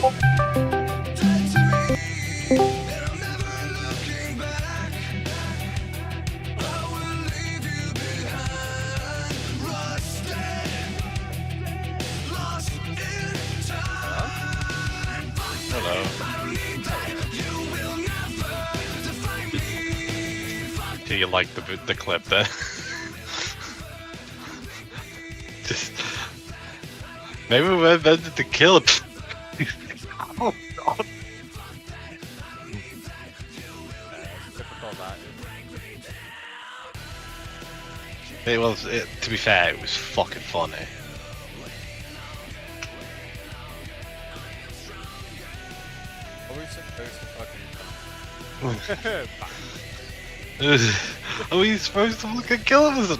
Hello. Do you like the clip there? Just maybe we're invented to kill him. Oh God. It was. To be fair, it was fucking funny. Are we supposed to fucking... Are we supposed to fucking kill him?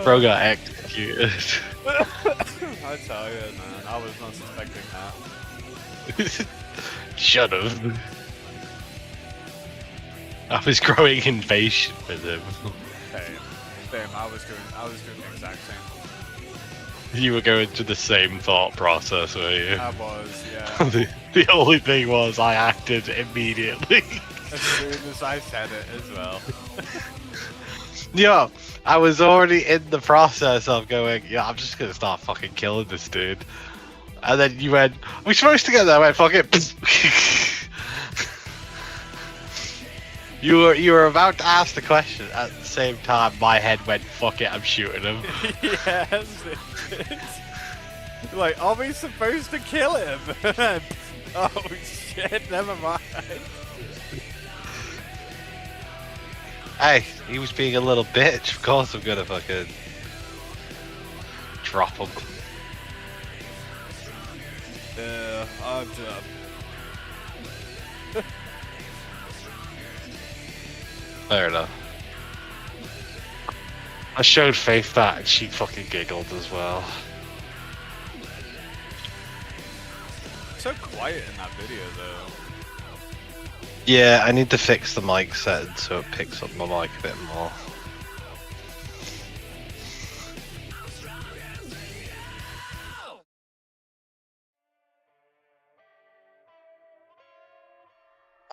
Bro got executed. I tell you, man, I was not suspecting that. Shut up. I was growing impatient with him. Same. I was doing the exact same. You were going through the same thought process, were you? I was, yeah. the only thing was I acted immediately. As soon as I said it as well. Yeah, I was already in the process of going, yeah, I'm just gonna start fucking killing this dude. And then you went, are we supposed to get there? I went, fuck it. You were about to ask the question at the same time my head went, fuck it, I'm shooting him. Yes. Like, are we supposed to kill him? Oh shit, never mind. Hey, he was being a little bitch. Of course I'm gonna fucking drop him. I'm done. Fair enough. I showed Faith that and she fucking giggled as well. So quiet in that video though. Yeah, I need to fix the mic setting so it picks up my mic a bit more.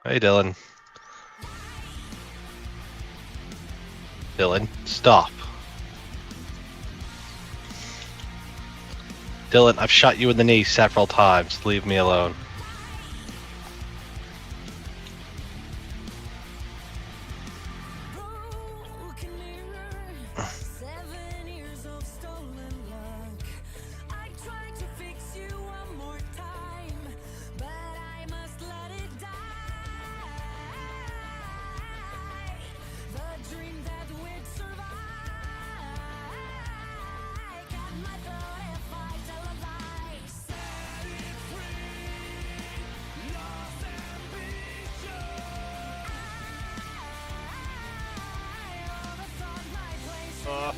Hey Dylan. Dylan, stop. Dylan, I've shot you in the knee several times. Leave me alone.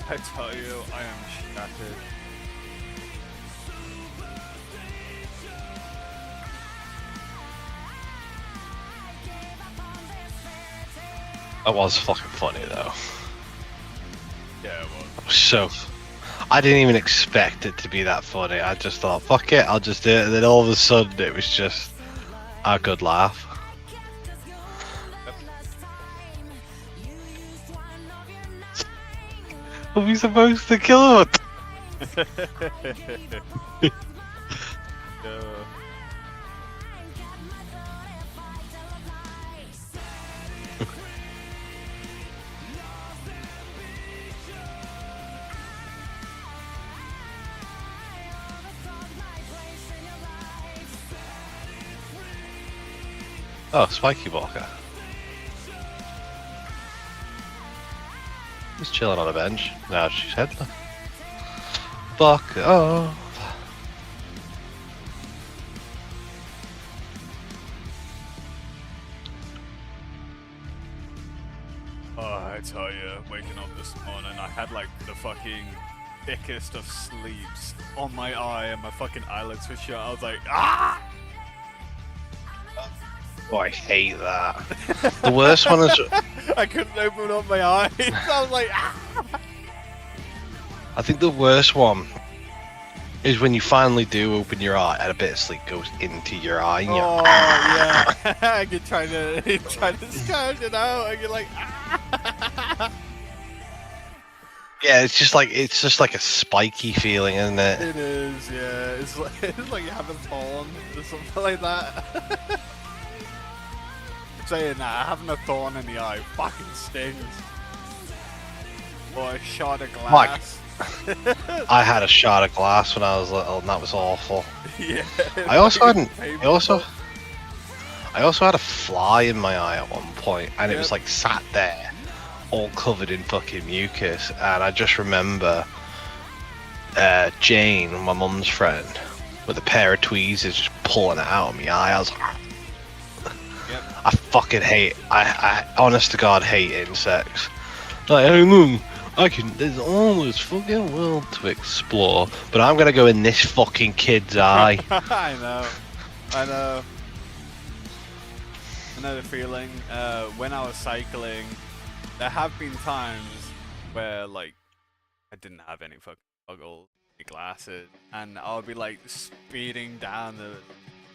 I tell you, I am shattered. That was fucking funny though. Yeah, it was. So, I didn't even expect it to be that funny. I just thought, fuck it, I'll just do it. And then all of a sudden it was just a good laugh. Are we supposed to kill him? Oh, Spiky Walker. Just chilling on a bench. Now she's heading. Fuck off. Oh, I tell you, waking up this morning, I had like the fucking thickest of sleeps on my eye and my fucking eyelids were shut. I was like, ah! Oh, I hate that. The worst one is... I couldn't open up my eyes. I was like, ah! I think the worst one is when you finally do open your eye and a bit of sleep goes into your eye. And Oh you're, yeah, you're trying to scratch it out, and you're like, yeah, it's just like a spiky feeling, isn't it? it is, yeah. It's like you have a thorn or something like that. Saying that, having a thorn in the eye fucking stings. Or a shot of glass. I had a shot of glass when I was little, and that was awful. Yeah. I also had painful. I also had a fly in my eye at one point, and it was like sat there, all covered in fucking mucus. And I just remember Jane, my mum's friend, with a pair of tweezers just pulling it out of my eye. I was like, I fucking hate. I honest to God hate insects. Like, oh look, there's all this fucking world to explore, but I'm gonna go in this fucking kid's eye. I know the feeling. When I was cycling, there have been times where like I didn't have any fucking goggles, any glasses, and I'll be like speeding down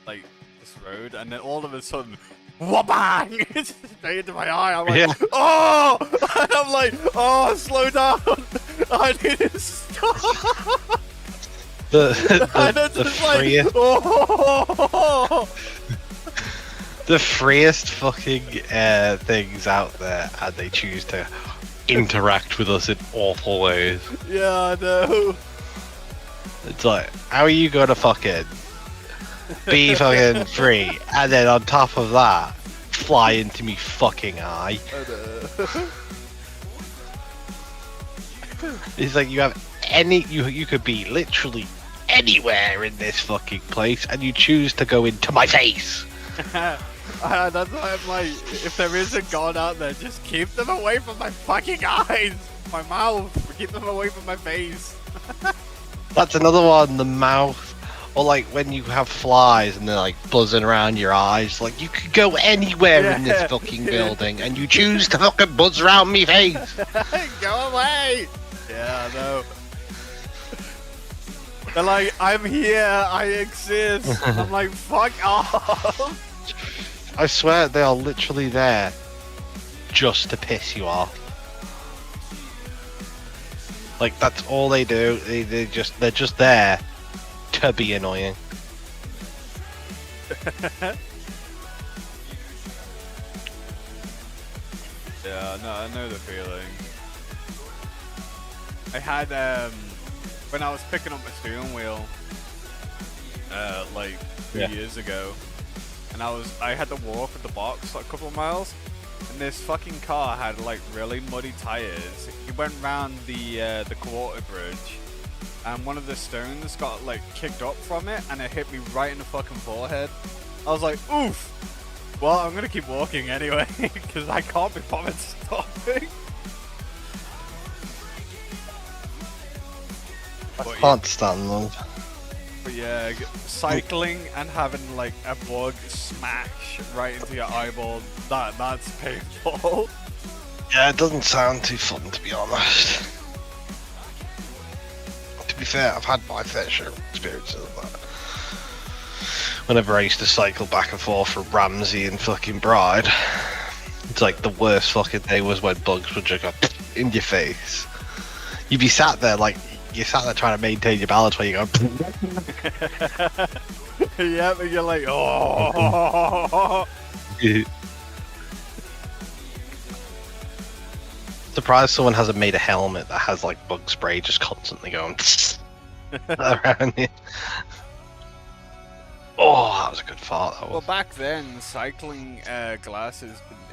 this road, and then all of a sudden, wha-bang! It's straight into my eye. I'm like, oh! And I'm like, oh, slow down! I need to stop! The freest, like, oh! The freest fucking things out there, and they choose to interact with us in awful ways. Yeah, I know. It's like, how are you gonna fucking be fucking free, and then on top of that, fly into me fucking eye? It's like you have you could be literally anywhere in this fucking place, and you choose to go into my face. That's why I'm like, if there is a god out there, just keep them away from my fucking eyes, my mouth, keep them away from my face. That's another one, the mouth. Or like when you have flies and they're like buzzing around your eyes, like you could go anywhere in this fucking building and you choose to fucking buzz around me face. Go away! Yeah, I know. They're like, I'm here, I exist. I'm like, fuck off. I swear they are literally there just to piss you off. Like that's all they do. They're just there to be annoying. Yeah, no, I know the feeling. I had when I was picking up my steering wheel like 2 years ago, and I had to walk with the box like a couple of miles, and this fucking car had like really muddy tires. He went round the quarter bridge, and one of the stones got like kicked up from it, and it hit me right in the fucking forehead. I was like, oof. Well, I'm gonna keep walking anyway, because I can't be bothered stopping. I can't stand them. But yeah, cycling and having like a bug smash right into your eyeball, that's painful. Yeah, it doesn't sound too fun, to be honest. To be fair, I've had my fair share of experiences of that. Whenever I used to cycle back and forth from Ramsey and fucking Bride, it's like the worst fucking day was when bugs would just go in your face. You'd be sat there like, you're sat there trying to maintain your balance while you go. Yeah, but you're like, oh. Surprised someone hasn't made a helmet that has like bug spray just constantly going around you. Oh, that was a good fart. That was. Well, back then, cycling glasses didn't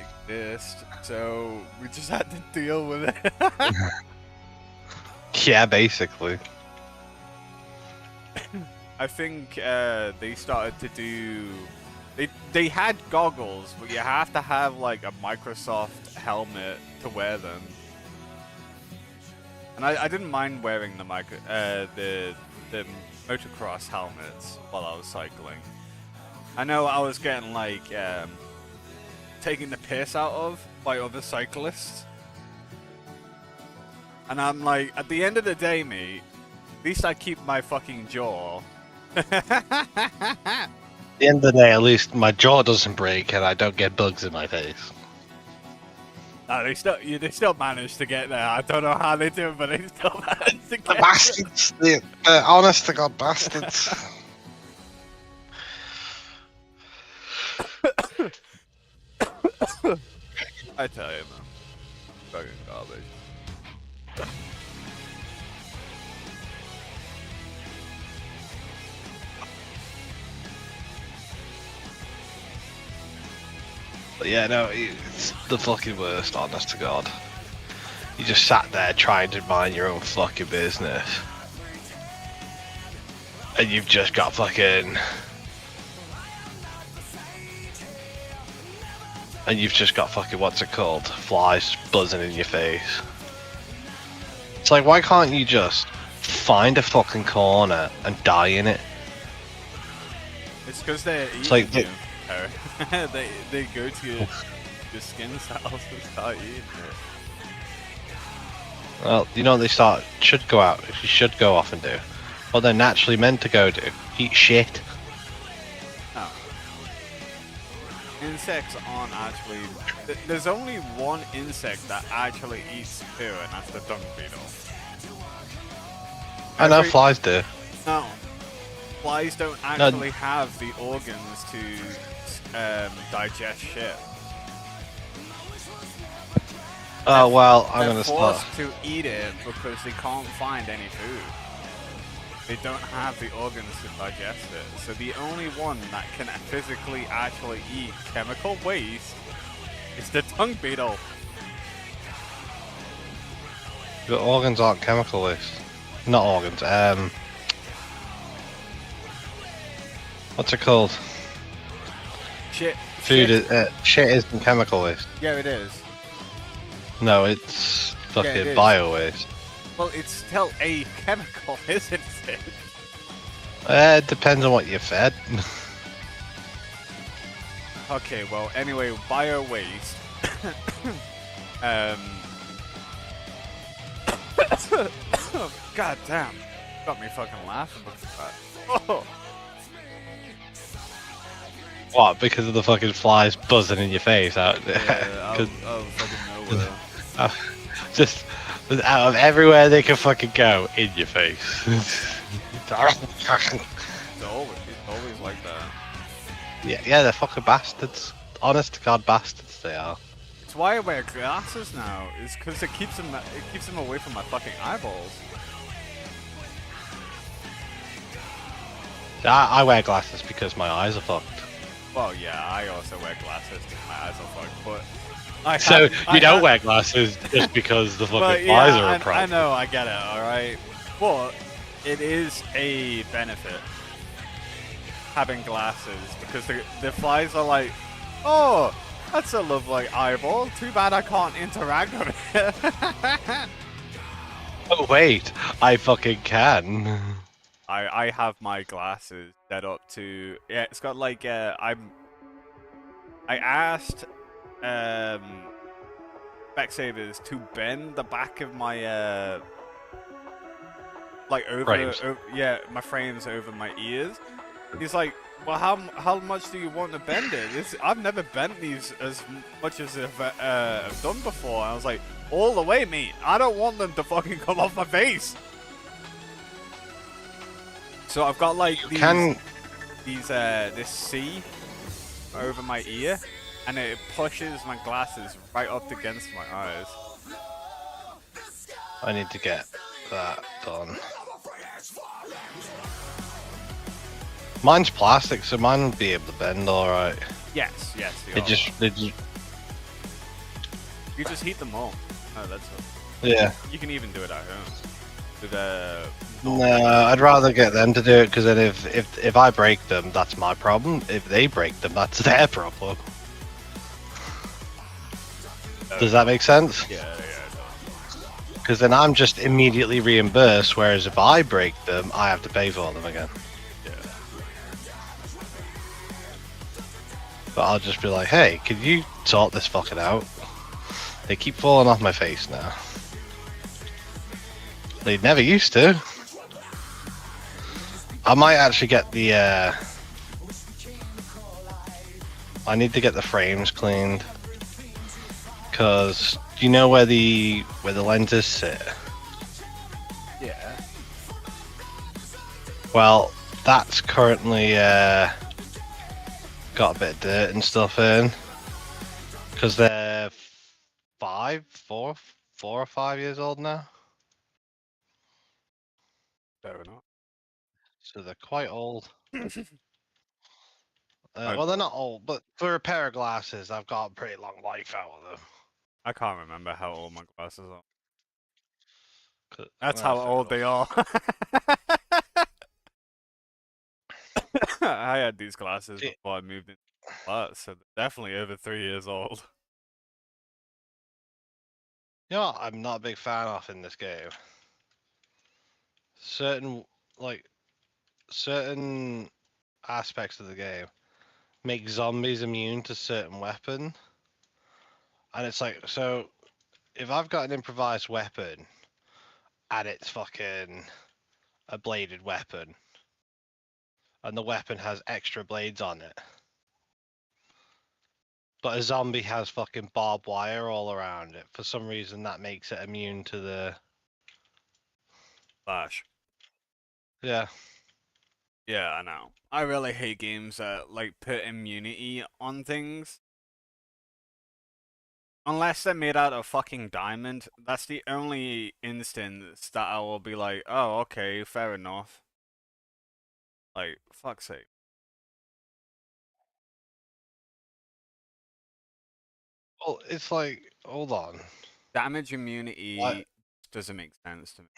exist, so we just had to deal with it. Yeah, basically. I think they started to do. They had goggles, but you have to have like a Microsoft helmet to wear them. And I didn't mind wearing the motocross helmets while I was cycling. I know I was getting like taken the piss out of by other cyclists. And I'm like, at the end of the day, mate, least I keep my fucking jaw. At the end of the day, at least my jaw doesn't break and I don't get bugs in my face. No, they still managed to get there. I don't know how they do it, but they still managed to get The bastards! The honest to God bastards. I tell you, man. Fucking garbage. But yeah, no, it's the fucking worst, honest to God. You just sat there trying to mind your own fucking business. And you've just got fucking... And you've just got fucking, what's it called? Flies buzzing in your face. It's like, why can't you just find a fucking corner and die in it? It's because they're eating like you. they go to your skin cells and start eating it. Well, you know what they should go off and do? What they're naturally meant to go do. Eat shit. No. Insects aren't actually... There's only one insect that actually eats poo, and that's the dung beetle. I know flies do. No. Flies don't actually have the organs to digest shit. Oh well, I'm gonna They're start. forced to eat it because they can't find any food. They don't have the organs to digest it. So the only one that can physically actually eat chemical waste is the dung beetle. Your organs aren't chemical waste. Not organs. What's it called? Shit. Food is shit isn't chemical waste. Yeah, it is. No, it's fucking it is. bio waste. Well, it's still a chemical, isn't it? It depends on what you're fed. Okay, well, anyway, bio waste. God damn. Got me fucking laughing about that. Oh. What? Because of the fucking flies buzzing in your face out there. Yeah, out of fucking nowhere. Just out of everywhere they can fucking go, in your face. It's always like that. Yeah, they're fucking bastards. Honest to God, bastards they are. It's why I wear glasses now. Is because it keeps them away from my fucking eyeballs. I wear glasses because my eyes are fucked. Well, yeah, I also wear glasses because my eyes are fucked, but... You don't wear glasses just because the fucking eyes are a problem. I know, I get it, alright? But it is a benefit having glasses because the flies are like, oh, that's a lovely eyeball. Too bad I can't interact with it. Oh wait, I fucking can. I have my glasses set up to it's got like I asked Specsavers to bend the back of my like frames. My frames over my ears. He's like, well, how much do you want to bend it? I've never bent these as much as I've done before. And I was like, all the way, mate. I don't want them to fucking come off my face. So I've got like this C over my ear, and it pushes my glasses right up against my eyes. I need to get that done. Mine's plastic, so mine would be able to bend alright. Yes. They just you just heat them up. Oh, that's it. Yeah. You can even do it at home. With No, I'd rather get them to do it because then if I break them, that's my problem. If they break them, that's their problem. Does that make sense? Yeah. Because then I'm just immediately reimbursed, whereas if I break them, I have to pay for them again. Yeah. But I'll just be like, hey, can you sort this fucking out? They keep falling off my face now. They never used to. I might actually get the. I need to get the frames cleaned, cause do you know where the lenses sit? Yeah. Well, that's currently got a bit of dirt and stuff in, cause they're 4 or 5 years old now, Fair enough. so they're quite old. I, Well, they're not old, but for a pair of glasses, I've got a pretty long life out of them. I can't remember how old my glasses are. That's Nah, how fair old they are. enough. I had these glasses See, before I moved into the flat, so they're definitely over 3 years old. you know what I'm not a big fan of in this game? Certain, like, certain aspects of the game make zombies immune to certain weapon. And it's like, so if I've got an improvised weapon and it's fucking a bladed weapon, and the weapon has extra blades on it, but a zombie has fucking barbed wire all around it, for some reason that makes it immune to the. Flash. Yeah. Yeah, I know. I really hate games that like put immunity on things. Unless they're made out of fucking diamond, that's the only instance that I will be like, oh, okay, fair enough. Like, fuck's sake. Well, it's like, hold on. Damage What? immunity doesn't make sense to me.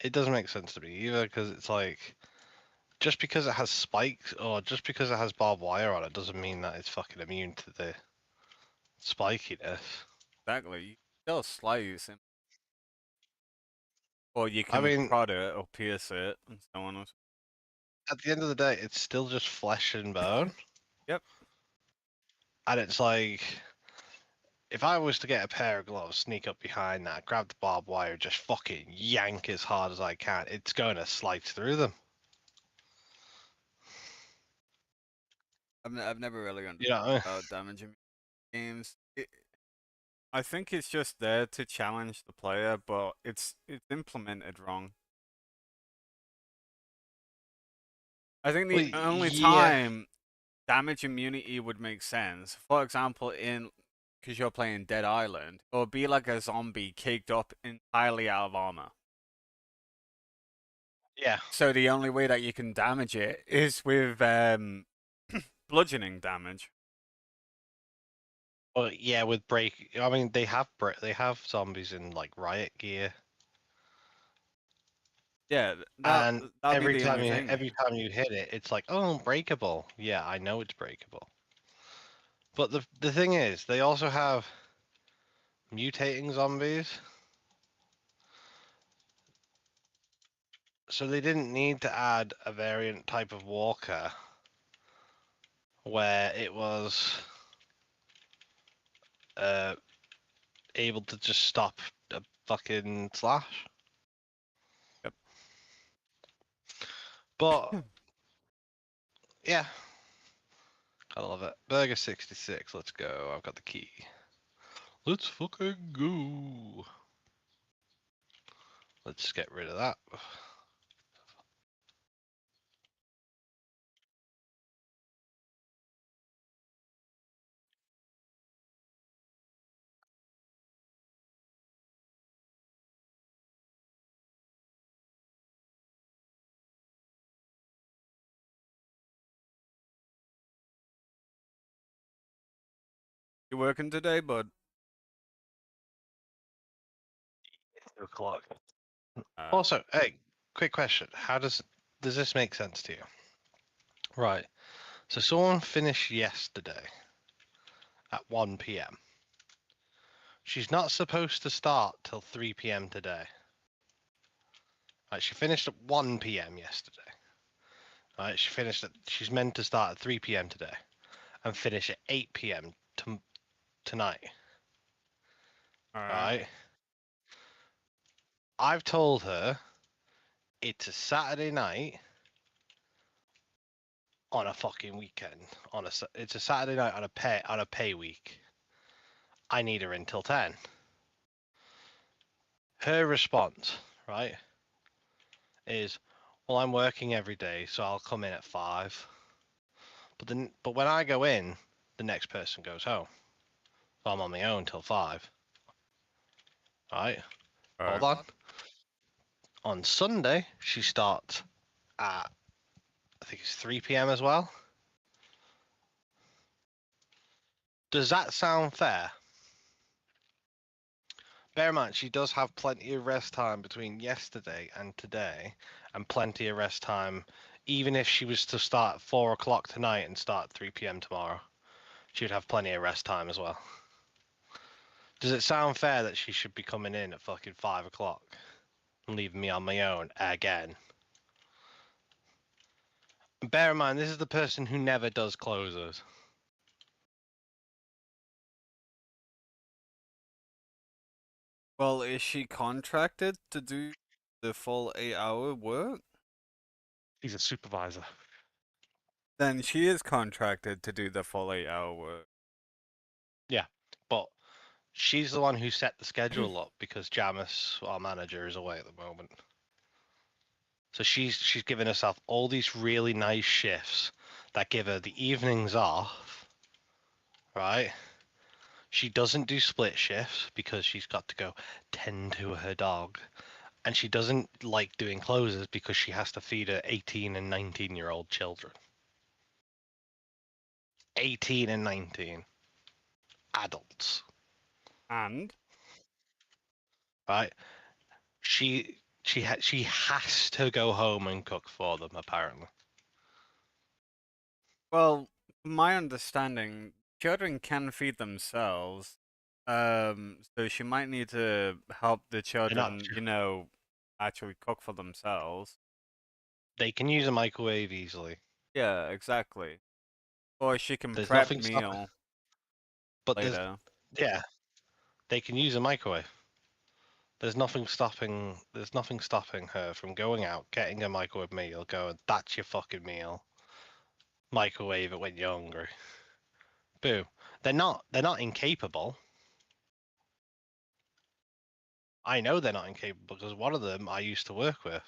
It doesn't make sense to me either, because it's like, just because it has spikes or just because it has barbed wire on it doesn't mean that it's fucking immune to the spikiness. Exactly. You still slice, or you I can mean, prod it or pierce it, and so on. at the end of the day, it's still just flesh and bone. Yep. And it's like, if I was to get a pair of gloves, sneak up behind that, grab the barbed wire, just fucking yank as hard as I can, it's going to slice through them. I've never really You understood know? about damage in games. I think it's just there to challenge the player, but it's implemented wrong. I think Well, the only yeah. time damage immunity would make sense, for example, in because you're playing Dead Island, it would be like a zombie caked up entirely out of armor. Yeah. So the only way that you can damage it is with bludgeoning damage. Well, yeah, with break, I mean, they have zombies in like riot gear, Yeah, and that'd be the only thing. every time you hit it, it's like, oh, breakable. Yeah, I know it's breakable. But the thing is, they also have mutating zombies, so they didn't need to add a variant type of walker where it was uh, able to just stop a fucking slash. Yep. But yeah, I love it. Burger 66, let's go. I've got the key. Let's fucking go. Let's get rid of that. You working today, bud? 2 o'clock. Uh, Also, hey, quick question. How does this make sense to you? Right. So someone finished yesterday at 1 p.m. She's not supposed to start till 3 p.m. today. Right, she finished at 1 p.m. yesterday. Right, she's meant to start at 3 p.m. today and finish at 8 p.m. Tonight. Alright. Right. I've told her It's a Saturday night on a fucking weekend. It's a Saturday night on a pay week. I need her until 10. Her response, right, is, "Well, I'm working every day, so I'll come in at 5." But when I go in, the next person goes home. So I'm on my own till 5. Right? Hold on. On Sunday, she starts at, I think it's 3 p.m. as well. Does that sound fair? Bear in mind, she does have plenty of rest time between yesterday and today, and plenty of rest time, even if she was to start at 4 o'clock tonight and start at 3 p.m. tomorrow. She would have plenty of rest time as well. Does it sound fair that she should be coming in at fucking 5 o'clock and leaving me on my own again? Bear in mind, this is the person who never does closers. Well, is she contracted to do the full 8-hour work? He's a supervisor. Then she is contracted to do the full 8-hour work. Yeah, but she's the one who set the schedule up because Jamis, our manager, is away at the moment. So she's given herself all these really nice shifts that give her the evenings off, right? She doesn't do split shifts because she's got to go tend to her dog. And she doesn't like doing closes because she has to feed her 18 and 19-year-old children. 18 and 19. Adults. And? Right? She has to go home and cook for them, apparently. Well, my understanding, children can feed themselves. So she might need to help the They're not. children, actually cook for themselves. They can use a microwave easily. Yeah, exactly. Or she can There's prep nothing stopping. meal But later. yeah, they can use a microwave. There's nothing stopping. There's nothing stopping her from going out, getting a microwave meal, going, "That's your fucking meal." Microwave it when you're hungry. Boom. They're not. They're not incapable. I know they're not incapable because one of them I used to work with,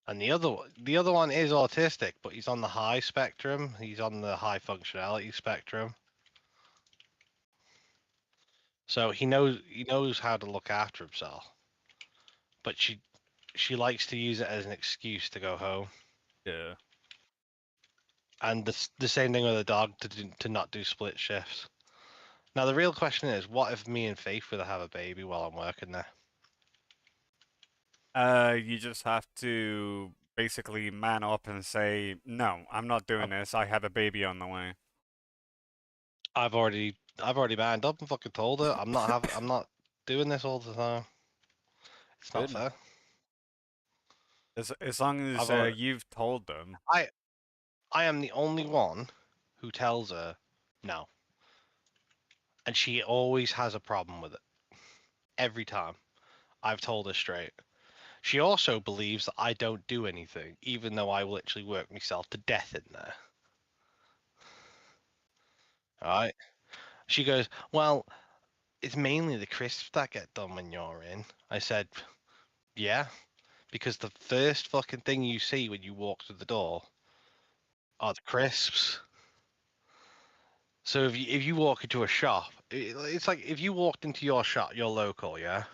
and the other one is autistic, but he's on the high spectrum. He's on the high functionality spectrum. So he knows how to look after himself. But she likes to use it as an excuse to go home. Yeah. And the same thing with the dog to not do split shifts. Now the real question is, what if me and Faith were to have a baby while I'm working there? You just have to basically man up and say, "No, I'm not doing this. I have a baby on the way." I've already manned up and fucking told her I'm not doing this all the time. It's not Good. fair. As long as I've already, you've told them. I am the only one who tells her no, and she always has a problem with it. Every time I've told her straight. She also believes that I don't do anything, even though I literally work myself to death in there. All right. She goes, "Well, it's mainly the crisps that get done when you're in." I said, "Yeah, because the first fucking thing you see when you walk through the door are the crisps." So if you walk into a shop, it's like if you walked into your shop, your local, yeah,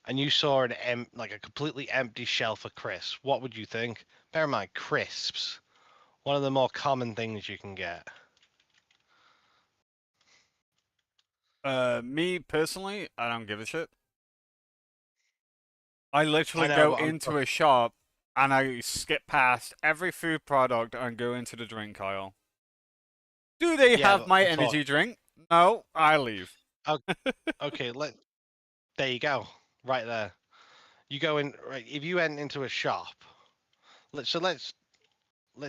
and you saw like a completely empty shelf of crisps, what would you think? Bear in mind, crisps, one of the more common things you can get. Me personally, I don't give a shit. I I literally know, go but into a shop and I skip past every food product and go into the drink aisle. Do they yeah, have but my I'm talking. energy drink? No, I leave. Okay, there you go, right there. You go in, right? If you went into a shop, let's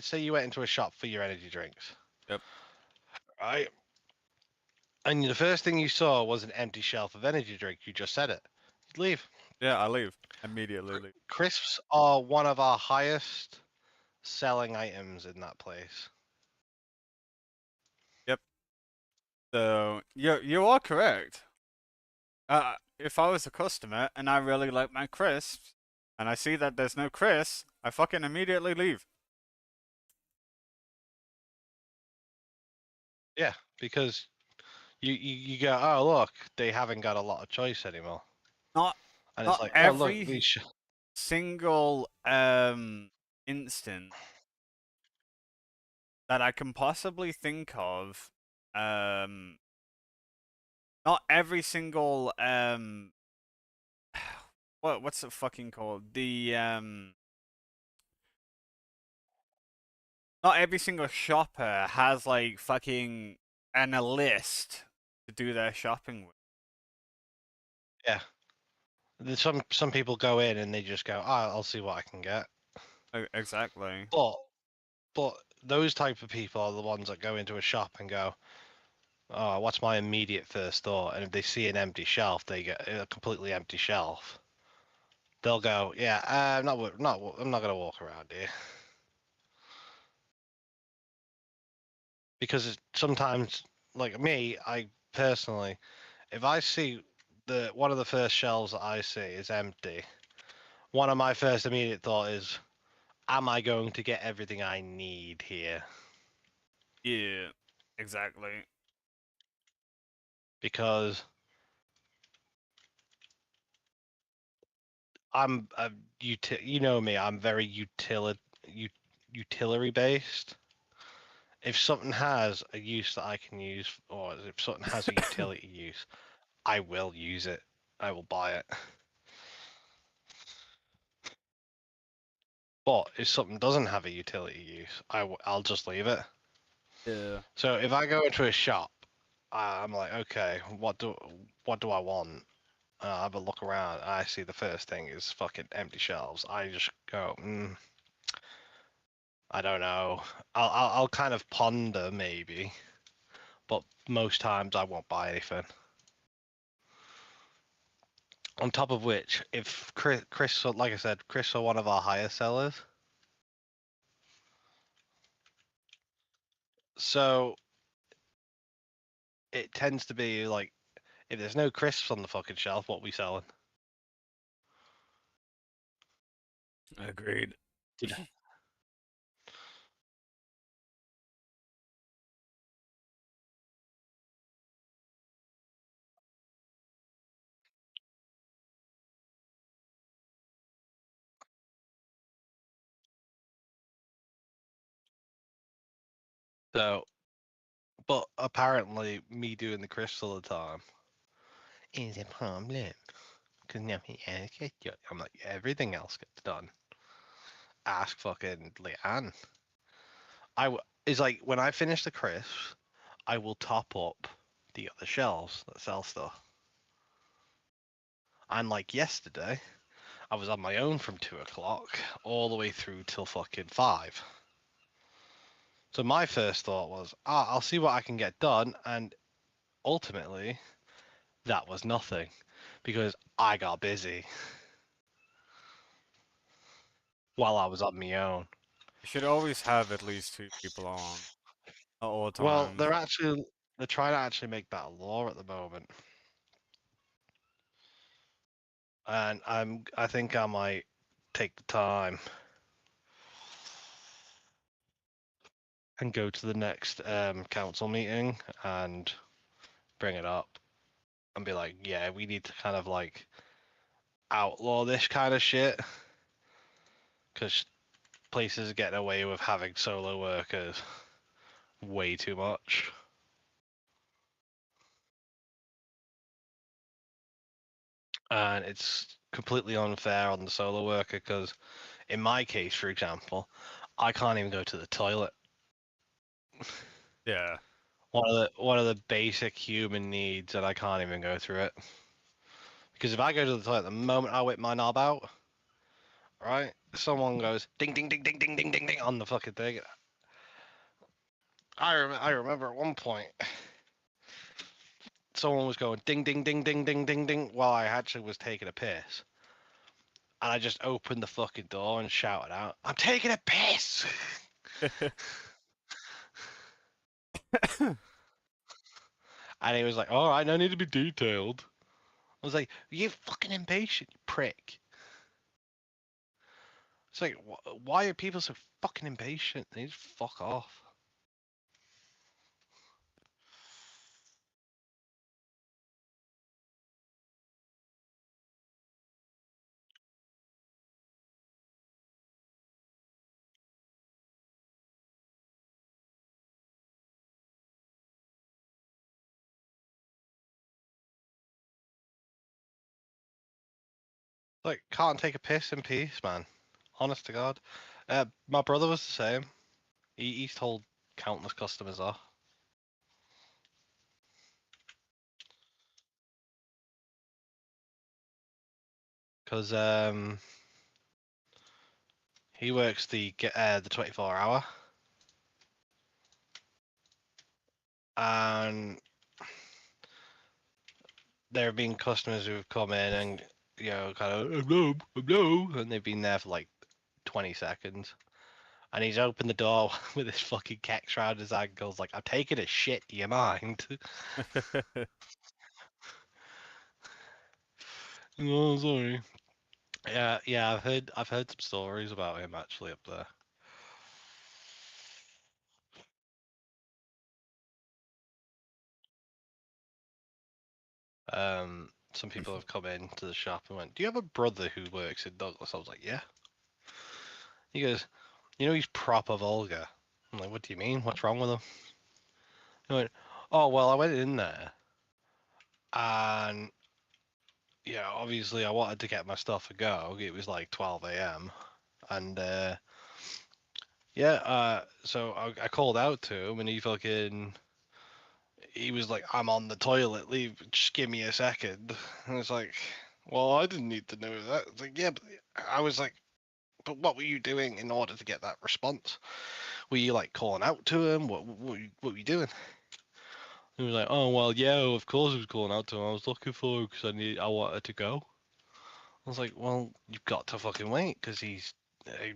say you went into a shop for your energy drinks, Yep. right? And the first thing you saw was an empty shelf of energy drink. You just said it. leave. Yeah, I leave immediately. Leave. Crisps are one of our highest selling items in that place. Yep. So you are correct. If I was a customer and I really like my crisps, and I see that there's no crisps, I fucking immediately leave. Yeah, because you go, oh look, they haven't got a lot of choice anymore, Not and it's not like, oh look, every single instant that I can possibly think of. Not every single what's it fucking called? Not every single shopper has like fucking a list to do their shopping with. yeah. Some people go in and they just go, oh, I'll see what I can get. Exactly. But those type of people are the ones that go into a shop and go, oh, what's my immediate first thought? And if they see an empty shelf, they get a completely empty shelf. They'll go, yeah, I'm not gonna walk around here because sometimes, like me, I personally, if I see one of the first shelves that I see is empty, one of my first immediate thought is, am I going to get everything I need here? Yeah, exactly. Because I'm a you know me, I'm very utility based. If something has a use that I can use, or if something has a utility use, I will use it. I will buy it. But if something doesn't have a utility use, I'll just leave it. Yeah. So if I go into a shop, I'm like, okay, what do I want? I have a look around. I see the first thing is fucking empty shelves. I just go, I don't know. I'll kind of ponder maybe, but most times I won't buy anything. On top of which, if Chris, like I said, Chris are one of our higher sellers. So it tends to be like, if there's no crisps on the fucking shelf, what we selling? Agreed. Yeah. So, but apparently, me doing the crisps all the time is a problem because nothing else gets done. I'm like, everything else gets done. Ask fucking Leanne. Is like when I finish the crisps, I will top up the other shelves that sell stuff. And like yesterday, I was on my own from 2 o'clock all the way through till fucking 5. So my first thought was, I'll see what I can get done, and ultimately, that was nothing because I got busy while I was on my own. You should always have at least two people on at all Well, times. they're trying to actually make that a law at the moment, and I think I might take the time and go to the next council meeting and bring it up and be like, yeah, we need to kind of like outlaw this kind of shit because places are getting away with having solo workers way too much. And it's completely unfair on the solo worker because in my case, for example, I can't even go to the toilet. Yeah. One of the basic human needs, and I can't even go through it. Because if I go to the toilet, the moment I whip my knob out, right, someone goes ding ding ding ding ding ding ding ding on the fucking thing. I remember at one point someone was going ding, ding, ding, ding, ding, ding, ding, while I actually was taking a piss. And I just opened the fucking door and shouted out, "I'm taking a piss!" And he was like, "All right, no need to be detailed." I was like, "You fucking impatient, you prick." It's like, why are people so fucking impatient? They just fuck off. Like, can't take a piss in peace, man. Honest to God. My brother was the same. He's told countless customers off. Because he works the 24 hour. And there have been customers who've come in and, you know, kind of, hello, and they've been there for like 20 seconds. And he's opened the door with his fucking kex around his ankles, like, "I'm taking a shit, do you mind?" Oh, sorry. Yeah, I've heard some stories about him actually up there. Some people have come into the shop and went, "Do you have a brother who works in Douglas?" I was like, "Yeah." He goes, "You know he's proper vulgar." I'm like, "What do you mean? What's wrong with him?" He went, "Oh well, I went in there and yeah, obviously I wanted to get my stuff and go. It was like 12 a.m. and so I called out to him and he was like, 'I'm on the toilet, leave, just give me a second.' And it's like, well, I didn't need to know that. It's like, yeah, but I was like, but what were you doing in order to get that response? Were you like calling out to him? What were you doing?" He was like, "Oh well, yeah, of course I was calling out to him. I was looking for him because I wanted to go." I was like, "Well, you've got to fucking wait because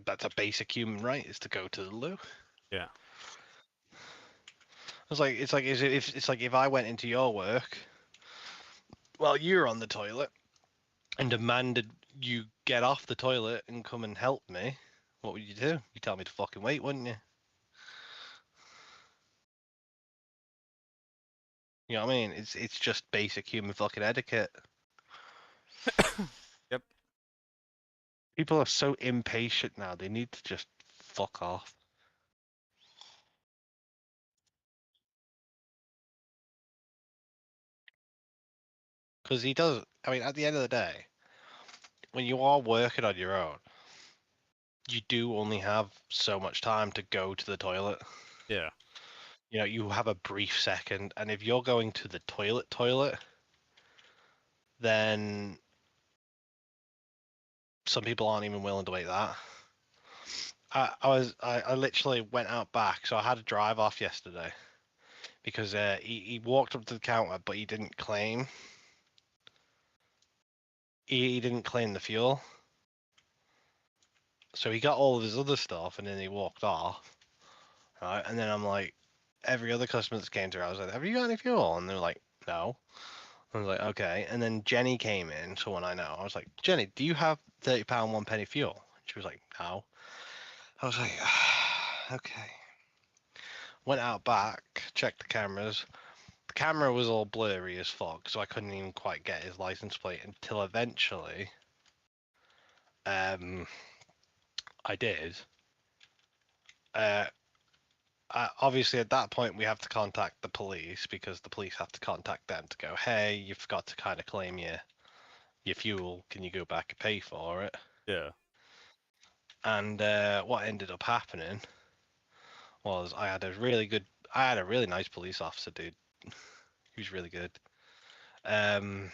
that's a basic human right is to go to the loo." Yeah. I was like, it's like if I went into your work while you're on the toilet and demanded you get off the toilet and come and help me, what would you do? You tell me to fucking wait, wouldn't you? You know what I mean? It's just basic human fucking etiquette. Yep. People are so impatient now. They need to just fuck off. Because he does. I mean, at the end of the day, when you are working on your own, you do only have so much time to go to the toilet. Yeah. You know, you have a brief second, and if you're going to the toilet, then some people aren't even willing to wait that. I literally went out back, so I had a drive off yesterday because he walked up to the counter, but he didn't claim the fuel. So he got all of his other stuff, and then he walked off. Right, and then I'm like, every other customer that came through, I was like, "Have you got any fuel?" And they're like, "No." I was like, "Okay." And then Jenny came in, someone I know. I was like, "Jenny, do you have £30 one penny fuel?" And she was like, "No." I was like, "Okay." Went out back, checked the cameras. The camera was all blurry as fuck, so I couldn't even quite get his license plate until eventually, I did. Uh, Obviously, at that point, we have to contact the police because the police have to contact them to go, "Hey, you forgot to kind of claim your fuel. Can you go back and pay for it?" Yeah. And what ended up happening was I had a really nice police officer, dude. He was really good. Um,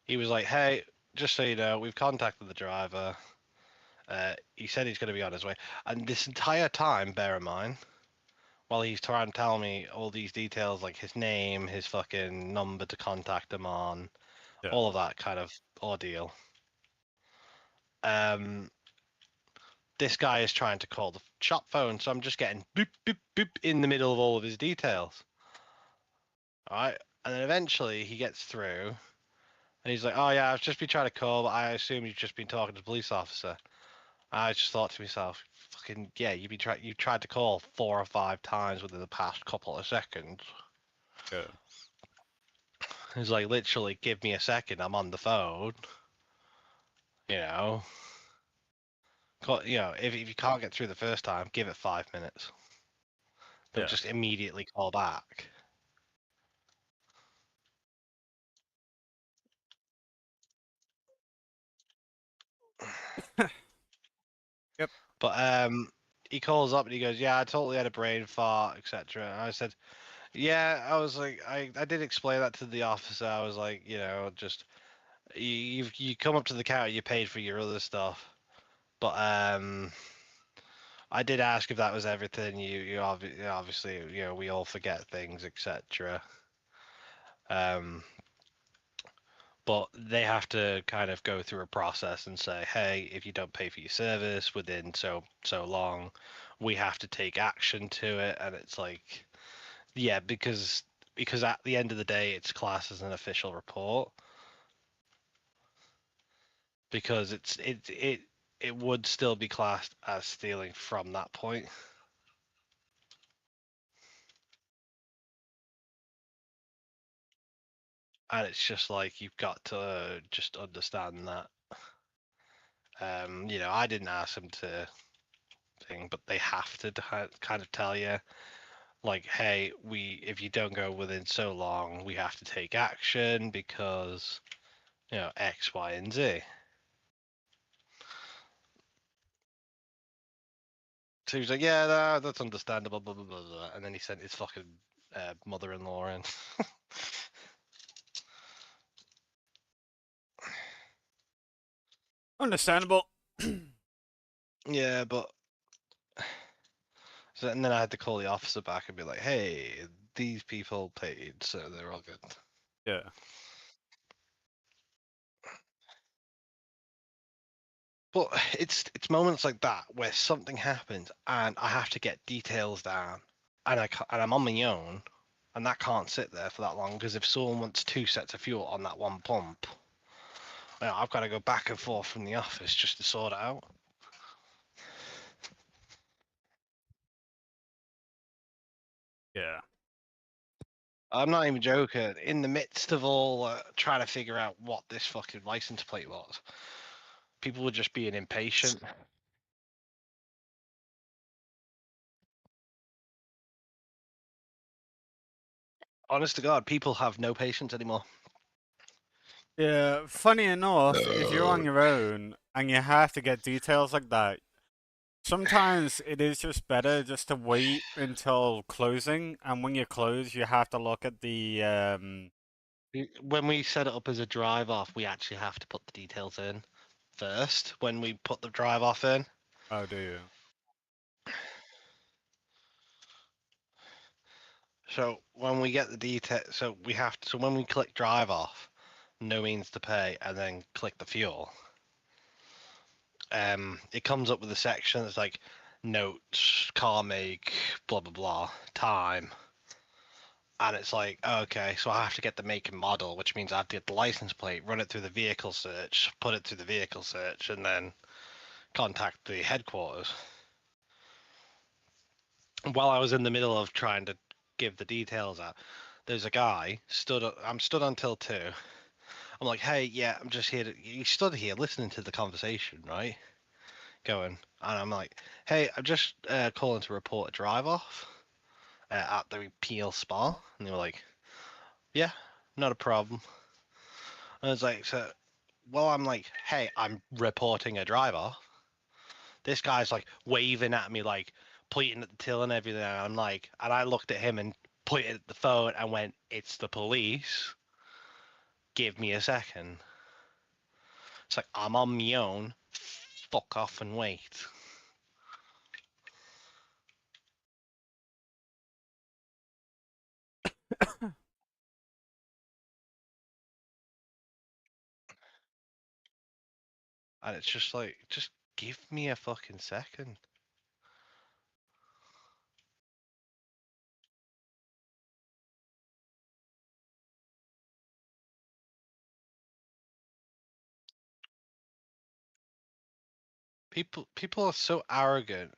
he was like, "Hey, just so you know, we've contacted the driver. He said he's going to be on his way." And this entire time, bear in mind, while he's trying to tell me all these details, like his name, his fucking number to contact him on, Yeah. all of that kind of ordeal. This guy is trying to call the shop phone, so I'm just getting boop, boop, boop in the middle of all of his details. All right. And then eventually he gets through and he's like, oh, yeah, I've just been trying to call, but I assume you've just been talking to the police officer. I just thought to myself, fucking, yeah, you tried to call 4 or 5 times within the past couple of seconds. Yeah. He's like, literally, give me a second, I'm on the phone. You know, if you can't get through the first time, give it 5 minutes. Don't Yeah. just immediately call back. Yep. But he calls up and he goes, "Yeah, I totally had a brain fart, etc." And I said, "Yeah." I was like, I did explain that to the officer. I was like, just you come up to the counter, you paid for your other stuff, but I did ask if that was everything. Obviously, we all forget things, etc. Um, but they have to kind of go through a process and say, hey, if you don't pay for your service within so long, we have to take action to it. And it's like, yeah, because at the end of the day, it's classed as an official report, because it would still be classed as stealing from that point. And it's just like, you've got to just understand that. I didn't ask them to thing, but they have to kind of tell you, like, hey, if you don't go within so long, we have to take action because X, Y, and Z. So he was like, yeah, that's understandable, blah blah blah blah, and then he sent his fucking mother-in-law in. Understandable. Yeah, but and then I had to call the officer back and be like, hey, these people paid, so they're all good. Yeah. But it's moments like that where something happens and I have to get details down, and I'm on my own, and that can't sit there for that long, because if someone wants 2 sets of fuel on that one pump, I've got to go back and forth from the office just to sort it out. Yeah. I'm not even joking. In the midst of all trying to figure out what this fucking license plate was, people were just being impatient. Honest to God, people have no patience anymore. Yeah. Funny enough, if you're on your own and you have to get details like that, sometimes it is just better just to wait until closing, and when you close, you have to look at the When we set it up as a drive off, we actually have to put the details in first when we put the drive off in. Oh, do you? So when we get the detail, so when we click drive off, no means to pay, and then click the fuel, it comes up with a section that's like notes, car make, blah blah blah, time, and it's like, okay, so I have to get the make and model, which means I have to get the license plate, run it through the vehicle search, put it through the vehicle search, and then contact the headquarters. While I was in the middle of trying to give the details out, there's a guy I'm stood until 2. I'm like, hey, yeah, I'm just here. He stood here listening to the conversation, right? Going, and I'm like, hey, I'm just calling to report a drive off at the Peel Spa. And they were like, yeah, not a problem. And I was like, so, well, I'm like, hey, I'm reporting a drive off. This guy's like waving at me, like pointing at the till and everything. And I'm like, and I looked at him and pointed at the phone and went, it's the police. Give me a second. It's like, I'm on my own. Fuck off and wait. and it's just like, just give me a fucking second. People are so arrogant.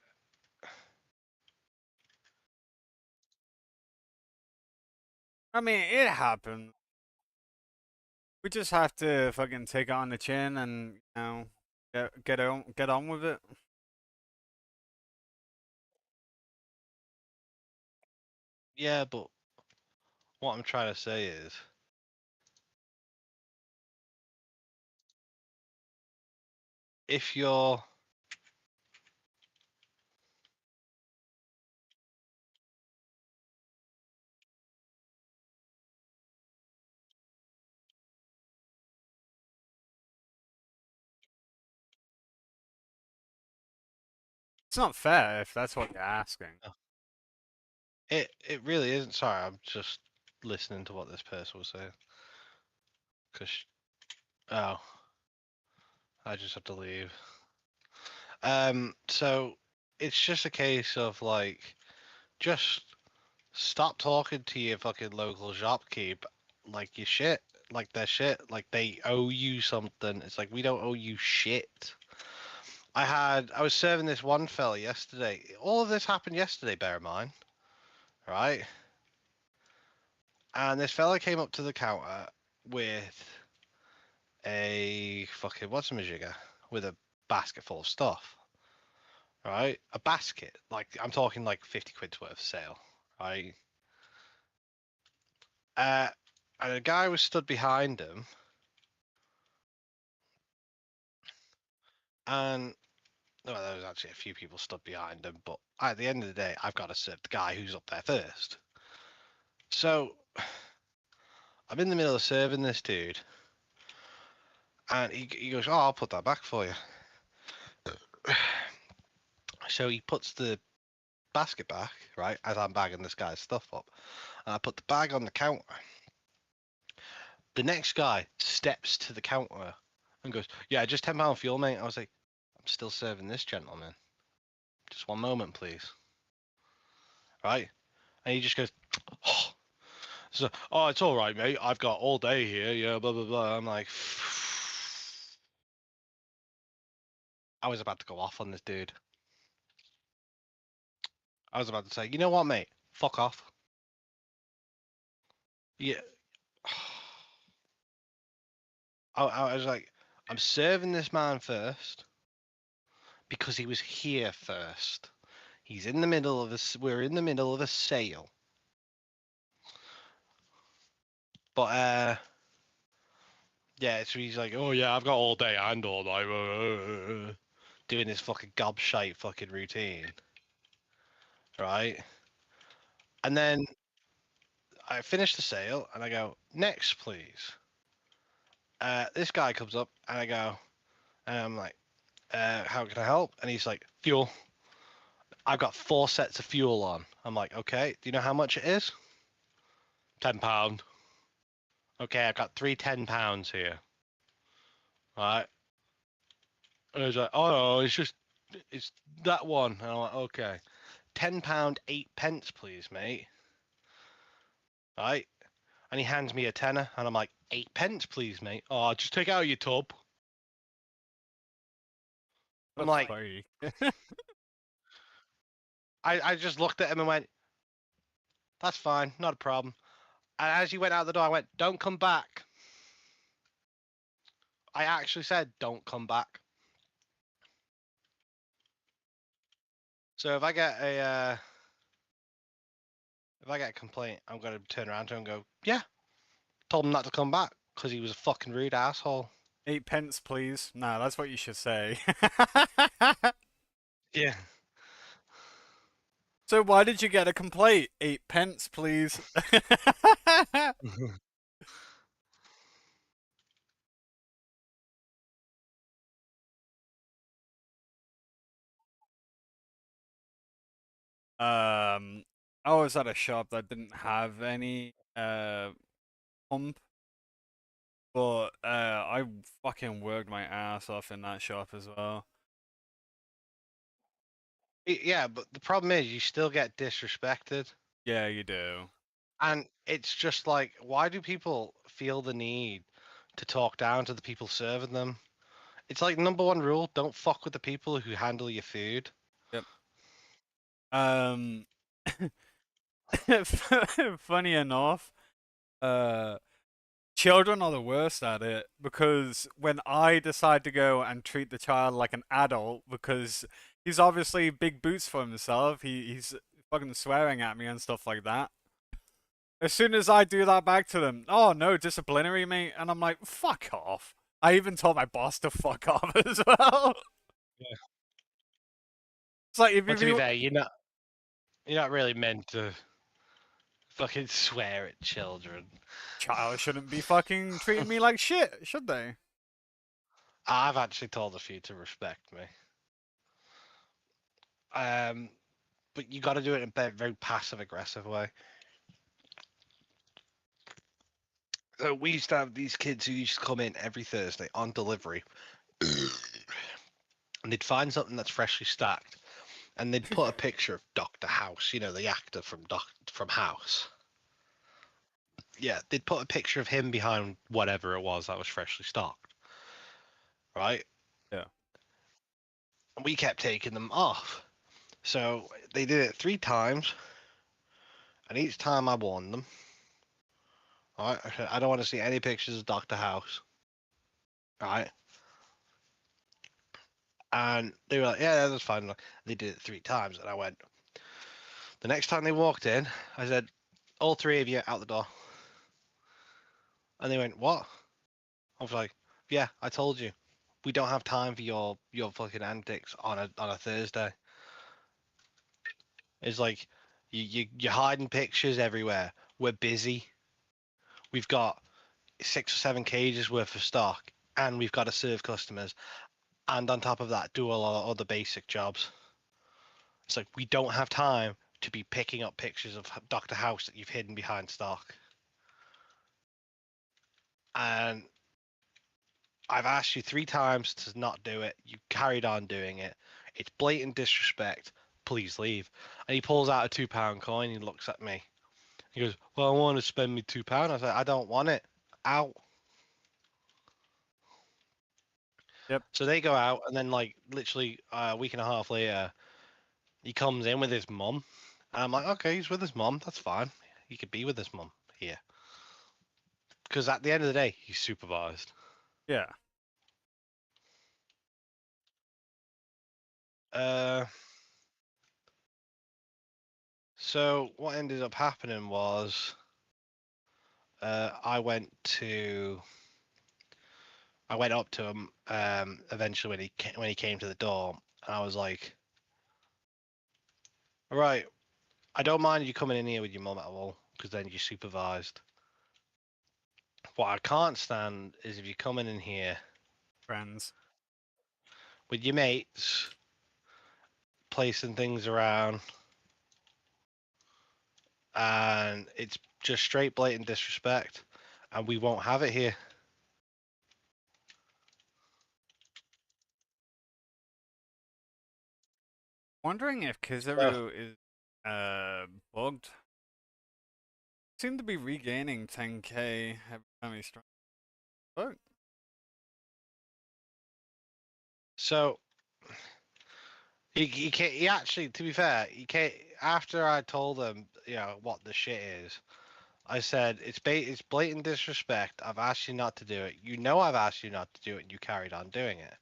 I mean, it happened. We just have to fucking take it on the chin and get on with it. Yeah, but what I'm trying to say is, if you're It's not fair if that's what you're asking. it really isn't. Sorry, I'm just listening to what this person was saying. Cause oh, I just have to leave. So it's just a case of like, just stop talking to your fucking local shopkeep like you shit, like they're shit, like they owe you something. It's like we don't owe you shit. I was serving this one fella yesterday. All of this happened yesterday, bear in mind, right? And this fella came up to the counter with a fucking what's-a-majigger with a basket full of stuff, right? A basket, like I'm talking like 50 quid's worth of sale, right? Uh, and a guy was stood behind him, and well, there was actually a few people stood behind him, but at the end of the day, I've got to serve the guy who's up there first. So I'm in the middle of serving this dude, and he goes, "Oh, I'll put that back for you." So he puts the basket back, right, as I'm bagging this guy's stuff up. And I put the bag on the counter. The next guy steps to the counter and goes, "Yeah, just £10 fuel, mate." I was like, "I'm still serving this gentleman. Just one moment, please." Right? And he just goes, "Oh, oh, it's all right, mate. I've got all day here. Yeah, blah blah blah." I'm like, I was about to go off on this dude. I was about to say, you know what, mate? Fuck off. Yeah. I was like, I'm serving this man first because he was here first. He's in the middle of a. We're in the middle of a sale. But yeah, so he's like, oh yeah, I've got all day and all night, doing this fucking gobshite fucking routine, right? And then I finish the sale and I go, next, please. This guy comes up and I go, and I'm like, how can I help? And he's like, fuel. I've got 4 sets of fuel on. I'm like, okay, do you know how much it is? £10. Okay, I've got three £10 here. Right. And he's like, oh no, it's that one. And I'm like, okay. £10, 8 pence, please, mate. Right? And he hands me a tenner, and I'm like, 8 pence, please, mate. Oh, just take it out of your tub. I'm That's like, funny. I just looked at him and went, that's fine, not a problem. And as he went out the door, I went, don't come back. I actually said, don't come back. So if I get a complaint, I'm gonna turn around to him and go, yeah, told him not to come back because he was a fucking rude asshole. 8 pence, please. No, that's what you should say. Yeah. So why did you get a complaint? 8 pence, please. um, I was at a shop that didn't have any pump, But I fucking worked my ass off in that shop as well. Yeah, but the problem is you still get disrespected. Yeah, you do. And it's just like, why do people feel the need to talk down to the people serving them? It's like number one rule: don't fuck with the people who handle your food. Yep. Um, funny enough, uh, children are the worst at it because when I decide to go and treat the child like an adult because he's obviously big boots for himself, he's fucking swearing at me and stuff like that. As soon as I do that back to them, oh no, disciplinary mate, and I'm like, fuck off. I even told my boss to fuck off as well. Yeah. It's like Well, to be fair, you're not really meant to fucking swear at children. child shouldn't be fucking treating me like shit, should they? I've actually told a few to respect me. Um, but you got to do it in a very passive aggressive way. So we used to have these kids who used to come in every Thursday on delivery, and they'd find something that's freshly stacked, and they'd put a picture of Doctor House, the actor from House. Yeah, they'd put a picture of him behind whatever it was that was freshly stocked, right? Yeah. And we kept taking them off. So they did it 3 times, and each time I warned them. All right, I said, I don't want to see any pictures of Doctor House. All right, and they were like, "Yeah, that's fine." They did it 3 times, and I went. The next time they walked in, I said, "All 3 of you out the door." And they went, "What?" I was like, "Yeah, I told you. We don't have time for your fucking antics on a Thursday. It's like you're hiding pictures everywhere. We're busy. We've got 6 or 7 cages worth of stock, and we've got to serve customers, and on top of that, do a lot of other basic jobs. It's like we don't have time to be picking up pictures of Doctor House that you've hidden behind stock. And I've asked you 3 times to not do it. You carried on doing it. It's blatant disrespect. Please leave." And he pulls out a £2 coin. He looks at me. He goes, "Well, I want to spend me £2." I said, "I don't want it. Out." Yep. So they go out, and then like literally a week and a half later, he comes in with his mum. And I'm like, "Okay, he's with his mum. That's fine. He could be with his mum here." Because at the end of the day, he's supervised. Yeah. Uh, so what ended up happening was, I went up to him eventually when he came to the door, and I was like, "All right, I don't mind you coming in here with your mum at all, because then you're supervised. What I can't stand is if you're coming in here Friends. with your mates, placing things around, and it's just straight blatant disrespect, and we won't have it here." Wondering if So, Kizaru is bugged. Seem to be regaining 10k every time he's strong. Fuck. so he can't. He actually, to be fair, he can't. After I told him, what the shit is, I said it's blatant disrespect. I've asked you not to do it. You know I've asked you not to do it, and you carried on doing it.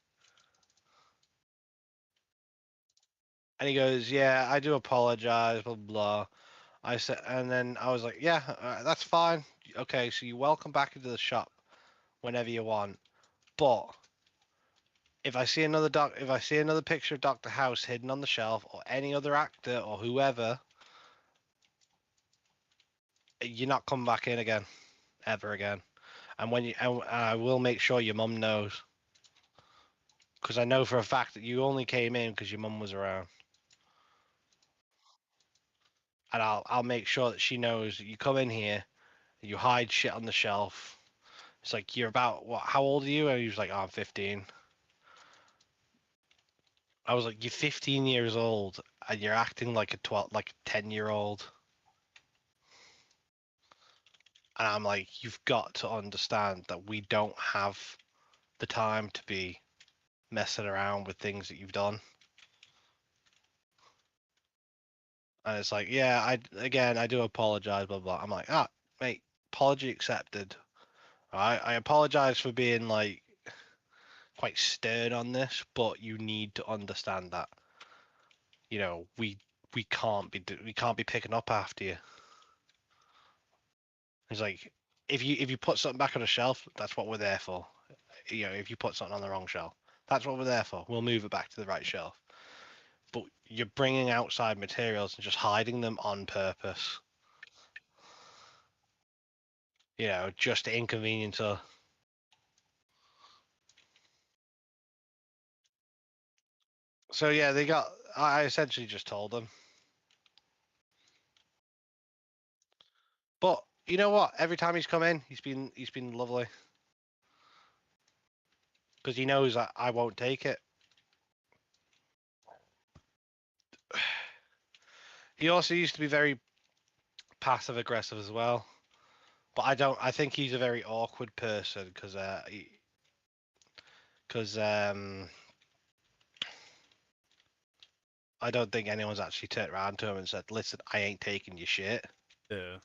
And he goes, "Yeah, I do apologize." Blah blah, blah. I said, and then I was like, "Yeah, that's fine. Okay, so you're welcome back into the shop whenever you want. But if I see another picture of Doctor House hidden on the shelf, or any other actor or whoever, you're not coming back in again, ever again. And and I will make sure your mum knows, because I know for a fact that you only came in because your mum was around. And I'll make sure that she knows that you come in here, you hide shit on the shelf, It's like, you're about what? How old are you? And he was like, oh, I'm 15. I was like, you're 15 years old and you're acting like a 12, like a 10-year-old. And I'm like, you've got to understand that we don't have the time to be messing around with things that you've done. And it's like, yeah, I do apologize, blah blah. I'm like, ah, mate, apology accepted. I apologize for being like quite stern on this, but you need to understand that, we can't be picking up after you. It's like, if you put something back on a shelf, that's what we're there for. If you put something on the wrong shelf, that's what we're there for. We'll move it back to the right shelf. But you're bringing outside materials and just hiding them on purpose. Just to inconvenience her. So yeah, I essentially just told them. But you know what? Every time he's come in, he's been lovely. Because he knows that I won't take it. He also used to be very passive aggressive as well. But I think he's a very awkward person because I don't think anyone's actually turned around to him and said, "Listen, I ain't taking your shit." Yeah.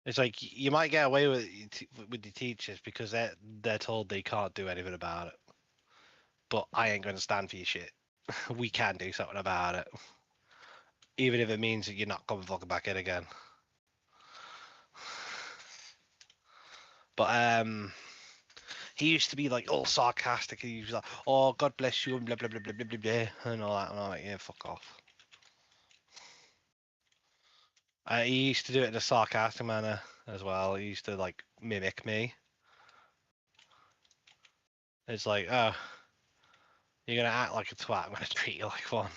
It's like you might get away with the teachers because they're told they can't do anything about it. But I ain't going to stand for your shit. We can do something about it, even if it means that you're not coming fucking back in again. But he used to be like all sarcastic. He was like, "Oh, God bless you," and blah blah blah blah blah blah, blah and all that. And I'm like, "Yeah, fuck off." He used to do it in a sarcastic manner as well. He used to like mimic me. It's like, oh, you're gonna act like a twat. I'm gonna treat you like one. I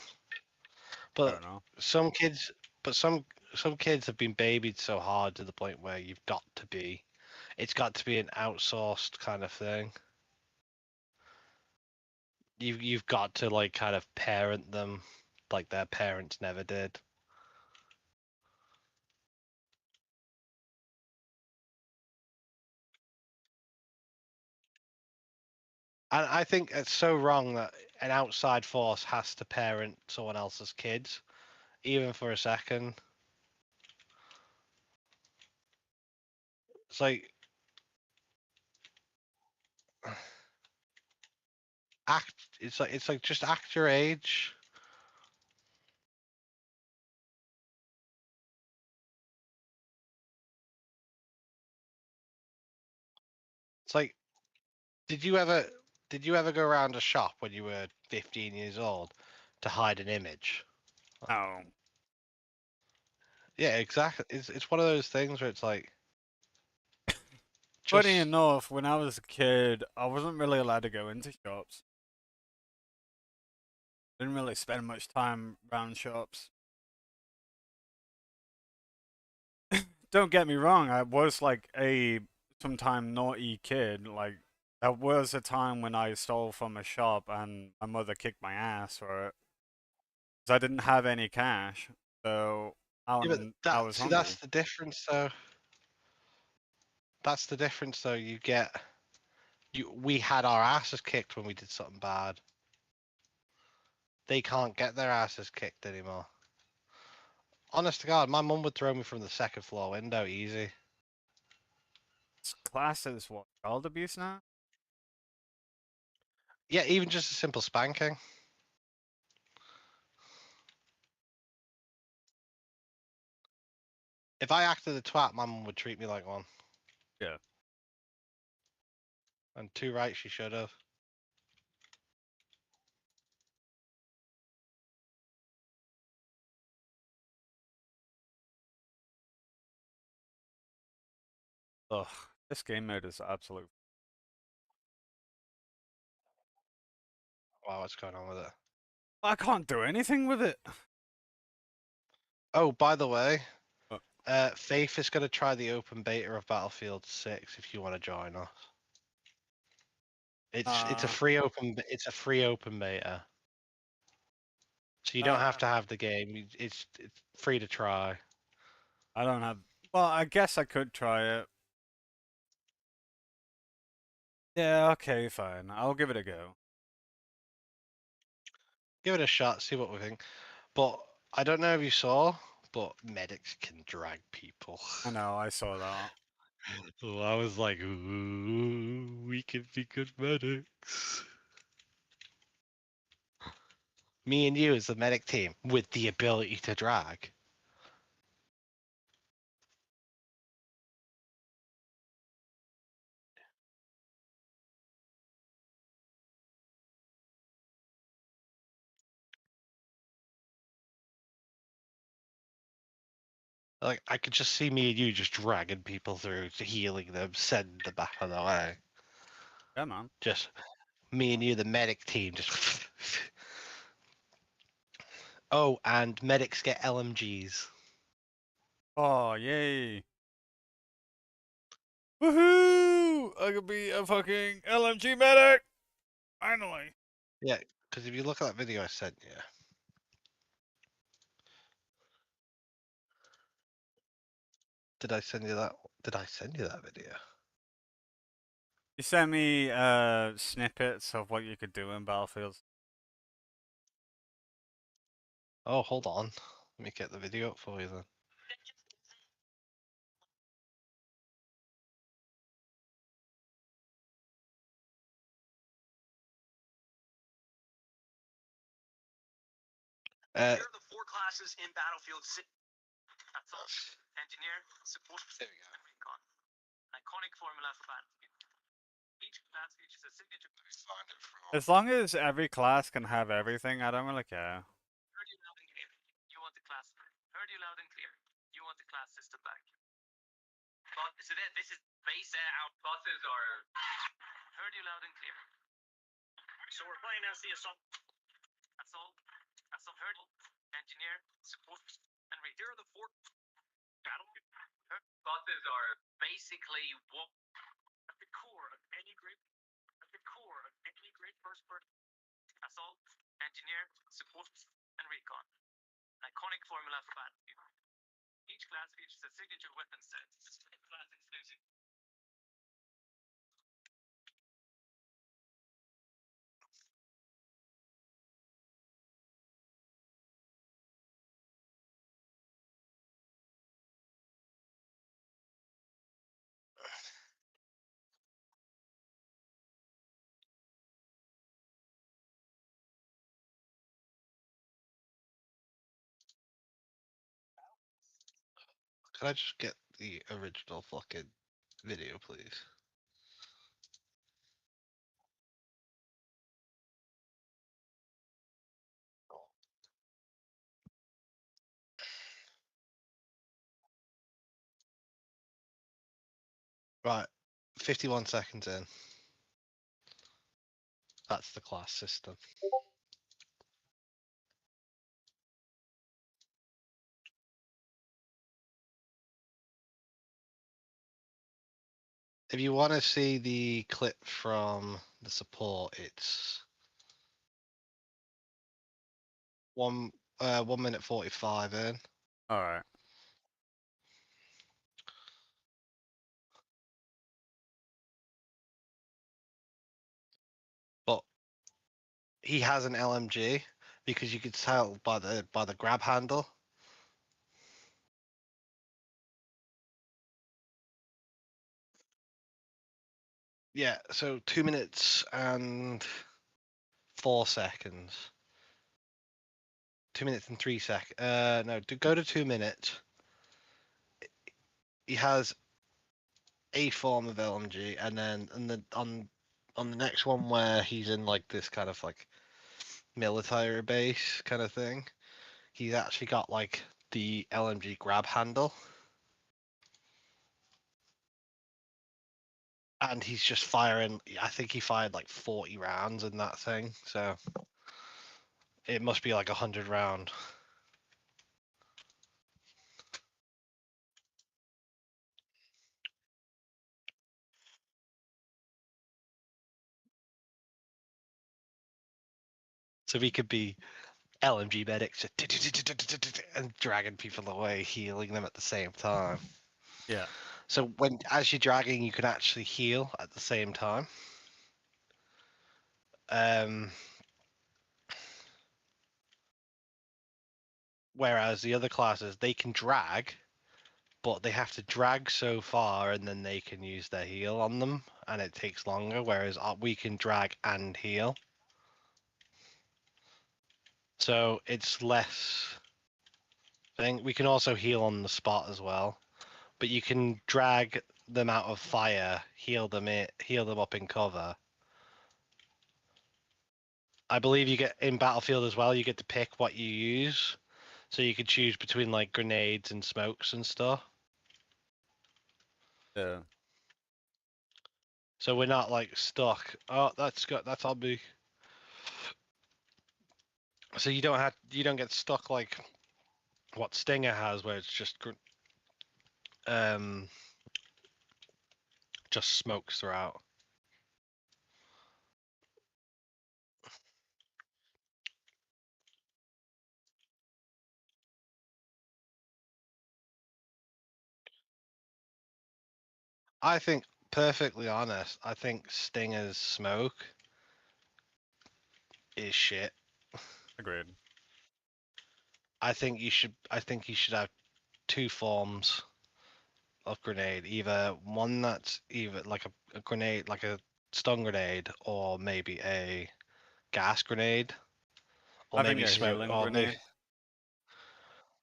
don't But know. some kids, but some kids have been babied so hard to the point where it's got to be an outsourced kind of thing. You've got to like kind of parent them like their parents never did. And I think it's so wrong that an outside force has to parent someone else's kids, even for a second. It's like act. It's like just act your age. It's like, did you ever did you ever go around a shop when you were 15 years old to hide an image? No. Yeah, exactly. It's one of those things where it's like Funny just enough, when I was a kid, I wasn't really allowed to go into shops. Didn't really spend much time around shops. Don't get me wrong, I was like a sometime naughty kid. Like, there was a time when I stole from a shop and my mother kicked my ass for it. 'Cause I didn't have any cash. So, yeah, but I that was see that's hungry. the difference though. That's the difference though. We had our asses kicked when we did something bad. They can't get their asses kicked anymore. Honest to God, my mum would throw me from the second floor window easy. It's classed as what? Child abuse now? Yeah, even just a simple spanking. If I acted a twat, my mum would treat me like one. Yeah. And too right, she should have. Ugh. This game mode is absolute. Wow, what's going on with it? I can't do anything with it. Oh, by the way, What? Faith is going to try the open beta of Battlefield 6 if you want to join us. It's a free open beta. So you don't have to have the game. It's free to try. I don't have. Well, I guess I could try it. Yeah, okay, fine. I'll give it a go. Give it a shot, see what we think. But I don't know if you saw, but medics can drag people. I know, I saw that. So I was like, ooh, we can be good medics. Me and you as the medic team with the ability to drag. Like I could just see me and you just dragging people through, healing them, sending them back on the way. Yeah, man. Just me and you, the medic team, just. Oh, and medics get LMGs. Oh, yay. Woohoo! I could be a fucking LMG medic! Finally. Yeah, because if you look at that video I sent you. Did I send you that? Did I send you that video? You sent me snippets of what you could do in Battlefield. Oh, hold on. Let me get the video up for you then. Here are the 4 classes in Battlefield 6. That's all. Engineer, support, there we go. Recon. Iconic formula for Battlefield. Each class features a signature. Find it from. As long as every class can have everything, I don't really care. Heard you loud and clear. You want the class. Heard you loud and clear. You want the class system back. But, so this is base out. Buses are. Heard you loud and clear. So we're playing as the assault. Assault. Assault. Heard. Engineer. Support. And read. Here are the 4 Battlefield. Buses are basically what at the core of any great first person. Assault, engineer, support, and recon. An iconic formula for Battlefield. Each class features a signature weapon set. Class exclusive. Could I just get the original fucking video, please? Right, 51 seconds in. That's the class system. If you want to see the clip from the support, it's 1 minute 45 in. Alright. But he has an LMG because you could tell by the grab handle. Yeah, so 2 minutes and 4 seconds. 2 minutes and 3 seconds. No, to go to 2 minutes. He has a form of LMG, and then on the next one where he's in like this kind of like military base kind of thing, he's actually got like the LMG grab handle. And he's just firing. I think he fired like 40 rounds in that thing, so it must be like 100 round. So we could be LMG medics and dragging people away, healing them at the same time. Yeah. So as you're dragging, you can actually heal at the same time. Whereas the other classes, they can drag, but they have to drag so far and then they can use their heal on them, and it takes longer. Whereas we can drag and heal. So it's less thing. We can also heal on the spot as well, but you can drag them out of fire, heal them up in cover. I believe you get in Battlefield as well. You get to pick what you use, so you could choose between like grenades and smokes and stuff. Yeah. So we're not like stuck. Oh, that's on me. So you don't get stuck like what Stinger has, where it's um just smokes throughout. I think, perfectly honest, I think Stinger's smoke is shit. Agreed. I think you should have two forms of grenade. Either one that's either like a grenade, like a stun grenade, or maybe a gas grenade, or Having maybe a smoke, healing or maybe. grenade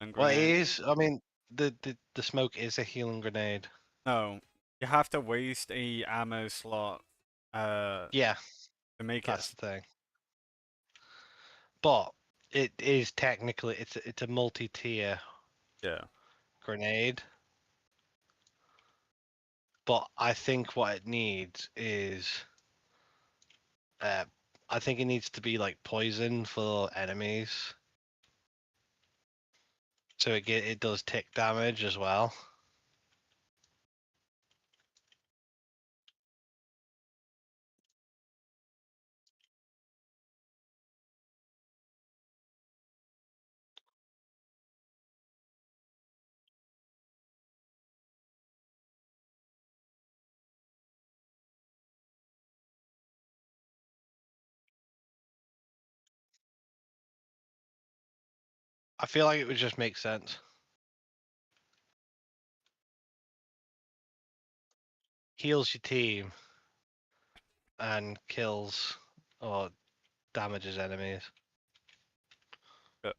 and Well, it grenade. is. I mean, the smoke is a healing grenade. No, you have to waste a ammo slot Yeah, to make that's it. the thing. But it is technically it's a multi-tier Yeah. grenade. But I think what it needs is, uh, I think it needs to be like poison for enemies, so it does tick damage as well. I feel like it would just make sense. Heals your team and kills or damages enemies. Yeah.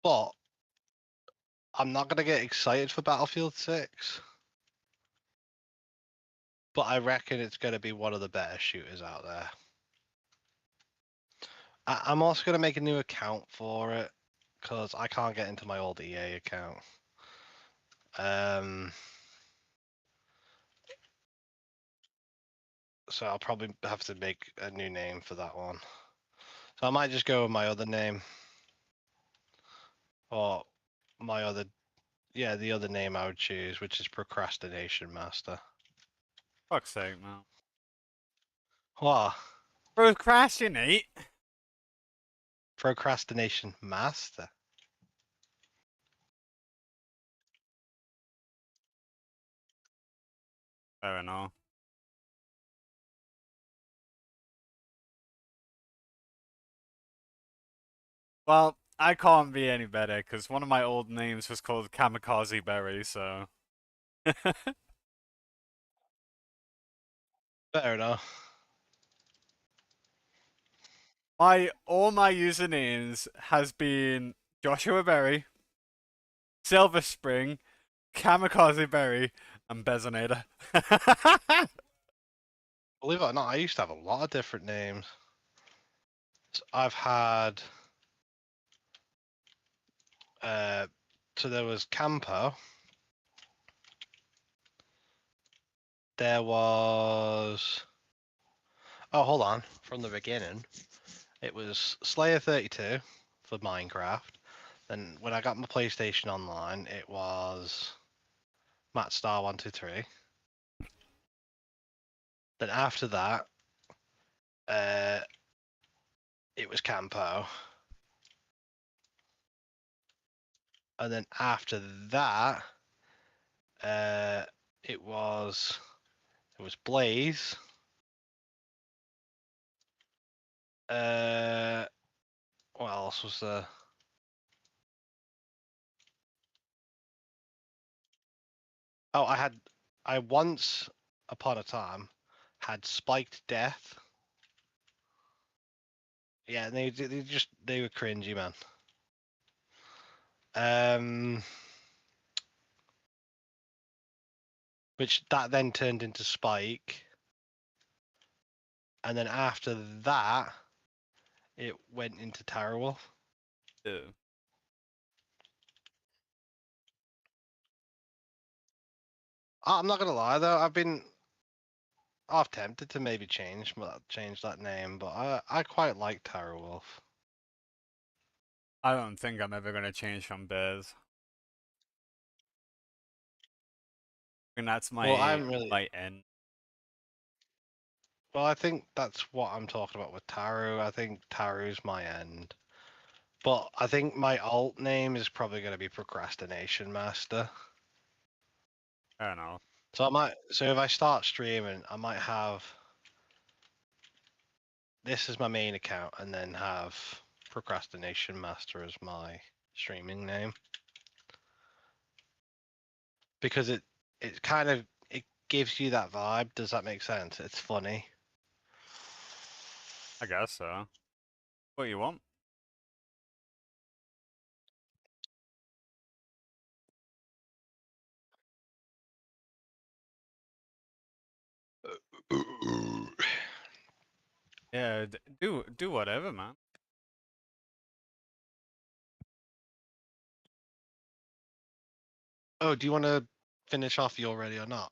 But I'm not gonna get excited for Battlefield 6. But I reckon it's gonna be one of the better shooters out there. I'm also gonna make a new account for it because I can't get into my old EA account. So I'll probably have to make a new name for that one. So I might just go with my other name or my other yeah, the other name I would choose, which is Procrastination Master. Fuck's sake, man. What? Procrastinate? Procrastination Master. Fair enough. Well, I can't be any better because one of my old names was called Kamikaze Berry, so. Fair enough. All my usernames has been Joshua Berry, Silver Spring, Kamikaze Berry, and Bezonator. Believe it or not, I used to have a lot of different names. So I've had. So there was Campo. There was. Oh, hold on. From the beginning, it was Slayer32 for Minecraft. Then when I got my PlayStation Online, it was MattStar123. Then after that, uh, it was Campo. And then after that, uh, it was Blaze. What else was there? Oh, I once upon a time had Spiked Death. Yeah, they were cringy, man. Which that then turned into Spike, and then after that, it went into Tarrowolf. Ew. I'm not gonna lie though, I've tempted to maybe change that name, but I quite like Tarrowolf. I don't think I'm ever gonna change from Bears. And that's Well, my I'm really my end. well. I think that's what I'm talking about with Taru. I think Taru's my end. But I think my alt name is probably going to be Procrastination Master. I don't know. So if I start streaming, I might have this as my main account and then have Procrastination Master as my streaming name. Because it kind of it gives you that vibe. Does that make sense? It's funny. I guess so. What you want? Yeah, do whatever, man. Oh, do you want to finish off you already or not?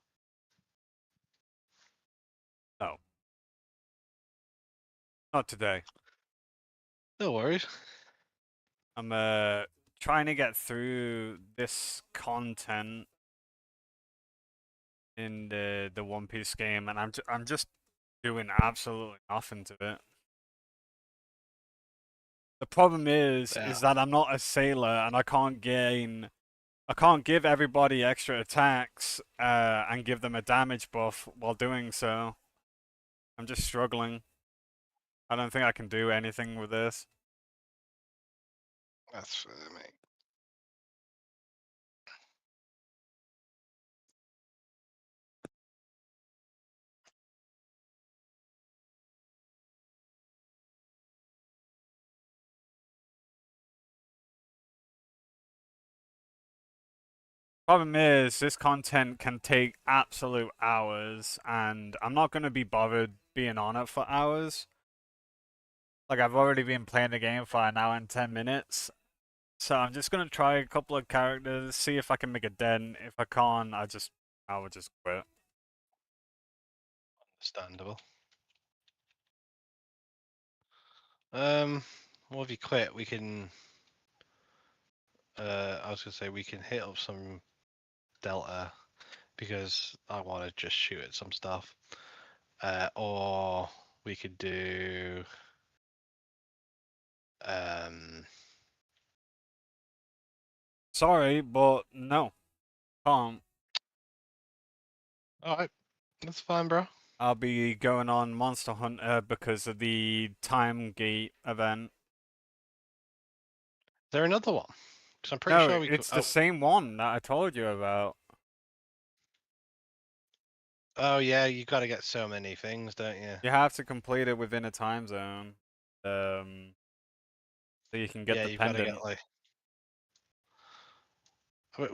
No, not today. No worries. I'm trying to get through this content in the One Piece game, and I'm just doing absolutely nothing to it. The problem Yeah, is that I'm not a sailor, and I can't give everybody extra attacks and give them a damage buff while doing so. I'm just struggling. I don't think I can do anything with this. that's fair, mate. Problem is, this content can take absolute hours, and I'm not going to be bothered being on it for hours. Like, I've already been playing the game for an hour and 10 minutes, so I'm just going to try a couple of characters, see if I can make a dent. If I can't, I will just quit. Understandable. Well, if you quit, we can I was gonna say we can hit up some Delta because I want to just shoot at some stuff. Or we could do um. Sorry, but no, can't. All right, that's fine, bro. Is I'll be going on Monster Hunter because of the time gate event. there another one? Because I'm pretty No, sure we could. it's the Oh, same one that I told you about. oh yeah, you got to get so many things, don't you? You have to complete it within a time zone, so you can get Yeah, the you've got to get pendant. like.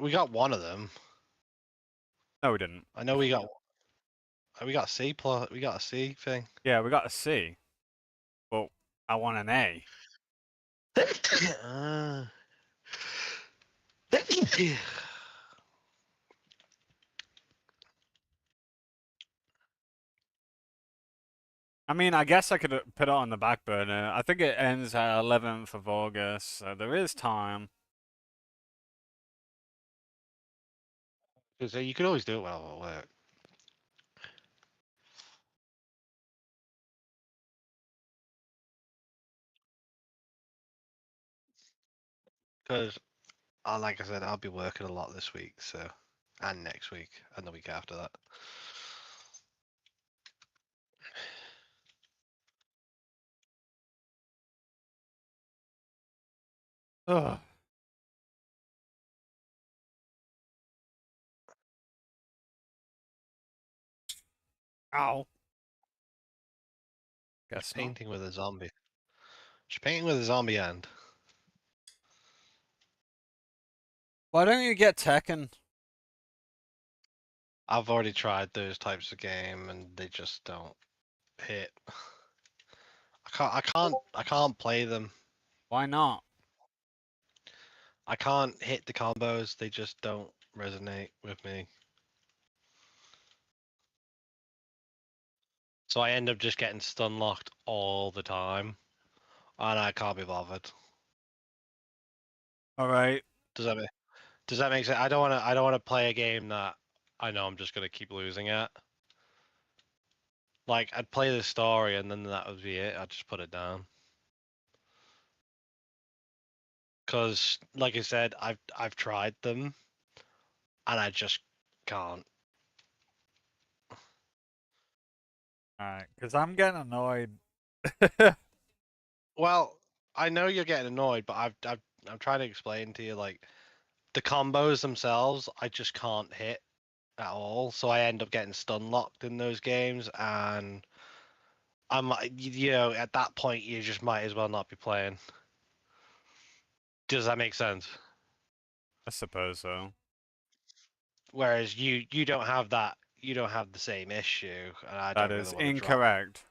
We got one of them. No, we didn't. I know we got. We got C plus. We got a C thing. Yeah, we got a C, but I want an A. Ah. I mean, I guess I could put it on the back burner. I think it ends at 11th of August, so there is time. Because you could always do it while at work. Because, like I said, I'll be working a lot this week, so, and next week, and the week after that. Ugh. Ow. Just Guess not. painting with a zombie. Just painting with a zombie hand. Why don't you get Tekken? I've already tried those types of game, and they just don't hit. I can't play them. Why not? I can't hit the combos. They just don't resonate with me. So I end up just getting stun locked all the time, and I can't be bothered. All right. Does that make Does that make sense? I don't want to play a game that I know I'm just gonna keep losing at. Like I'd play the story and then that would be it. I'd just put it down. Cause like I said, I've tried them and I just can't. All right, because I'm getting annoyed. Well, I know you're getting annoyed, but I'm trying to explain to you like the combos themselves I just can't hit at all. So I end up getting stun locked in those games and I'm like, you know, at that point you just might as well not be playing. Does that make sense? I suppose so. Whereas you don't have that, you don't have the same issue, and I That don't really is want to drop. incorrect.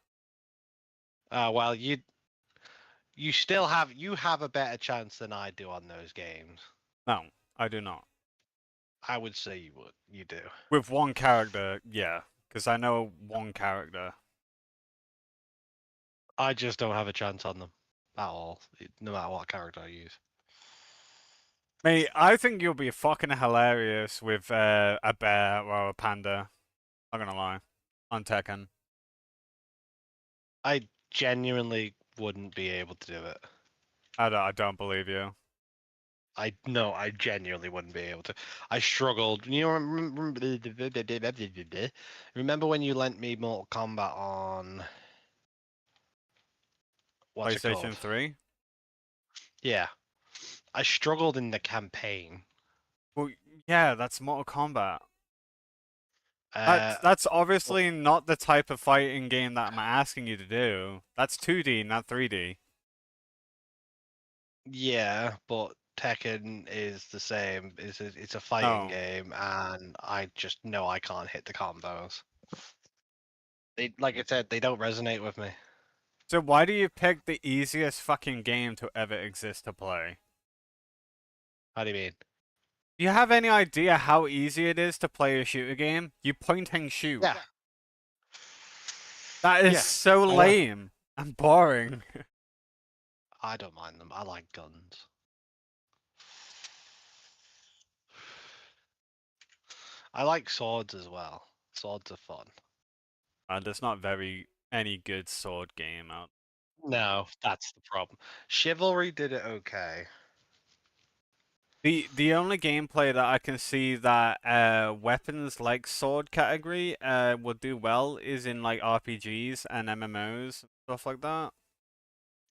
Well, you have a better chance than I do on those games. No, I do not. I would say you do. With one character, yeah, because I know one character. I just don't have a chance on them at all, no matter what character I use. Mate, I think you'll be fucking hilarious with a bear or a panda. Not gonna lie. On Tekken. I genuinely wouldn't be able to do it. I don't believe you. I no, I genuinely wouldn't be able to. I struggled. You know, remember when you lent me Mortal Kombat on what's it called? PlayStation 3? Yeah, I struggled in the campaign. Well, yeah, that's Mortal Kombat. Uh, That's well, obviously not the type of fighting game that I'm asking you to do. That's 2D, not 3D. yeah, but Tekken is the same. It's a fighting No. game, and I just know I can't hit the combos. They, like I said, they don't resonate with me. So why do you pick the easiest fucking game to ever exist to play? How do you mean? Do you have any idea how easy it is to play a shooter game? You point and shoot. Yeah, That is yeah, so I know. lame and boring. I don't mind them. I like guns. I like swords as well. Swords are fun. There's not very any good sword game out. No, that's the problem. Chivalry did it okay. The only gameplay that I can see that weapons like sword category would do well is in like RPGs and MMOs stuff like that.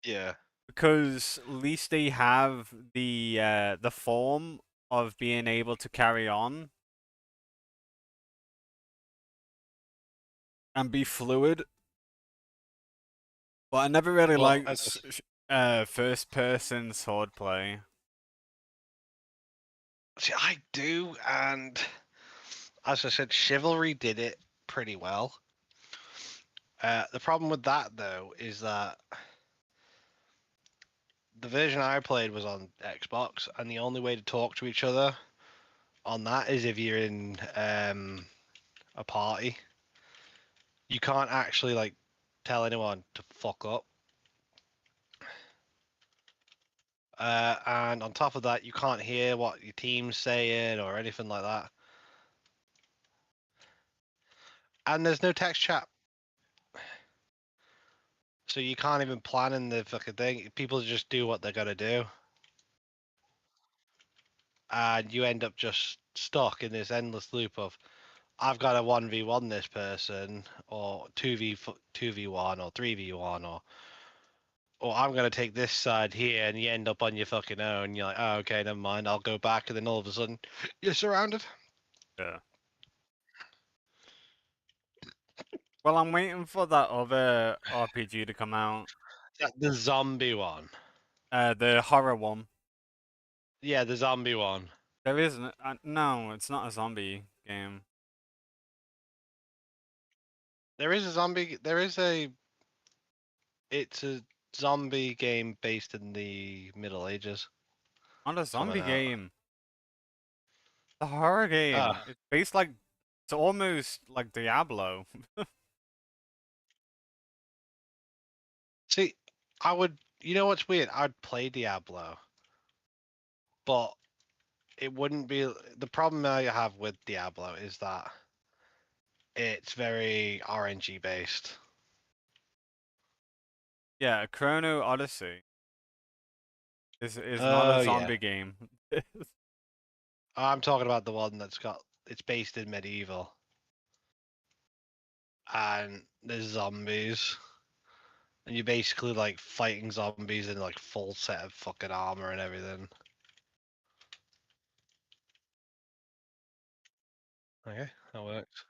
Yeah. Because at least they have the form of being able to carry on and be fluid. But I never really Well, liked first person sword play. see, I do, and as I said, Chivalry did it pretty well. The problem with that, though, is that the version I played was on Xbox, and the only way to talk to each other on that is if you're in a party. You can't actually like tell anyone to fuck up. And on top of that, you can't hear what your team's saying or anything like that. And there's no text chat. So you can't even plan in the fucking thing. People just do what they're gonna do. And you end up just stuck in this endless loop of I've got to 1v1 this person or 2v1 or 3v1 or I'm gonna take this side here, and you end up on your fucking own. You're like, oh, okay, never mind. I'll go back, and then all of a sudden, you're surrounded. Yeah. Well, I'm waiting for that other RPG to come out. The zombie one. The horror one. Yeah, the zombie one. There isn't. No, it's not a zombie game. There is a zombie. There is a. It's a zombie game based in the Middle Ages. Not a Coming zombie out. game. The horror game. Ah, It's based like. It's almost like Diablo. see, I would. You know what's weird? I'd play Diablo, but it wouldn't be. The problem I have with Diablo is that it's very RNG based. Yeah, Chrono Odyssey is not a Oh yeah, zombie game. I'm talking about the one that's got. It's based in medieval, and there's zombies, and you're basically like fighting zombies in like full set of fucking armor and everything. Okay, that works.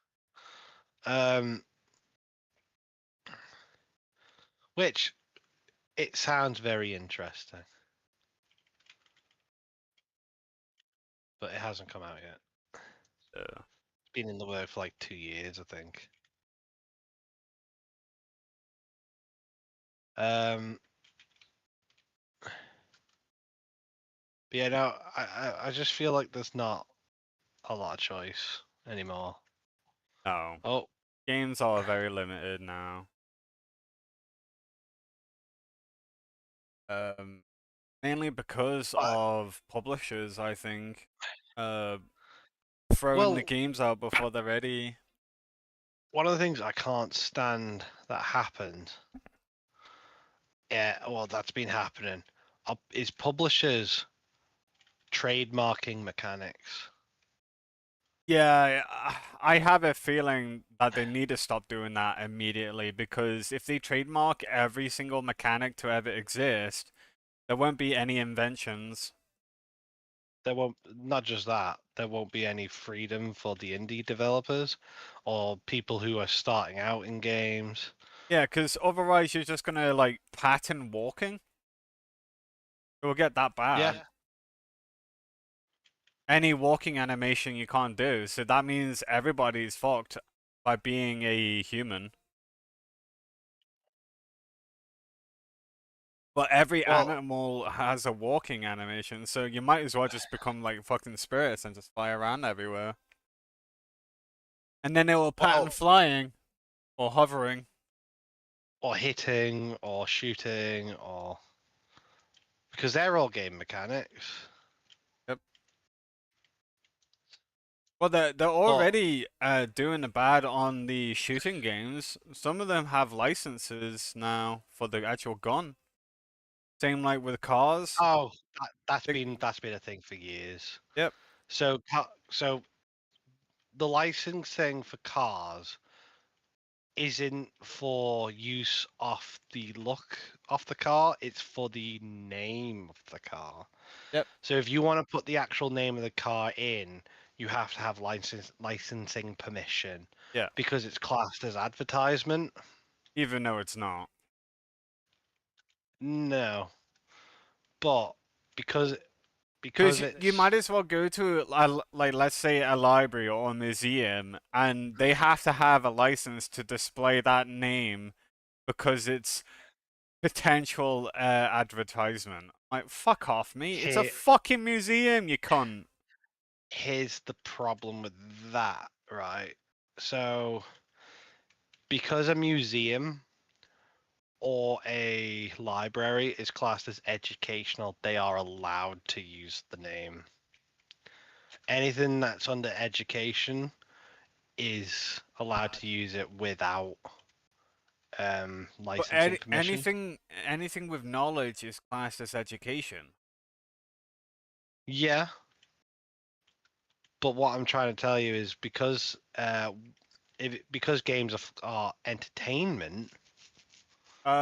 Um, which it sounds very interesting, but it hasn't come out yet. Yeah. It's been in the work for like 2 years, I think. Um, but yeah, no, I just feel like there's not a lot of choice anymore. No. Oh, Games are very limited now. Mainly because but, of publishers, I think. Uh, Throwing the well, games out before they're ready. one of the things I can't stand that happened, yeah, well, that's been happening, is publishers trademarking mechanics. Yeah, I have a feeling that they need to stop doing that immediately because if they trademark every single mechanic to ever exist, there won't be any inventions. There won't, not just that, there won't be any freedom for the indie developers or people who are starting out in games. Yeah, because otherwise you're just gonna like pattern walking. It will get that bad. Yeah. Any walking animation you can't do, so that means everybody's fucked by being a human. But every Well, animal has a walking animation, so you might as well just become like fucking spirits and just fly around everywhere. And then it will pattern well, flying or hovering. or hitting or shooting or because they're all game mechanics. Yep. Well, they're But already doing the bad on the shooting games. Some of them have licenses now for the actual gun. Same like with cars. oh, They, that's been a thing for years. yep, So the licensing for cars isn't for use off the look of the car, it's for the name of the car. yep, So if you want to put the actual name of the car in, you have to have licensing permission yeah. because it's classed as advertisement. Even though it's not. No, but because Because because you it's might as well go to like let's say a library or a museum, and they have to have a license to display that name because it's potential advertisement. Like fuck off, me! It's a here fucking museum, you cunt. here's the problem with that, right? So because a museum or a library is classed as educational, they are allowed to use the name. Anything that's under education is allowed to use it without But licensing permission. anything with knowledge is classed as education. Yeah, but what I'm trying to tell you is because games are entertainment, Oh,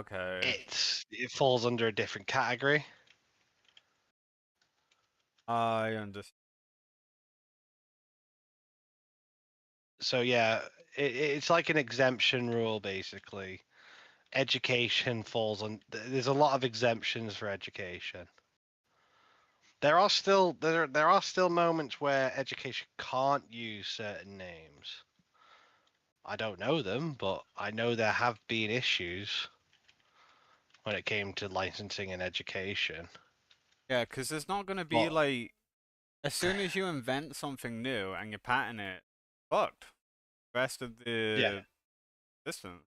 okay. it falls under a different category. I understand. So yeah, it's like an exemption rule basically. Education falls on. There's a lot of exemptions for education. There are still moments where education can't use certain names. I don't know them, but I know there have been issues when it came to licensing and education. Yeah, because there's not gonna be But like as soon as you invent something new and you patent it, fucked. Rest of yeah, the system.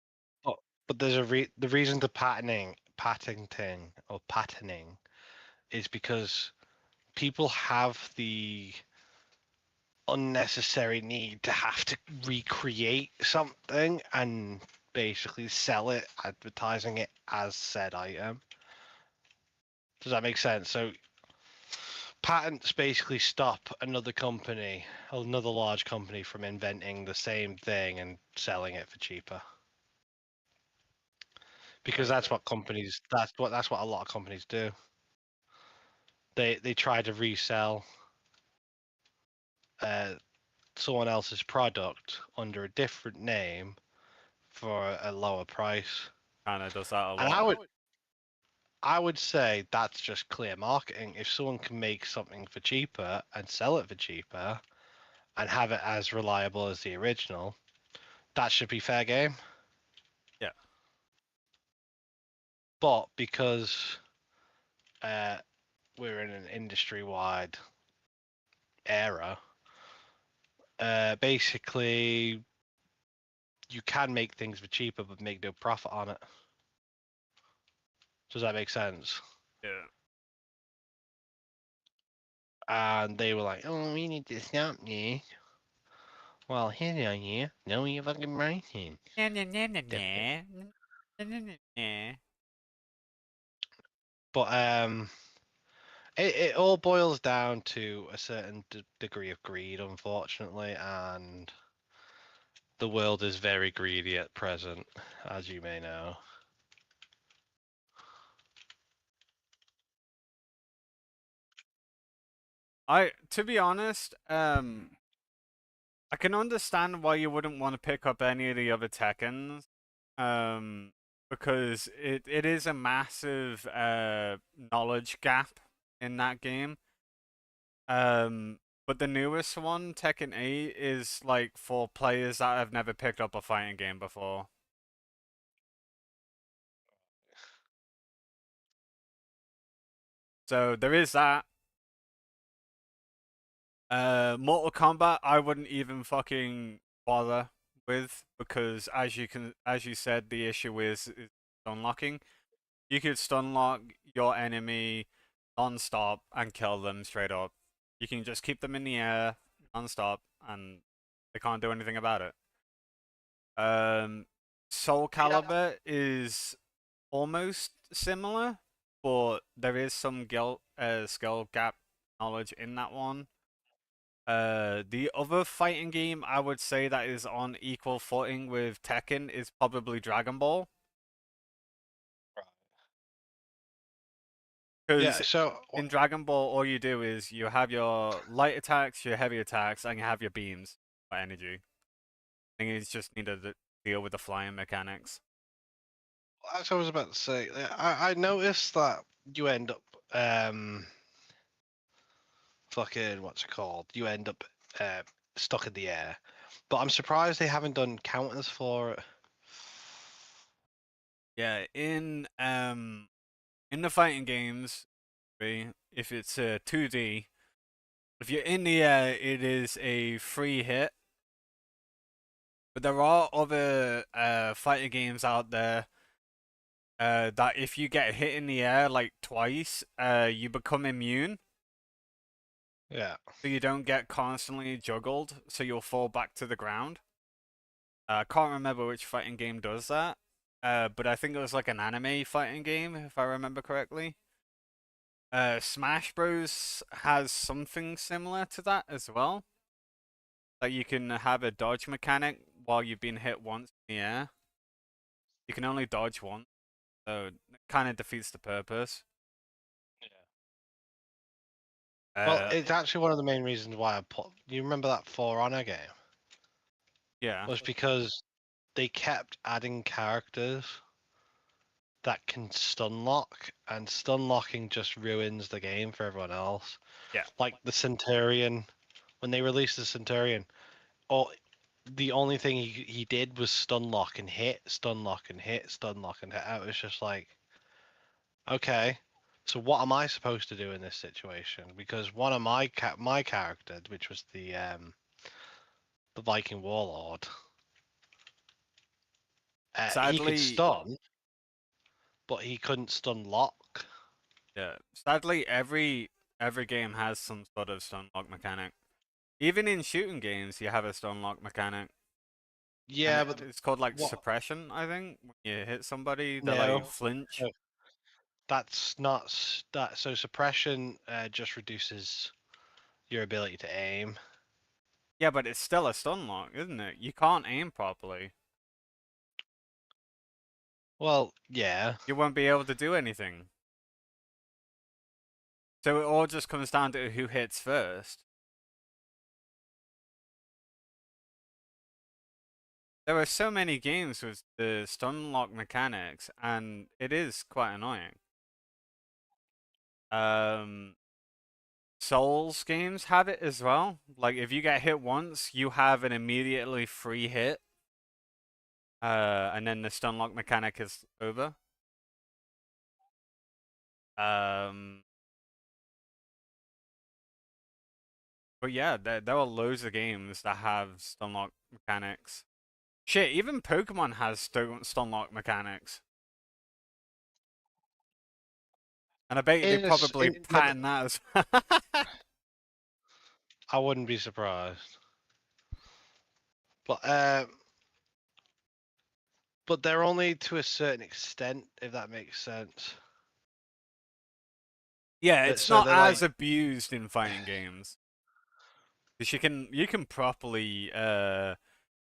but there's the reason to patenting is because people have the unnecessary need to have to recreate something and basically sell it, advertising it as said item. Does that make sense? So patents basically stop another large company from inventing the same thing and selling it for cheaper. Because Okay. that's what a lot of companies do. They try to resell uh, someone else's product under a different name for a lower price. Kinda does that a And lot. I would say that's just clear marketing. If someone can make something for cheaper and sell it for cheaper and have it as reliable as the original, that should be fair game. Yeah. But because uh, we're in an industry-wide era, basically you can make things for cheaper but make no profit on it. Does that make sense? Yeah. And they were like, "Oh, we need to stop this." Well, here on you. No, you fucking writing. Nah, nah, nah, nah, Dipshit. nah. Nah, nah, nah, nah. But it all boils down to a certain degree of greed, unfortunately, and the world is very greedy at present, as you may know. To be honest, I can understand why you wouldn't want to pick up any of the other Tekkens, um, because it is a massive knowledge gap in that game. But the newest one, Tekken 8, is like for players that have never picked up a fighting game before. So there is that. Mortal Kombat, I wouldn't even fucking bother with because as you said, the issue is unlocking. You could stun lock your enemy non-stop and kill them straight up. You can just keep them in the air non-stop, and they can't do anything about it. Um, Soul Yeah. Calibur is almost similar, but there is some skill gap knowledge in that one. The other fighting game I would say that is on equal footing with Tekken is probably Dragon Ball. Yeah. Because So in Dragon Ball, all you do is you have your light attacks, your heavy attacks, and you have your beams for energy. I think you just need to deal with the flying mechanics. as I was about to say, I noticed that you end up fucking what's it called? You end up uh, stuck in the air. But I'm surprised they haven't done counters for it. Yeah, in the fighting games, if it's 2D, if you're in the air, it is a free hit. But there are other fighting games out there that if you get hit in the air like twice, you become immune, Yeah. so you don't get constantly juggled, so you'll fall back to the ground. I can't remember which fighting game does that, but I think it was like an anime fighting game, if I remember correctly. Smash Bros has something similar to that as well. Like you can have a dodge mechanic while you've been hit once in the air. You can only dodge once, so it kind of defeats the purpose. Well, Uh, it's actually one of the main reasons why I put. You remember that For Honor game? yeah, Was because they kept adding characters that can stun lock, and stun locking just ruins the game for everyone else. yeah. Like the Centurion, when they released the Centurion, oh, the only thing he did was stun lock and hit, stun lock and hit, stun lock and hit. It was just like, okay, so what am I supposed to do in this situation? Because one of my character, which was the Viking warlord, he could Sadly, stun, but he couldn't stun lock. yeah. Sadly, every game has some sort of stun lock mechanic. Even in shooting games, you have a stun lock mechanic, and Yeah, but it's called like what? suppression. I think when you hit somebody, they like No, flinch. no, that's not that. So suppression just reduces your ability to aim. Yeah, but it's still a stun lock, isn't it? You can't aim properly. Well, yeah. You won't be able to do anything. So it all just comes down to who hits first. There are so many games with the stun lock mechanics, and it is quite annoying. Um, Souls games have it as well. Like if you get hit once, you have an immediately free hit, and then the stun lock mechanic is over. Um, but yeah, there are loads of games that have stun lock mechanics. Shit, even Pokemon has stun lock mechanics. And I bet you they probably But patent that as I wouldn't be surprised. But but they're only to a certain extent, if that makes sense. Yeah, That it's so not they're like, as abused in fighting games. Because you can properly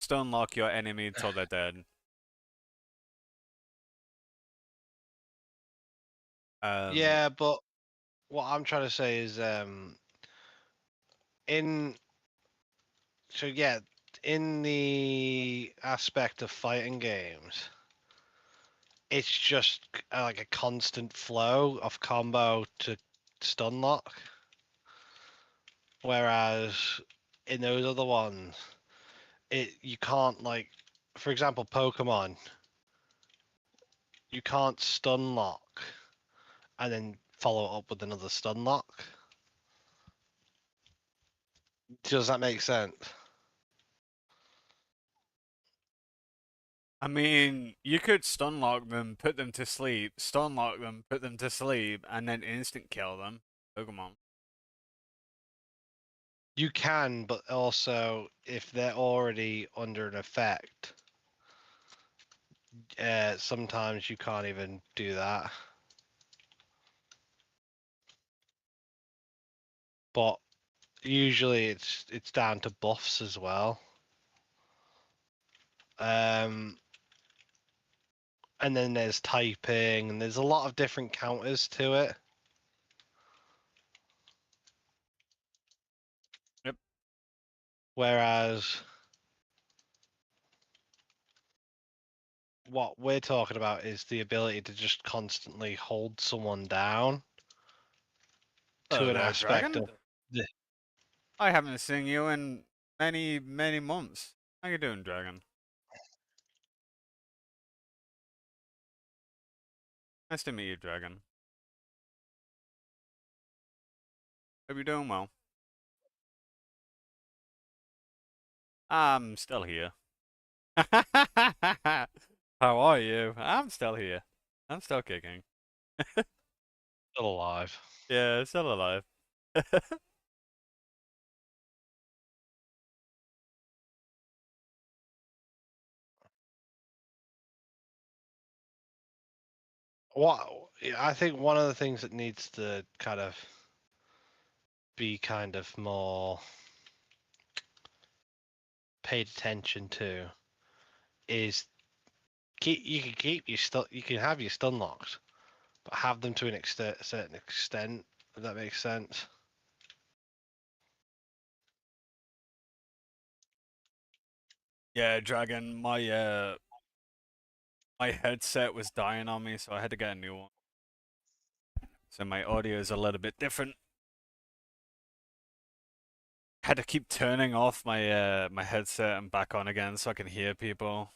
stun lock your enemy until they're dead. Um yeah, but what I'm trying to say is in so yeah, in the aspect of fighting games, it's just like a constant flow of combo to stun lock. Whereas in those other ones, you can't like, for example, Pokemon, you can't stun lock and then follow up with another stun lock. Does that make sense? I mean, you could stun lock them, put them to sleep, stun lock them, put them to sleep, and then instant kill them. Pokemon. You can, but also if they're already under an effect, sometimes you can't even do that. But usually it's down to buffs as well. And then there's typing, and there's a lot of different counters to it. Yep. Whereas what we're talking about is the ability to just constantly hold someone down to Hello an there, aspect dragon. of the, I haven't seen you in many, many months. How you doing, dragon? Nice to meet you, dragon. Hope you're doing well. I'm still here. How are you? I'm still here. I'm still kicking. still alive. Yeah, still alive. What I think one of the things that needs to kind of be kind of more paid attention to is you can keep your you can have your stun locks, but have them to an certain extent. If that makes sense. Yeah, dragon. My headset was dying on me, so I had to get a new one. So my audio is a little bit different. Had to keep turning off my headset and back on again so I can hear people.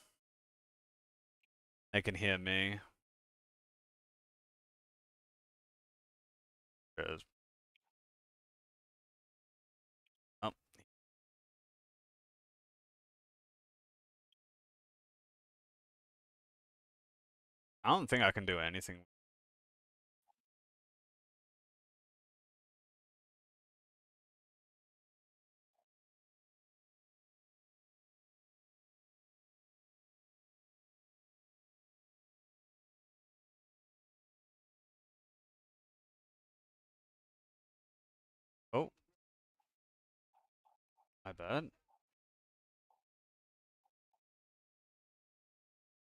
They can hear me. 'Cause- oh, I don't think I can do anything. Oh, my bad.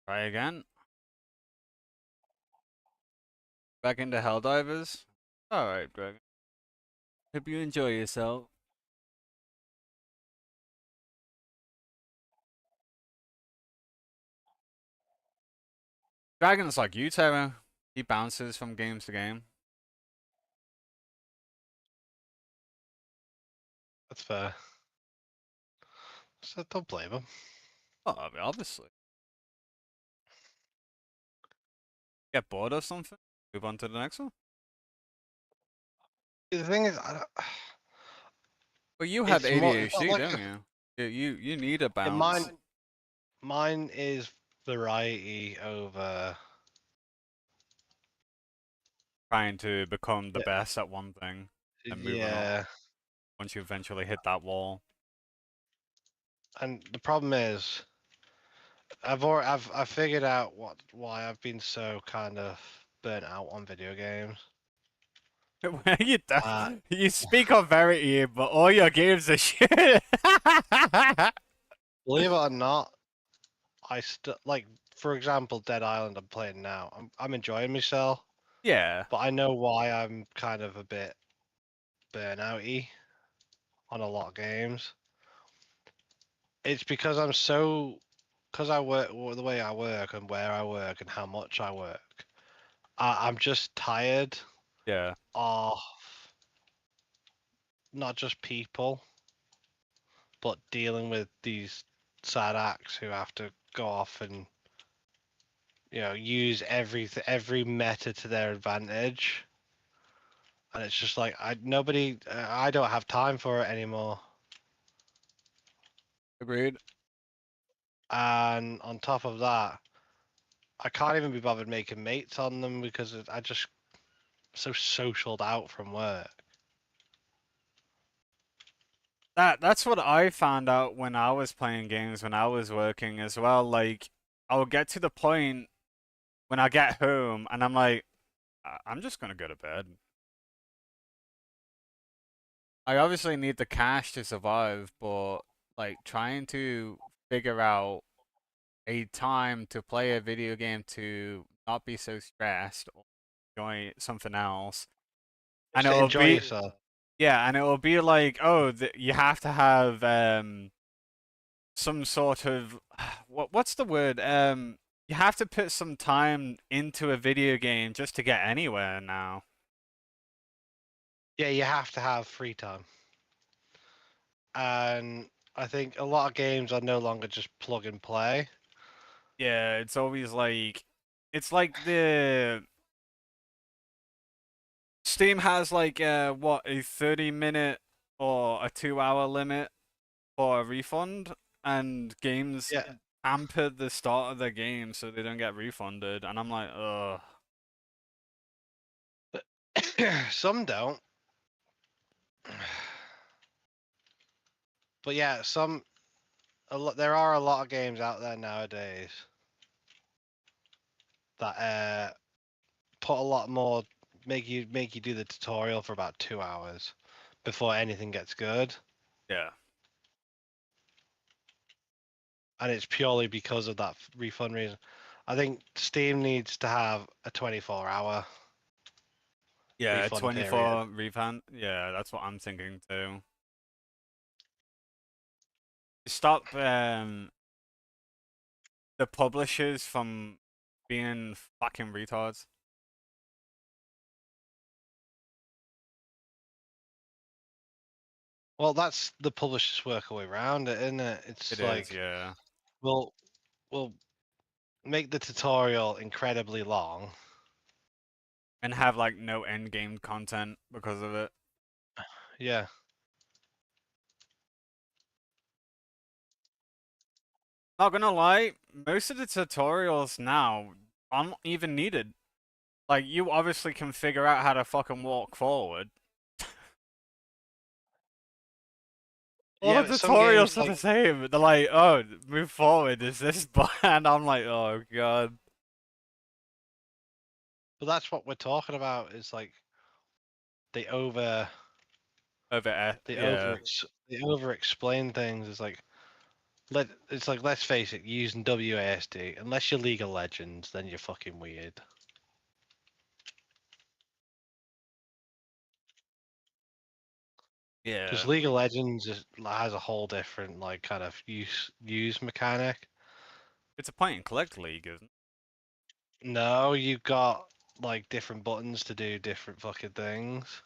Try again. Back into Helldivers. Alright, dragon. Hope you enjoy yourself. Dragon's like you, Terra. He bounces from games to game. That's fair. So don't blame him. Oh, I mean, obviously. Get bored or something? Move on to the next one? The thing is, Well, you have it's more. It's not ADHD, like don't you? You need a mine. bounce. Mine is variety over. Trying to become the best at one thing and moving on Yeah, once you eventually hit that wall. and the problem is, I've figured out why I've been so kind of burnt out on video games. you, Uh, you speak of Verity, but all your games are shit. Believe it or not, I still like, for example, Dead Island. I'm playing now. I'm enjoying myself, Yeah, but I know why I'm kind of a bit burnouty on a lot of games. It's because because I work the way I work and where I work and how much I work. I'm just tired yeah. of not just people, but dealing with these sad acts who have to go off and use every meta to their advantage, and it's just like I don't have time for it anymore. Agreed. And on top of that, I can't even be bothered making mates on them because I just so socialed out from work. That's what I found out when I was playing games when I was working as well. Like I would get to the point when I get home and I'm like, I'm just gonna go to bed. I obviously need the cash to survive, but like trying to figure out a time to play a video game to not be so stressed or enjoy something else. And Just it to will enjoy be yourself. yeah, and it will be like, oh, you have to have some sort of what's the word? You have to put some time into a video game just to get anywhere now. Yeah, you have to have free time. And I think a lot of games are no longer just plug and play. Yeah, it's always like it's like the Steam has like what, a 30-minute or a 2-hour limit for a refund, and games Yeah. hamper the start of their game so they don't get refunded, and I'm like, ugh. Some don't. But yeah, there are a lot of games out there nowadays that put a lot more make you do the tutorial for about 2 hours before anything gets good, Yeah. and it's purely because of that refund reason. I think Steam needs to have a 24-hour Yeah, refund period. 24 refund. Yeah, that's what I'm thinking too. Stop the publishers from being fucking retards. Well, that's the publishers work a way around it, isn't it? It It's is, like yeah. we'll we'll make the tutorial incredibly long. And have like no end game content because of it. Yeah. Not gonna lie, most of the tutorials now aren't even needed. Like, you obviously can figure out how to fucking walk forward. All Yeah, the but some games tutorials are the same. They're like, oh, move forward, is this and I'm like, oh god. but that's what we're talking about is like they over Yeah. they over explain things. It's like let's face it, using WASD, unless you're League of Legends, then you're fucking weird. Because Yeah. League of Legends has a whole different like kind of use mechanic. It's a point and click league, isn't it? No, you've got like different buttons to do different fucking things.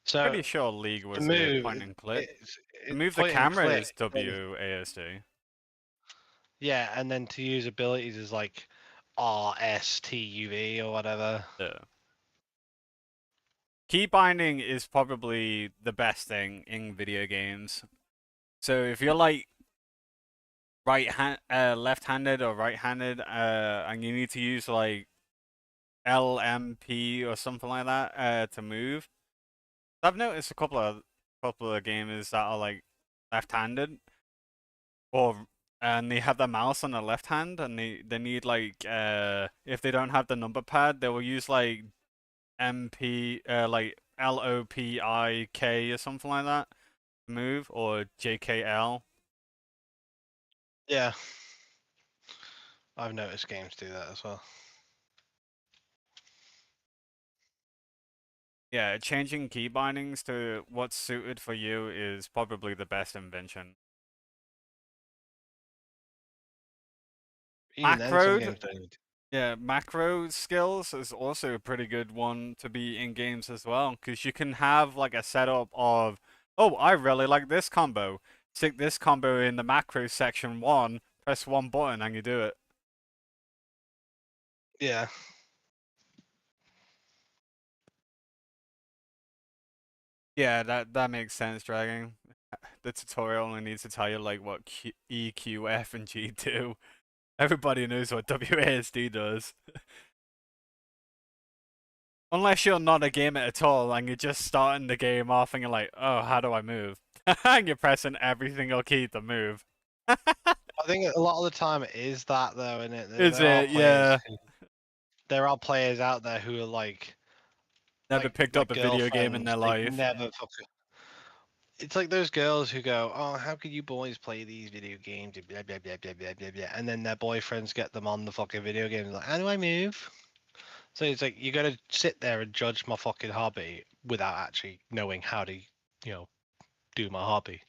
So Pretty sure league to was a move, point and click. To it's move the point and camera click. is WASD. Yeah, and then to use abilities is like RSTUV or whatever. Yeah. Key binding is probably the best thing in video games. So if you're like left-handed or right-handed, and you need to use like LMP or something like that, to move. I've noticed a couple of gamers that are like left-handed, or and they have their mouse on the left hand, and they need like if they don't have the number pad, they will use like like LOPIK or something like that to move, or JKL. Yeah, I've noticed games do that as well. Yeah, changing key bindings to what's suited for you is probably the best invention. Even then, some Macro, games don't. yeah, macro skills is also a pretty good one to be in games as well, because you can have like a setup of, oh, I really like this combo. Stick this combo in the macro section one, press one button, and you do it. Yeah, Yeah, that makes sense, Dragon. The tutorial only needs to tell you like what E, Q, F, and G do. Everybody knows what WASD does. Unless you're not a gamer at all and you're just starting the game off and you're like, oh, how do I move? And you're pressing every single key to move. I think a lot of the time it is that though, and Is it? Yeah. there are players out there who are Never picked up a video game in girlfriends. their They life. never fucking. It's like those girls who go, "Oh, how could you boys play these video games?" Blah blah blah blah blah blah blah, and then their boyfriends get them on the fucking video games. Like, how do I move? So it's like you gotta sit there and judge my fucking hobby without actually knowing how to, do my hobby.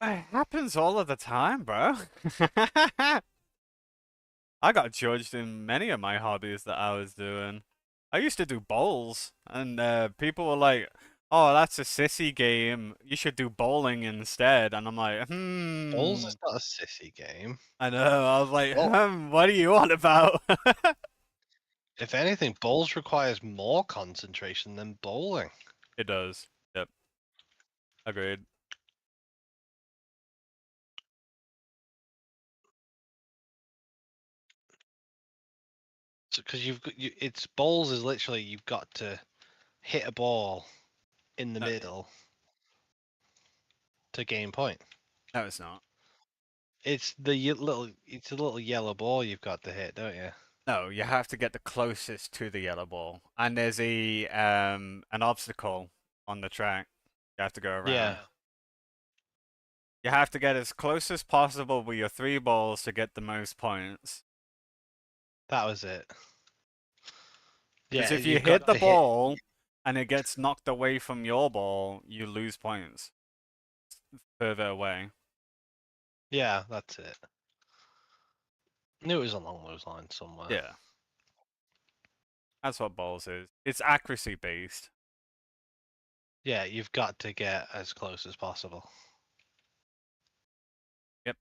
It happens all of the time, bro. I got judged in many of my hobbies that I was doing. I used to do bowls, and people were like, "Oh, that's a sissy game. You should do bowling instead." And I'm like, Bowls is not a sissy game. I know. I was like, Well, what are you on about? if anything, bowls requires more concentration than bowling. It does. Yep. Agreed. Because it's bowls is literally you've got to hit a ball in the No, middle to gain point. no, it's not. It's it's a little yellow ball you've got to hit, don't you? No, you have to get the closest to the yellow ball, and there's an obstacle on the track. You have to go around. Yeah, You have to get as close as possible with your three balls to get the most points. that was it. Because Yeah, if you you've hit got the to hit. ball and it gets knocked away from your ball, you lose points further away. Yeah, that's it. Knew it was along those lines somewhere. Yeah. That's what balls is. It's accuracy based. Yeah, you've got to get as close as possible. Yep.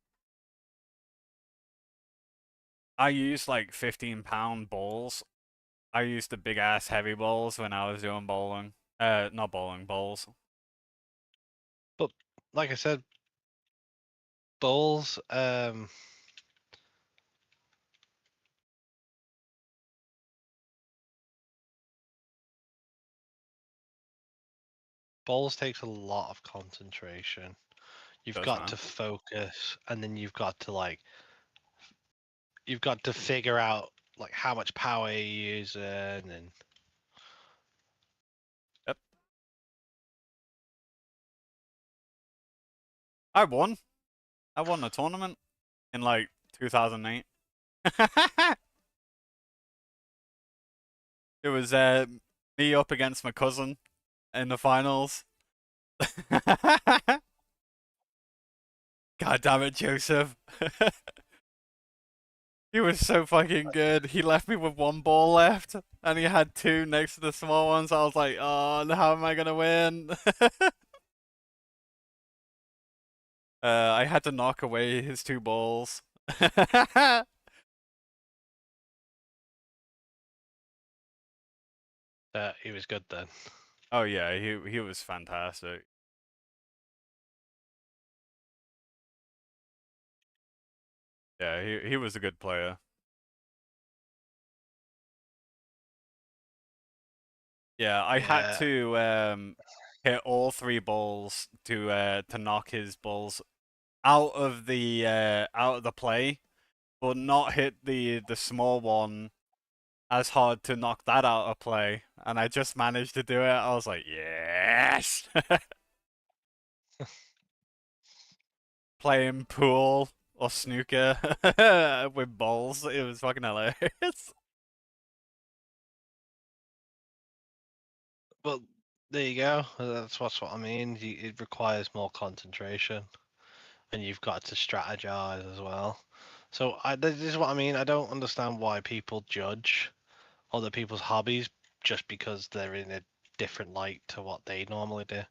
I use like 15-pound balls. I used the big ass heavy balls when I was doing bowling. Not bowling, bowls. But like I said, bowls, bowls takes a lot of concentration. You've Does got man. to focus, and then you've got to figure out like how much power you're using, and Yep. I won. I won a tournament in like 2008. It was me up against my cousin in the finals. God damn it, Joseph. He was so fucking good. He left me with one ball left, and he had two next to the small ones. I was like, oh, how am I gonna win? I had to knock away his two balls. he was good then. Oh yeah, he was fantastic. Yeah, he was a good player. Yeah, I had Yeah, to hit all three balls to knock his balls out of the play, but not hit the small one as hard to knock that out of play. And I just managed to do it. I was like, yes. Playing pool or snooker with balls. It was fucking hilarious. well, there you go. That's what I mean. It requires more concentration, and you've got to strategize as well. So this is what I mean. I don't understand why people judge other people's hobbies just because they're in a different light to what they normally do.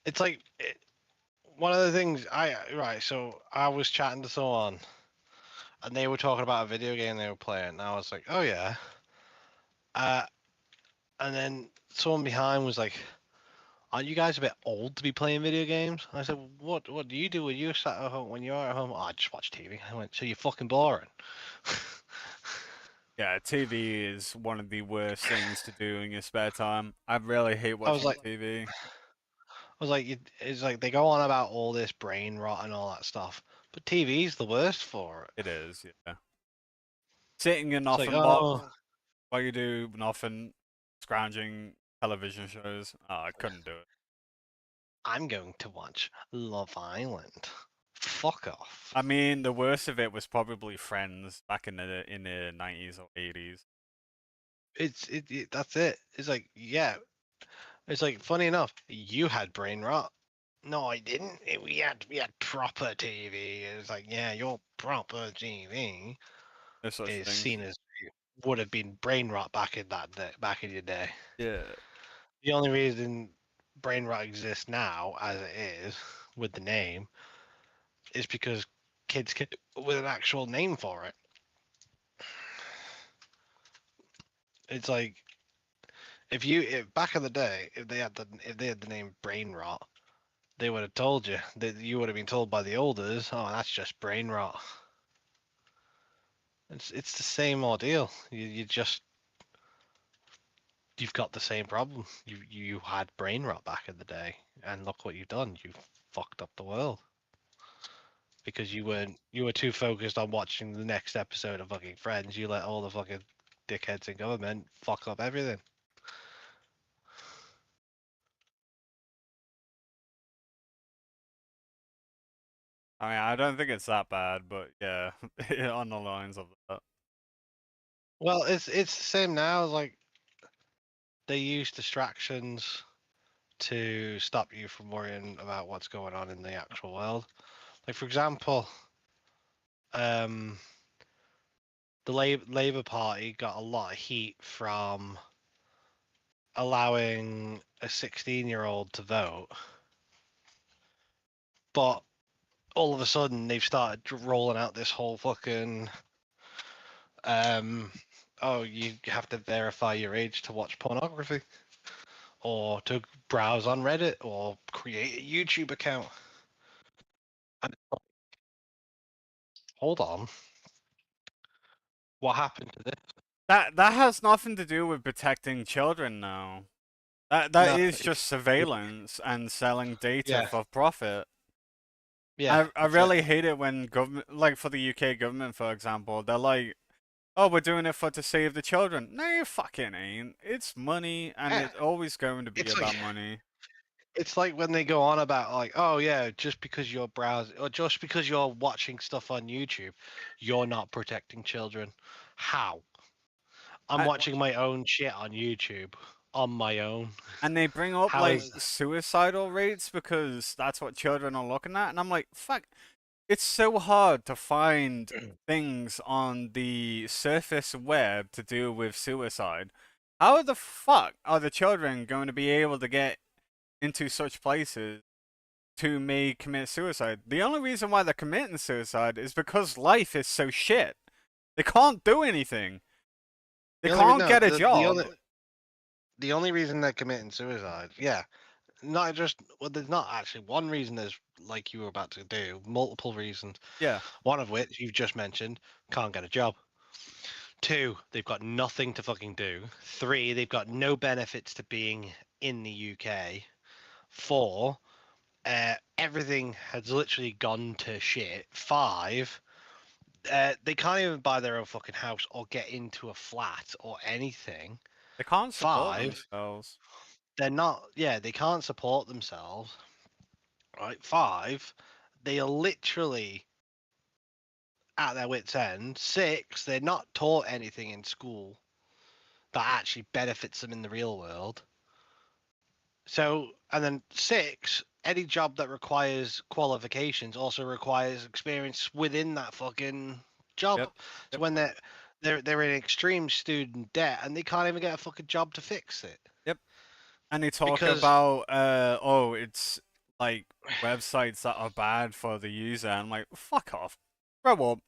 It's like one of the things right. So I was chatting to someone, and they were talking about a video game they were playing, and I was like, "Oh yeah," uh, and then someone behind was like, "Aren't you guys a bit old to be playing video games?" I said, "What do you do when you're sat at home? When you're at home, oh, I just watch TV." I went, "So you're fucking boring." Yeah, TV is one of the worst things to do in your spare time. I really hate I was watching like, TV. it's like they go on about all this brain rot and all that stuff, but TV's the worst for it. It is, yeah. Sitting in It's like, nothing oh, while you do nothing, scrounging television shows. Oh, I couldn't do it. I'm going to watch Love Island. Fuck off. I mean, the worst of it was probably Friends back in the 90s or 80s. That's it. It's like, yeah. It's like, funny enough, you had brain rot. No, I didn't. We had proper TV. It's like, yeah, your proper TV No such is things. seen as would have been brain rot back in that day, back in your day. Yeah. The only reason brain rot exists now, as it is with the name, is because kids can with an actual name for it. It's like if back in the day, if they had the name brain rot, they would have told you that you would have been told by the elders, oh, that's just brain rot. It's the same ordeal. You've got the same problem. You had brain rot back in the day, and look what you've done. You fucked up the world because you were too focused on watching the next episode of fucking Friends. You let all the fucking dickheads in government fuck up everything. I mean, I don't think it's that bad, but yeah, on the lines of that. Well, it's the same now. Like they use distractions to stop you from worrying about what's going on in the actual world. Like for example, um, the Labour Party got a lot of heat from allowing a 16-year-old to vote, but all of a sudden they've started rolling out this whole fucking oh, you have to verify your age to watch pornography or to browse on Reddit or create a YouTube account. And hold on, what happened to this? That has nothing to do with protecting children now. That No, is just surveillance and selling data yeah, for profit. yeah, I that's it. really hate it when government, like for the UK government, for example, they're like, "Oh, we're doing it for to save the children." No, you fucking ain't. It's money, and Yeah, it's always going to be it's like about money. it's like when they go on about like, oh yeah, just because you're browsing or just because you're watching stuff on YouTube, you're not protecting children. How? I'm I, watching my own shit on YouTube on my own. and they bring up How like is suicidal rates because that's what children are looking at, and I'm like, fuck. It's so hard to find things on the surface web to do with suicide. How the fuck are the children going to be able to get into such places to may commit suicide? The only reason why they're committing suicide is because life is so shit. They can't do anything. They can't no get a job. the only reason they're committing suicide, yeah, not just well, there's not actually one reason. There's like you were about to do multiple reasons. Yeah, One of which you've just mentioned, can't get a job. Two, they've got nothing to fucking do. Three, they've got no benefits to being in the UK. Four, everything has literally gone to shit. Five, they can't even buy their own fucking house or get into a flat or anything. they can't support Five, themselves. they're not, yeah, they can't support themselves. Right? Five, they are literally at their wits' end. Six, they're not taught anything in school that actually benefits them in the real world. So, and then six, any job that requires qualifications also requires experience within that fucking job. Yep, So yep, when they're in extreme student debt and they can't even get a fucking job to fix it yep. And they talk because about, oh, it's like websites that are bad for the user. I'm like, fuck off, grow up.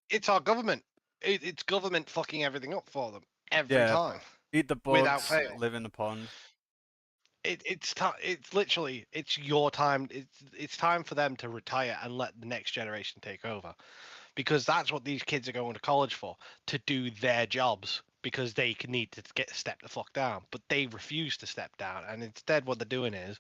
it's our government. It's government fucking everything up for them every Yeah, time eat the without bugs, fail. live in the pond. It's literally it's your time. It's time for them to retire and let the next generation take over because that's what these kids are going to college for, to do their jobs, because they need to get step the fuck down. But they refuse to step down, and instead what they're doing is,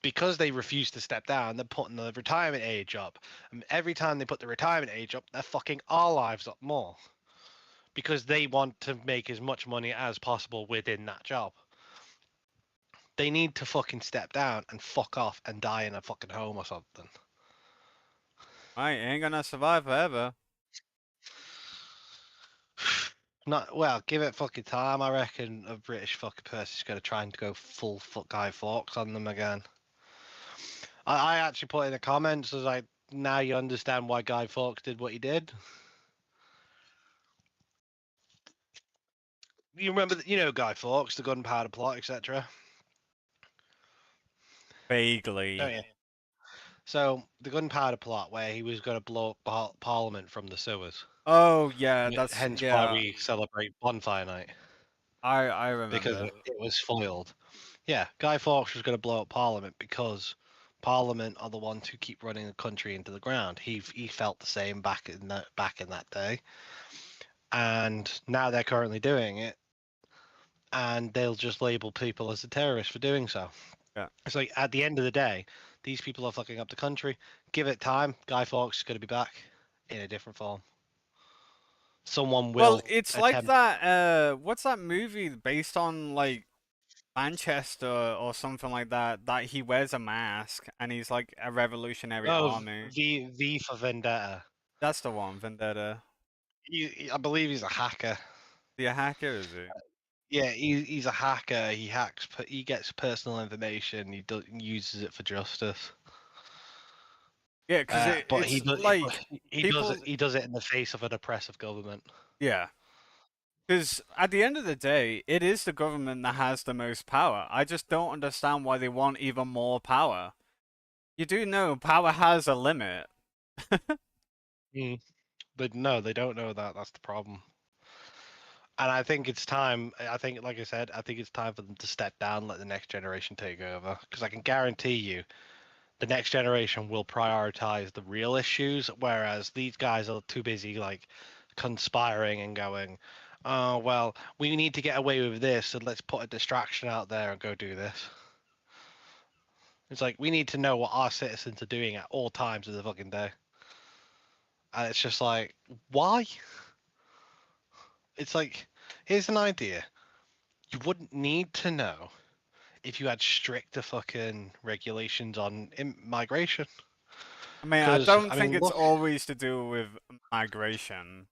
because they refuse to step down, they're putting the retirement age up. And every time they put the retirement age up, they're fucking our lives up more. Because they want to make as much money as possible within that job. They need to fucking step down and fuck off and die in a fucking home or something. I ain't gonna survive forever. Not well. Give it fucking time. I reckon a British fucking person's gonna try and go full fuck Guy Fawkes on them again. I actually put in the comments as like, now you understand why Guy Fawkes did what he did. You remember, Guy Fawkes, the gunpowder plot, etc. Vaguely. Oh yeah. So the gunpowder plot, where he was going to blow up Parliament from the sewers. Oh yeah, that's Hence why yeah. we celebrate Bonfire Night. I Because remember. it was foiled. Yeah, Guy Fawkes was going to blow up Parliament because Parliament are the ones who keep running the country into the ground. He felt the same back in that day, and now they're currently doing it, and they'll just label people as a terrorist for doing so. Yeah. It's like, at the end of the day, these people are fucking up the country. Give it time. Guy Fawkes is going to be back in a different form. Someone will. Well, it's like attempt. that. What's that movie based on, like Manchester or something like that? That he wears a mask and he's like a revolutionary Oh, army. V for Vendetta. That's the one, Vendetta. I believe he's a hacker. The hacker, is he? Yeah, he's a hacker. He hacks. He gets personal information. He uses it for justice. Yeah, because But it's like he does people. it. He does it in the face of an oppressive government. Yeah. Because at the end of the day, it is the government that has the most power. I just don't understand why they want even more power. You do know power has a limit. But no, they don't know that. That's the problem. And I think it's time. I think, like I said, I think it's time for them to step down, let the next generation take over. Because I can guarantee you, the next generation will prioritize the real issues, whereas these guys are too busy like conspiring and going, "Oh well, we need to get away with this, so let's put a distraction out there and go do this." It's like, we need to know what our citizens are doing at all times of the fucking day, and it's just like, why? It's like, here's an idea: you wouldn't need to know if you had stricter fucking regulations on migration. I mean, I Because don't I think mean, it's look, always to do with migration.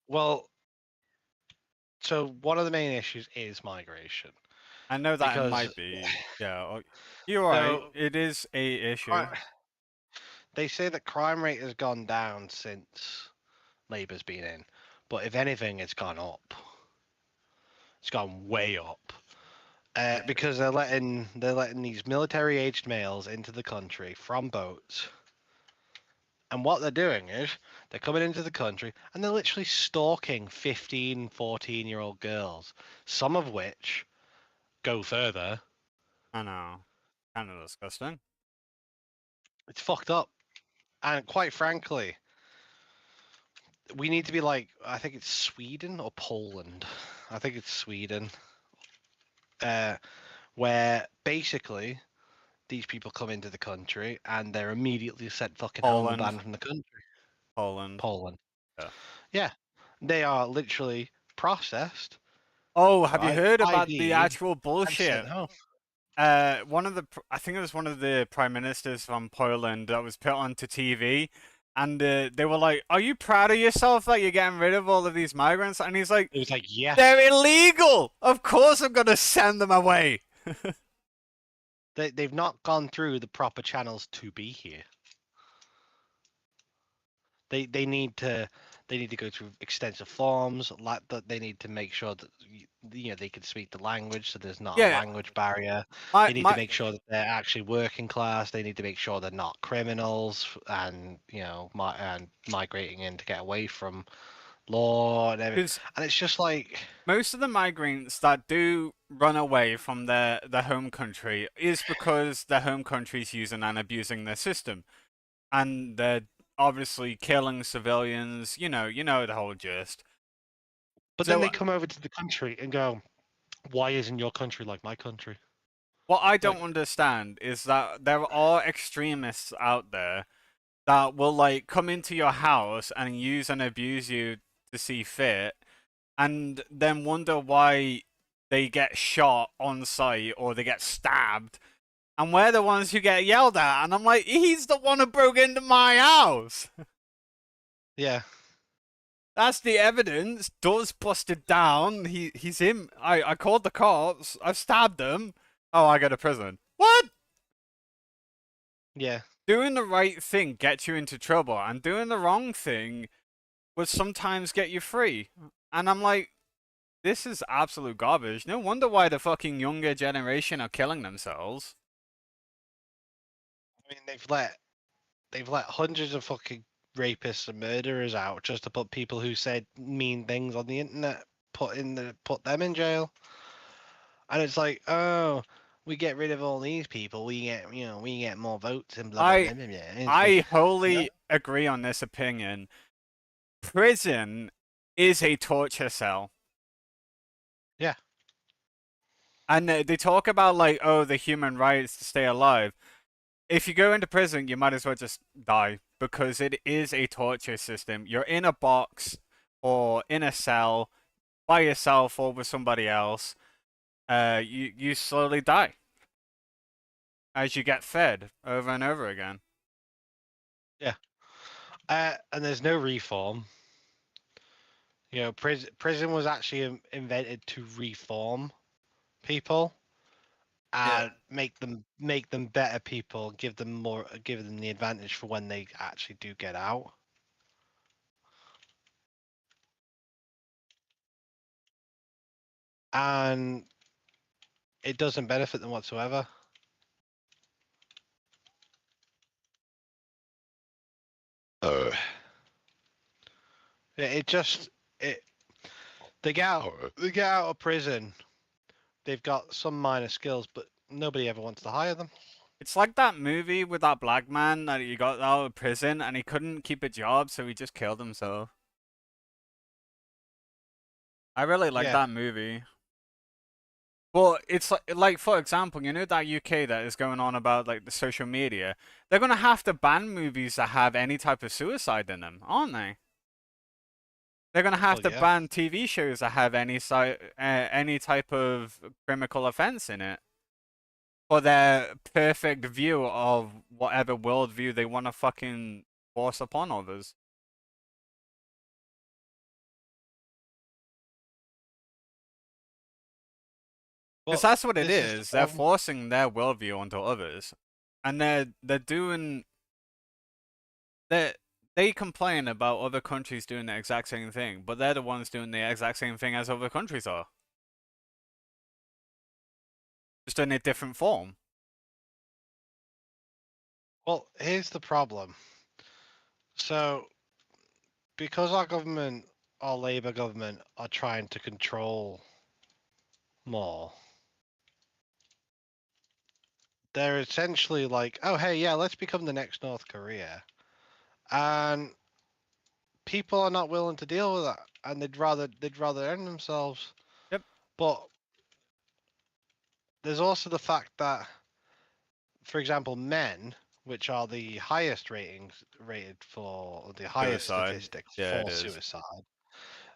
well, so one of the main issues is migration, I know that it because might be. Yeah, you're right. so It is a issue. they say that crime rate has gone down since Labour's been in, but if anything, it's gone up. It's gone way up. Because they're letting these military-aged males into the country from boats, and what they're doing is they're coming into the country and they're literally stalking 15, 14-year-old girls, some of which go further. I know. Kind of disgusting. It's fucked up. And quite frankly, we need to be like, I think it's Sweden or Poland. I think it's Sweden. Where basically these people come into the country and they're immediately sent fucking home and Poland. banned from the country. Poland. Poland. Yeah. Yeah. They are literally processed, Oh, have you right? heard about the ID actual and sent bullshit? home. I think it was one of the prime ministers from Poland that was put onto TV, and they were like, "Are you proud of yourself that you're getting rid of all of these migrants?" And he's like, It was like, yes. "They're illegal. Of course, I'm gonna send them away." They've not gone through the proper channels to be here. They need to go through extensive forms, like that. They need to make sure that they can speak the language, so there's not a Yeah, language barrier. my They need to my make sure that they're actually working class. They need to make sure they're not criminals, and migrating in to get away from law and everything. because And it's just like, most of the migrants that do run away from their home country is because their home country is using and abusing their system, and they're obviously killing civilians. You know the whole gist. But then So they come over to the country and go, "Why isn't your country like my country?" what I don't Like, understand is that there are extremists out there that will like come into your house and use and abuse you to see fit, and then wonder why they get shot on sight or they get stabbed, and we're the ones who get yelled at. And I'm like, he's the one who broke into my house. yeah, That's the evidence. Door's busted down. He's him. I called the cops. I've stabbed him. Oh, I go to prison. What? yeah. Doing the right thing gets you into trouble, and doing the wrong thing would sometimes get you free. And I'm like, this is absolute garbage. No wonder why the fucking younger generation are killing themselves. I mean, they've let hundreds of fucking rapists and murderers out just to put people who said mean things on the internet, put them in jail. And it's like, oh, we get rid of all these people, we get more votes and blah blah I blah blah blah. And it's like, I no, wholly agree on this opinion. Prison is a torture cell. yeah, And they talk about like, oh, the human rights to stay alive. If you go into prison, you might as well just die because it is a torture system. You're in a box or in a cell by yourself or with somebody else. You slowly die as you get fed over and over again. yeah. And there's no reform. Prison was actually invented to reform people Yeah. and make them better people, give them the advantage for when they actually do get out. And it doesn't benefit them whatsoever. Uh, it just it they get out of prison. They've got some minor skills, but nobody ever wants to hire them. It's like that movie with that black man that he got out of prison and he couldn't keep a job, so he just killed himself. I really like Yeah. that movie. Well, it's like for example, you know that UK that is going on about like the social media. They're gonna have to ban movies that have any type of suicide in them, aren't they? They're gonna have Well, to yeah. ban TV shows that have any type of criminal offense in it for their perfect view of whatever worldview they want to fucking force upon others. Because Well, that's what it this is the is. They're problem. forcing their worldview onto others, and they're doing they complain about other countries doing the exact same thing, but they're the ones doing the exact same thing as other countries are, just in a different form. Well, here's the problem. So, because our Labour government, are trying to control more, they're essentially like, oh, hey, yeah, let's become the next North Korea. And people are not willing to deal with that, and they'd rather end themselves. Yep. But there's also the fact that, for example, men, which are the highest rated for the highest Suicide. statistics Yeah, it for is. suicide,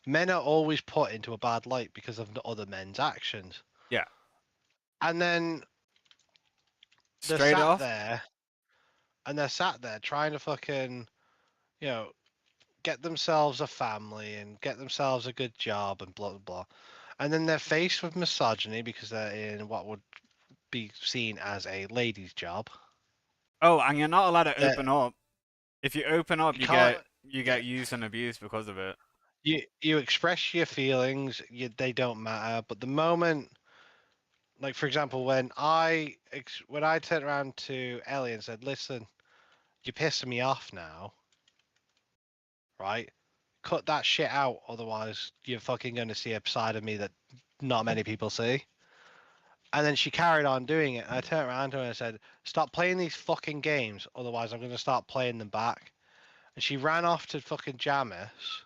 men are always put into a bad light because of the other men's actions. Yeah. And then they're Straight sat off. there they're sat there trying to fucking, you know, get themselves a family and get themselves a good job and blah blah blah. And then they're faced with misogyny because they're in what would be seen as a lady's job. Oh, and you're not allowed to That open up. If you open up, you can't. you Yeah, get used and abused because of it. you express your feelings. They don't matter. But the moment, like for example, when I turned around to Ellie and said, "Listen, you're pissing me off now, right? Cut that shit out, otherwise you're fucking going to see a side of me that not many people see." And then she carried on doing it. And I turned around to her and I said, "Stop playing these fucking games, otherwise I'm going to start playing them back." and she ran off to fucking Jamis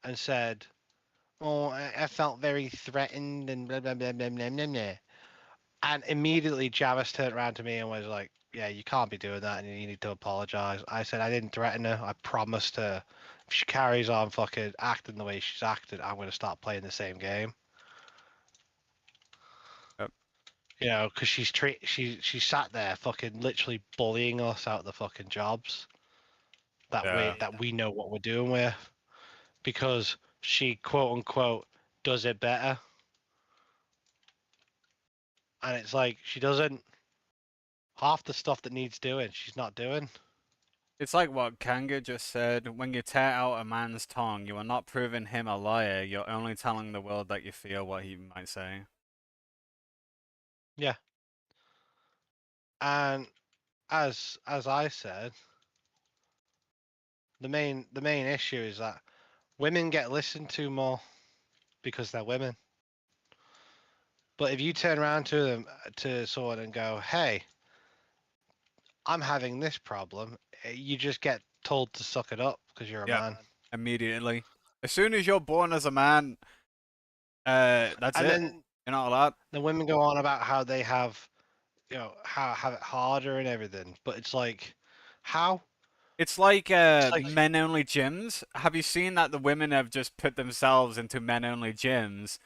and said, "Oh, I felt very threatened and blah blah blah blah blah blah blah." And immediately Jamis turned around to me and was like, "Yeah, you can't be doing that, and you need to apologize." I said, "I didn't threaten her. I promised her. If she carries on fucking acting the way she's acted, I'm going to start playing the same game." Yep. You know, because she sat there fucking literally bullying us out of the fucking jobs Yeah. that we know what we're doing with, because she quote unquote does it better, and it's like she doesn't. Half the stuff that needs doing, she's not doing. It's like what Kanga just said. When you tear out a man's tongue, you are not proving him a liar. You're only telling the world that you feel what he might say. Yeah, and as I said, the main issue is that women get listened to more because they're women. But if you turn around to them to someone and go, "Hey, I'm having this problem," you just get told to suck it up because you're a Yep. man. Immediately. As soon as you're born as a man, that's And it. then You're not allowed. the women go on about how they have, how have it harder and everything. But it's like, how? It's like It's like, men only gyms. Have you seen that the women have just put themselves into men only gyms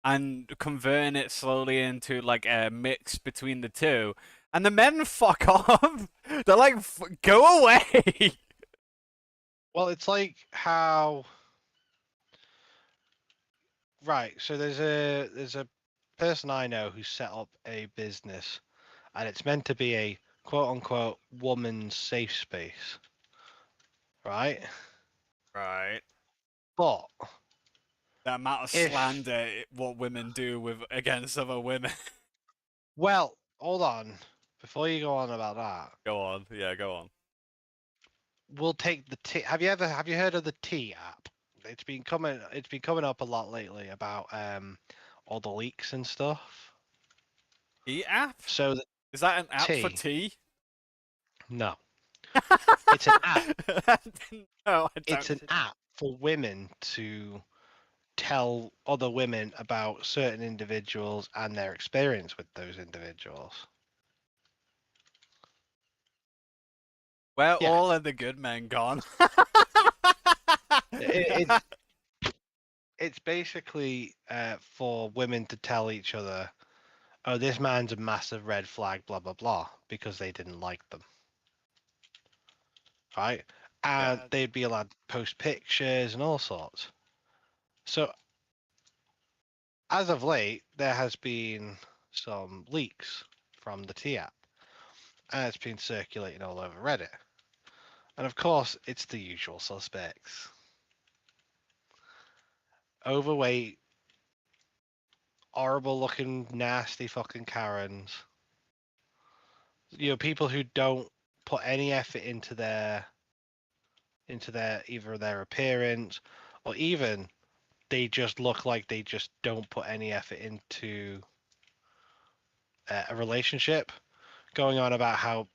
and converting it slowly into like a mix between the two? And the men fuck off. They're like, go away. well, it's like how. Right. So there's a person I know who set up a business, and it's meant to be a quote unquote woman's safe space, right? Right. But The amount of if slander what women do with against other women. well, hold on, before you go on about that, Go on. Yeah, go on. we'll take the T. Have you heard of the T app? It's been coming up a lot lately about all the leaks and stuff. E app? So the Is that an app for T, tea? no, it's an app. No, I It's don't. an app for women to tell other women about certain individuals and their experience with those individuals. Where Yeah, all are the good men gone? it's it's basically for women to tell each other, "Oh, this man's a massive red flag," blah blah blah, because they didn't like them, right? And Yeah. they'd be allowed to post pictures and all sorts. So as of late, there has been some leaks from the T app, and it's been circulating all over Reddit. And of course, it's the usual suspects: overweight, horrible looking, nasty fucking Karens. People who don't put any effort into their either their appearance, or even they just look like they just don't put any effort into a relationship. Going on about how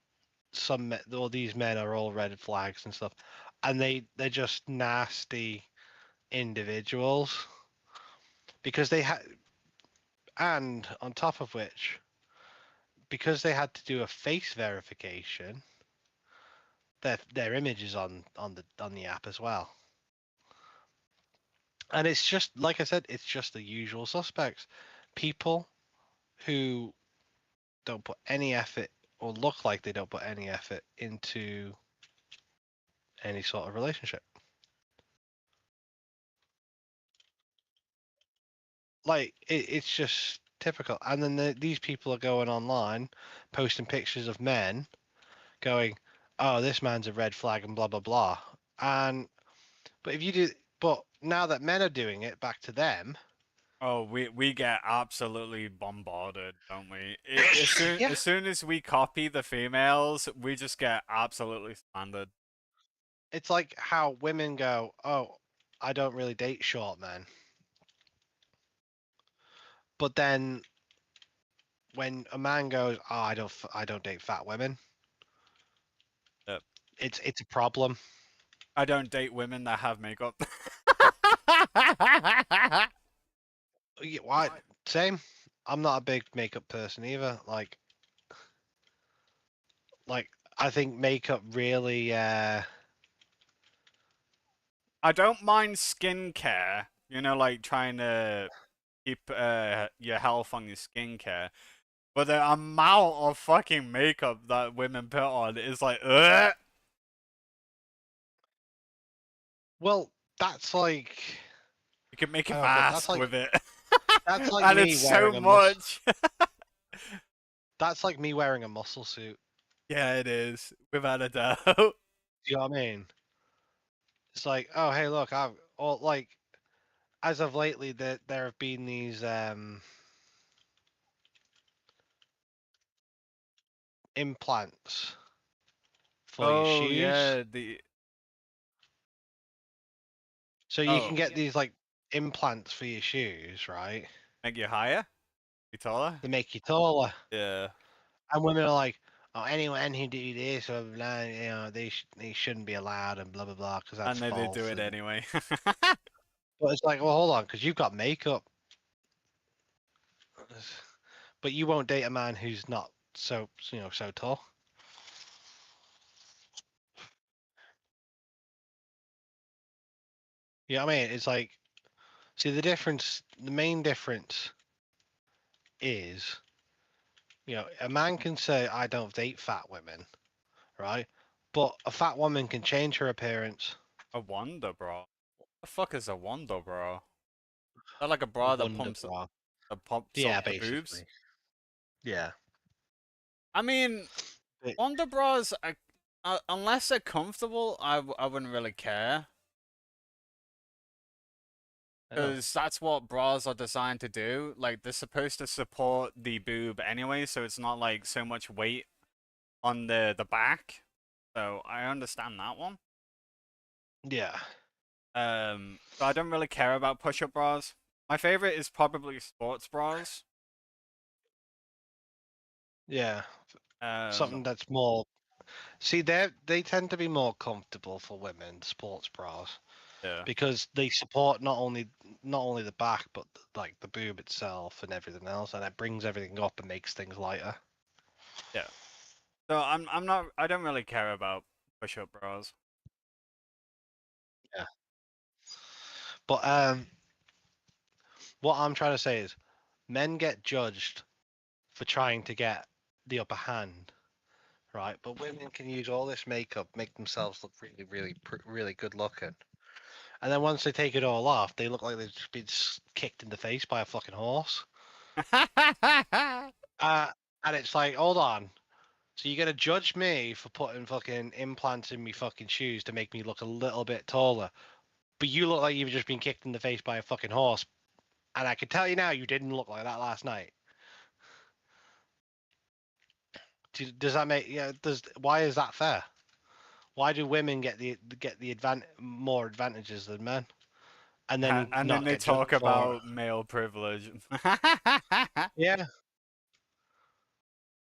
all these men are all red flags and stuff, and they're just nasty individuals because they had, and on top of which, because they had to do a face verification, their image is on the app as well. And it's just like I said, it's just the usual suspects. People who don't put any effort or look like they don't put any effort into any sort of relationship. Like it's just typical. And then these people are going online, posting pictures of men, going, "Oh, this man's a red flag," and blah blah blah. And but if you do, but now that men are doing it, back to them. Oh, we get absolutely bombarded, don't we? As soon Yeah, as soon as we copy the females, we just get absolutely slandered. it's like how women go, "Oh, I don't really date short men," but then when a man goes, "Oh, I don't date fat women," Yep. it's a problem. I don't date women that have makeup. Yeah, why? Same. I'm not a big makeup person either. Like I think makeup really. I don't mind skincare. You know, like trying to keep your health on your skincare. But the amount of fucking makeup that women put on is like, ugh. Well, that's like. You can make a Oh god, that's mask like with it. that's like And me it's so wearing a muscle. much. That's like me wearing a muscle suit. Yeah, it is, without a doubt. Do you know what I mean? It's like, oh hey, look, I've or like as of lately, there have been these implants for your Oh shoes. yeah, the So you can oh, get these like implants for your shoes, right? make you higher, you taller. They make you taller. Yeah, And women are like, oh, anyone who do this, or blah, they shouldn't be allowed, and blah blah blah, because that's and then they do false. it And anyway. but it's like, well, hold on, because you've got makeup, but you won't date a man who's not so tall. You know what I mean? It's like, see the difference. The main difference is, a man can say, I don't date fat women, right? But a fat woman can change her appearance. A wonder bra. The fuck is a wonder bra? That like a A bra wonder bra. that pumps Yeah, up the boobs? basically. Yeah. I mean, But, wonder bras, unless they're comfortable, I wouldn't really care. oh, Because that's what bras are designed to do. Like, they're supposed to support the boob anyway, so it's not like so much weight on the back. So I understand that one. yeah. So I don't really care about push-up bras. My favorite is probably sports bras. Yeah. Um, Something that's more. See, they tend to be more comfortable for women, sports bras, yeah, because they support not only the back, but like the boob itself and everything else, and it brings everything up and makes things lighter. yeah. So I don't really care about push-up bras. Yeah. But what I'm trying to say is, men get judged for trying to get the upper hand, right? But women can use all this makeup, make themselves look really, really, really good looking. And then once they take it all off, they look like they've just been kicked in the face by a fucking horse. Uh, and it's like, hold on. So you're gonna judge me for putting fucking implants in me fucking shoes to make me look a little bit taller, but you look like you've just been kicked in the face by a fucking horse. And I can tell you now, you didn't look like that last night. Does that make yeah? Does why is that fair? Why do women get the more advantages than men, and then And then not they get judged talk for it? about male privilege. Yeah,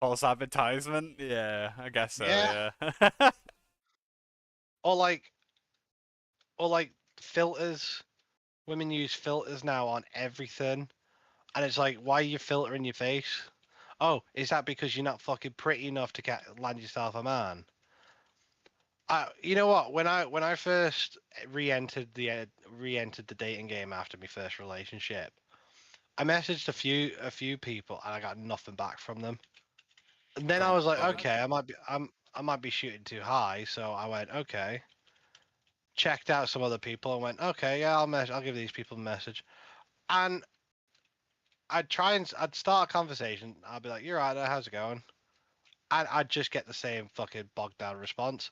False advertisement? Yeah, I guess so, yeah. yeah. Or like filters. Women use filters now on everything, and it's like, why are you filtering your face? Oh, is that because you're not fucking pretty enough to land yourself a man? You know what? When I first re-entered the dating game after my first relationship, I messaged a few people and I got nothing back from them. And then I Oh, was like, bummer. okay, I might be shooting too high, so I went okay. Checked out some other people and went, okay, yeah, I'll give these people a message. And I'd start a conversation. I'd be like, "You're right, how's it going?" And I'd just get the same fucking bogged down response.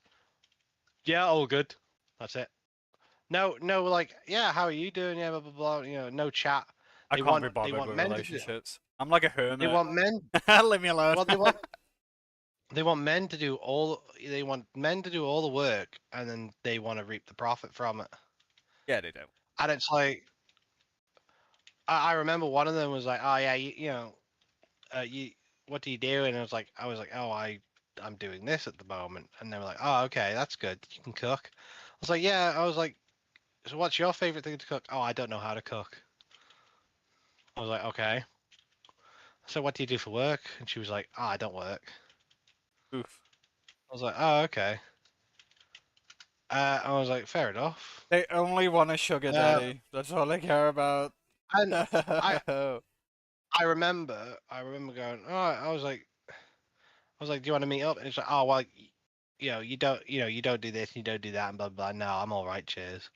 Yeah, all good. That's it. No, no, like, yeah, how are you doing? Yeah, blah blah blah. No chat. I They can't want be they bothered want with men to do. relationships. I'm like a They hermit. want men. Leave me alone. Well, they want men to do all. They want men to do all the work, and then they want to reap the profit from it. Yeah, they do. And it's like, I remember one of them was like, "Oh yeah, you what do you do?" And I was like, "Oh, I'm doing this at the moment." And they were like, "Oh, okay, that's good. You can cook." was like, yeah. I was like, so what's your favorite thing to cook? Oh, I don't know how to cook. I was like, okay. So what do you do for work? And she was like, oh, I don't work. Oof. I was like, oh, okay. I was like, fair enough. They only want a sugar Uh, daddy. That's all they care about. and I remember going, oh, I was like, do you want to meet up? And it's like, oh, well, you don't do this, and you don't do that, and blah blah. No, I'm all right, cheers.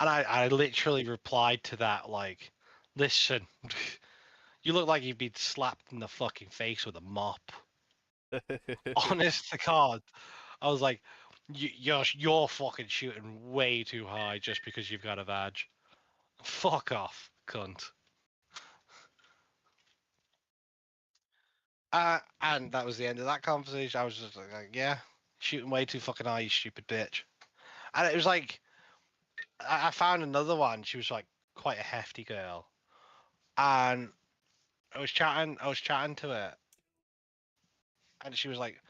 And I literally replied to that like, listen, you look like you've been slapped in the fucking face with a mop. Honest to God, I was like, you're fucking shooting way too high just because you've got a badge. Fuck off, cunt. And that was the end of that conversation. I was just like, yeah, shooting way too fucking high, you stupid bitch. And it was like, I found another one. She was like quite a hefty girl, and I was chatting to her, and she was like,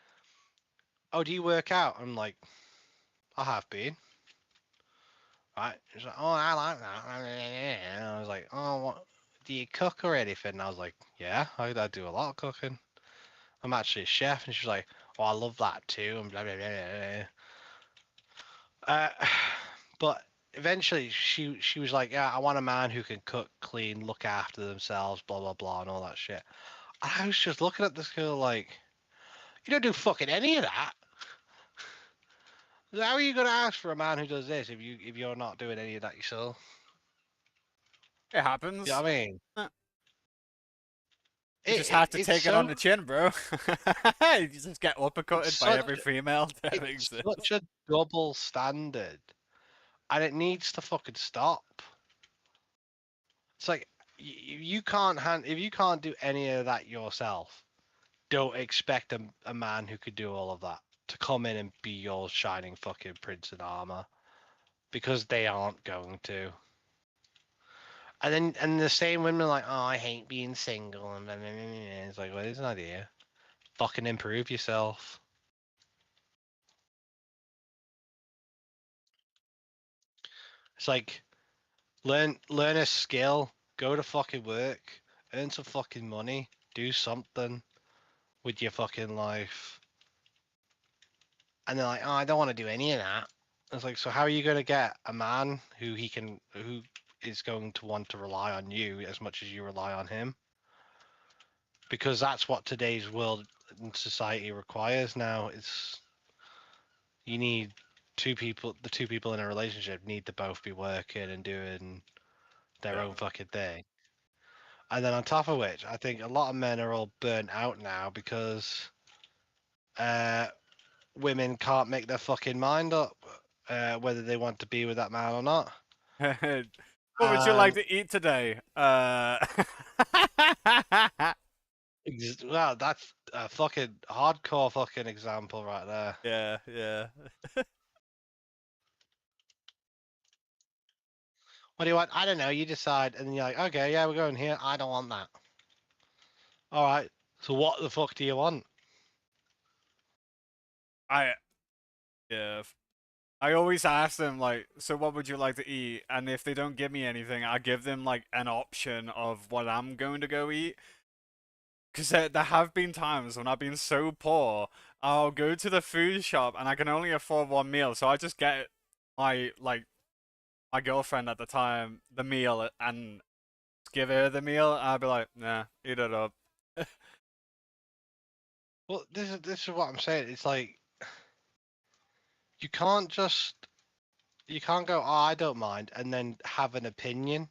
"Oh, do you work out?" I'm like, "I have been." Right? She's like, "Oh, I like that." And I was like, "Oh, what? Do you cook or anything?" And I was like, "Yeah, I do a lot of cooking. I'm actually a chef." And she's like, "Oh, I love that too." And blah blah blah. Blah. But eventually, she was like, "Yeah, I want a man who can cook, clean, look after themselves, blah blah blah, and all that shit." And I was just looking at this girl like, "You don't do fucking any of that. How are you gonna ask for a man who does this if you're not doing any of that yourself?" It You know happens. what I mean? You just have to It's take it on so the chin, bro. You just get it's uppercutted by such every female that it's exists. such a double standard, and it needs to fucking stop. It's like you can't if you can't do any of that yourself, don't expect a man who could do all of that to come in and be your shining fucking prince in armor, because they aren't going to. And the same women are like, oh, I hate being single, and blah, blah, blah, blah. It's like, well, there's an idea. Fucking improve yourself. It's like learn a skill, go to fucking work, earn some fucking money, do something with your fucking life. And they're like, oh, I don't want to do any of that. It's like, so how are you going to get a man who is going to want to rely on you as much as you rely on him? Because that's what today's world and society requires now. It's you need the two people in a relationship need to both be working and doing their own Yeah. fucking thing. And then on top of which, I think a lot of men are all burnt out now because uh, women can't make their fucking mind up whether they want to be with that man or not. What would you like And to eat today? well, that's a fucking hardcore fucking example right there. Yeah, yeah. What do you want? I don't know. You decide, and then you're like, okay, yeah, we're going here. I don't want that. All right. So what the fuck do you want? I yeah. I always ask them like, so what would you like to eat? And if they don't give me anything, I give them like an option of what I'm going to go eat. Because there have been times when I've been so poor, I'll go to the food shop and I can only afford one meal, so I just get my like my girlfriend at the time the meal and give her the meal. And I'll be like, nah, eat it up. Well, this is what I'm saying. It's like you can't just you can't go, oh, I don't mind, and then have an opinion.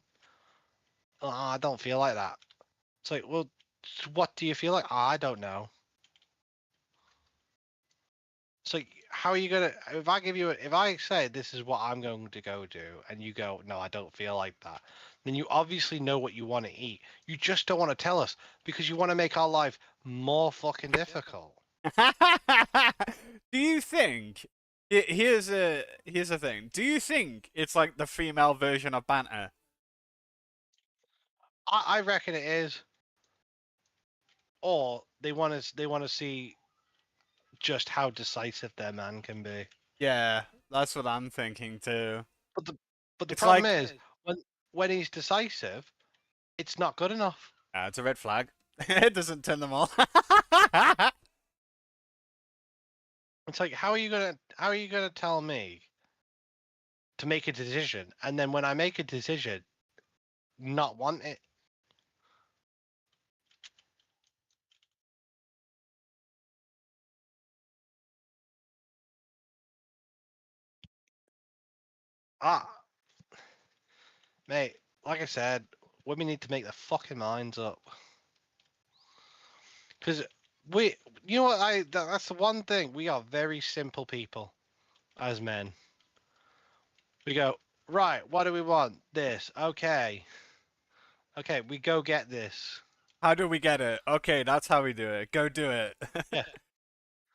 Oh, I don't feel like that. It's like, well, what do you feel like? Oh, I don't know. It's like, how are you gonna? If I say this is what I'm going to go do, and you go, no, I don't feel like that, then you obviously know what you want to eat. You just don't want to tell us because you want to make our life more fucking difficult. Do you think? Here's a thing. Do you think it's like the female version of banter? I reckon it is, or they want to see just how decisive their man can be. Yeah. That's what I'm thinking too. But the It's problem like, is when he's decisive, it's not good enough. it's a red flag. It doesn't turn them on. It's like how are you gonna tell me to make a decision, and then when I make a decision, not want it? Ah, mate, like I said, women need to make their fucking minds up. Because you know what? That's the one thing. We are very simple people as men. We go, right, what do we want? This. Okay. Okay, we go get this. How do we get it? Okay, that's how we do it. Go do it. Yeah.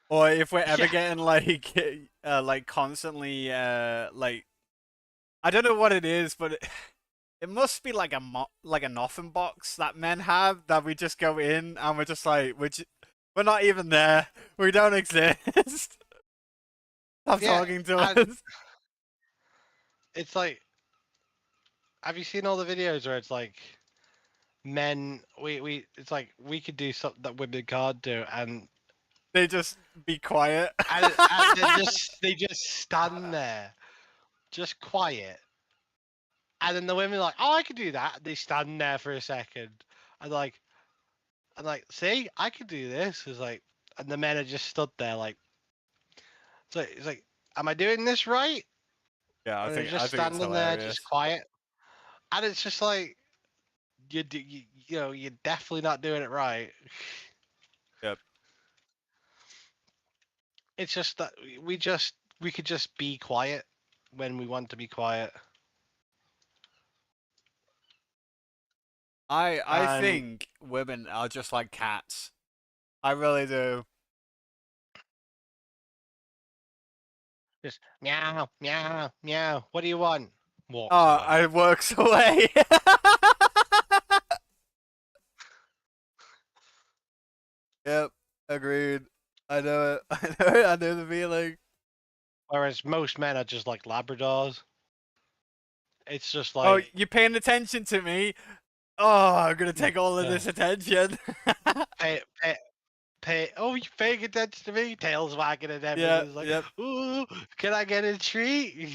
Or if we're ever Yeah. getting like constantly like I don't know what it is, but it must be like like an offering box that men have that we just go in and we're just like we're not even there. We don't exist. Stop Yeah. talking to And us. it's like, have you seen all the videos where it's like men? It's like we could do something that women can't do, and They just be quiet. and they just stand there, just quiet. And then the women are like, oh, I could do that. They stand there for a second. And see, I could do this. It's like, and the men are just stood there like, so it's like, am I doing this right? Yeah, And they're I just think it's standing there, just hilarious. quiet. And it's just like, you're definitely not doing it right. Yep. It's just that we could just be quiet when we want to be quiet. I And think women are just like cats. I really do. just meow, meow, meow. What do you want? Walks Oh, away. I works away. Yep, agreed. I know it. I know it. I know the feeling. Whereas most men are just like Labradors. It's just Oh, like, you paying attention to me? Oh, I'm gonna yeah, take all of this attention. pay, pay, pay. Oh, you paying attention to me? Tails wagging and Yeah, everything. It's like, yep. ooh, can I get a treat?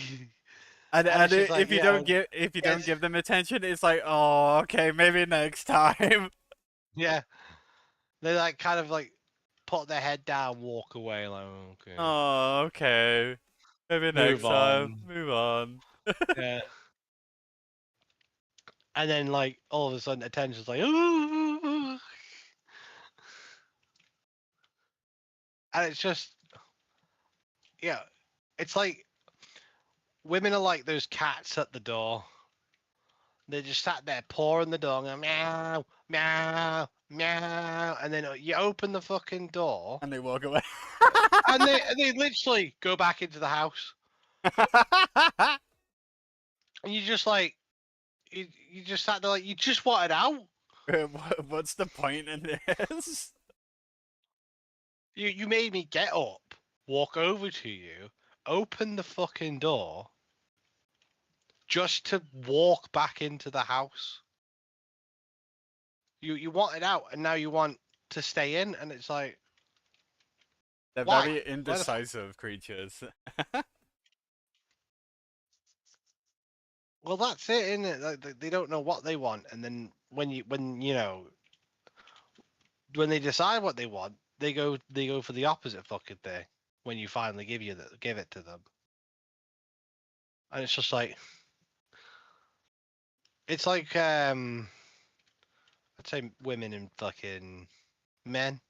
And And it's just like, if you don't yes, give them attention, it's like, oh, okay, maybe next time. yeah. They like kind of like put their head down, walk away. Like, okay, Oh, okay, maybe move next time. on. Move on. Yeah. And then like all of a sudden, attention's like, ooh, and it's just, yeah, it's like women are like those cats at the door. They just sat there pawing the door, going, meow, meow, meow, and then you open the fucking door, And they walk away. and they literally go back into the house, and you just like you just sat there like you just wanted out. What's the point in this? You made me get up, walk over to you, open the fucking door, just to walk back into the house. You wanted out, and now you want to stay in, and it's like, They're why? very Why the indecisive creatures. Well, that's it, isn't it? Like, they don't know what they want, and then when they decide what they want, they go for the opposite fucking thing. When you finally give it to them, and it's just like it's like I'd say women and fucking men.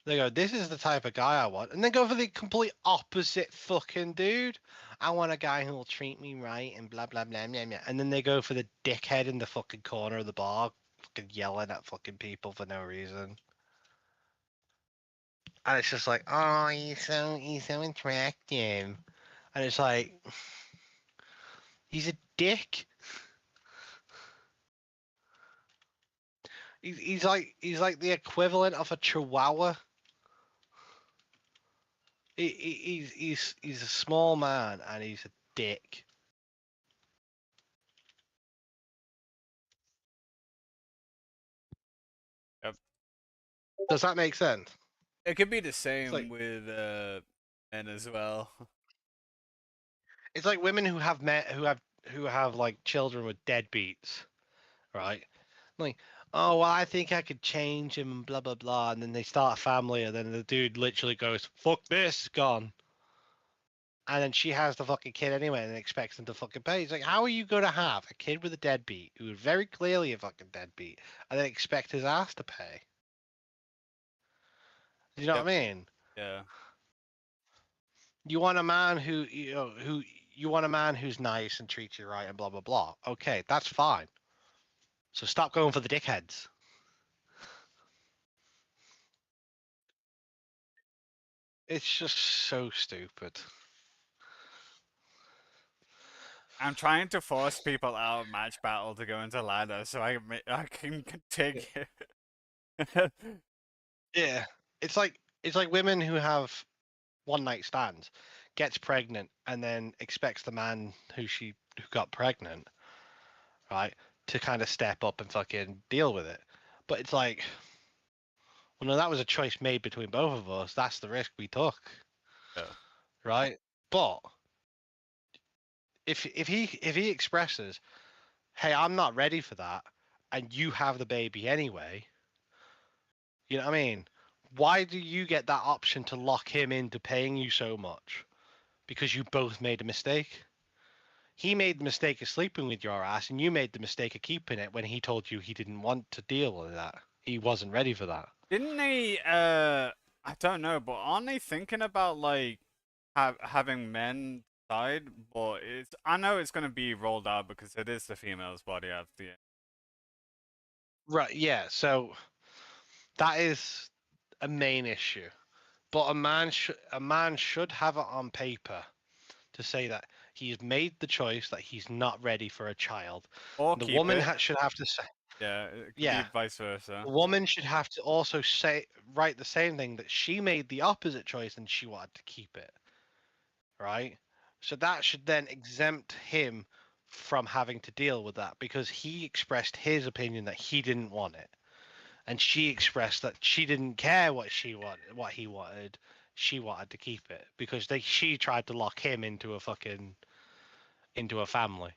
They go, this is the type of guy I want, and then go for the complete opposite fucking dude. I want a guy who will treat me right and blah blah blah blah blah. And then they go for the dickhead in the fucking corner of the bar, fucking yelling at fucking people for no reason. And it's just like, oh, he's so attractive, and it's like, he's a dick. He's like the equivalent of a chihuahua. He's a small man and he's a dick. Yep. Does that make sense? It could be the It's same like with men as well. it's like women who have met who have like children with deadbeats, right? Like, oh well, I think I could change him and blah blah blah, and then they start a family, and then the dude literally goes, "Fuck this, gone." And then she has the fucking kid anyway and expects them to fucking pay. It's like, how are you going to have a kid with a deadbeat who is very clearly a fucking deadbeat and then expect his ass to pay? Do you know Yep. what I mean? Yeah. You want a man who you want a man who's nice and treats you right and blah blah blah. Okay, that's fine. So stop going for the dickheads. It's just so stupid. I'm trying to force people out of match battle to go into ladder so I can take it. Yeah, it's like women who have one night stands, gets pregnant, and then expects the man who got pregnant, right, to kind of step up and fucking deal with it. But it's like, well, no, that was a choice made between both of us. That's the risk we took, Yeah. right? But if he expresses, hey, I'm not ready for that, and you have the baby anyway, you know what I mean? Why do you get that option to lock him into paying you so much? Because you both made a mistake. He made the mistake of sleeping with your ass, and you made the mistake of keeping it when he told you he didn't want to deal with that. He wasn't ready for that. Didn't they I don't know, but aren't they thinking about like having men side? But it's I know it's gonna be rolled out because it is the female's body at the end. Right, yeah, so that is a main issue. But a man should have it on paper to say that he's made the choice that he's not ready for a child. Or The keep woman it. should have to say, Yeah, it could be yeah, vice versa. the woman should have to also say write the same thing that she made the opposite choice and she wanted to keep it, right? So that should then exempt him from having to deal with that because he expressed his opinion that he didn't want it, and she expressed that she didn't care what he wanted. She wanted to keep it because she tried to lock him into a family.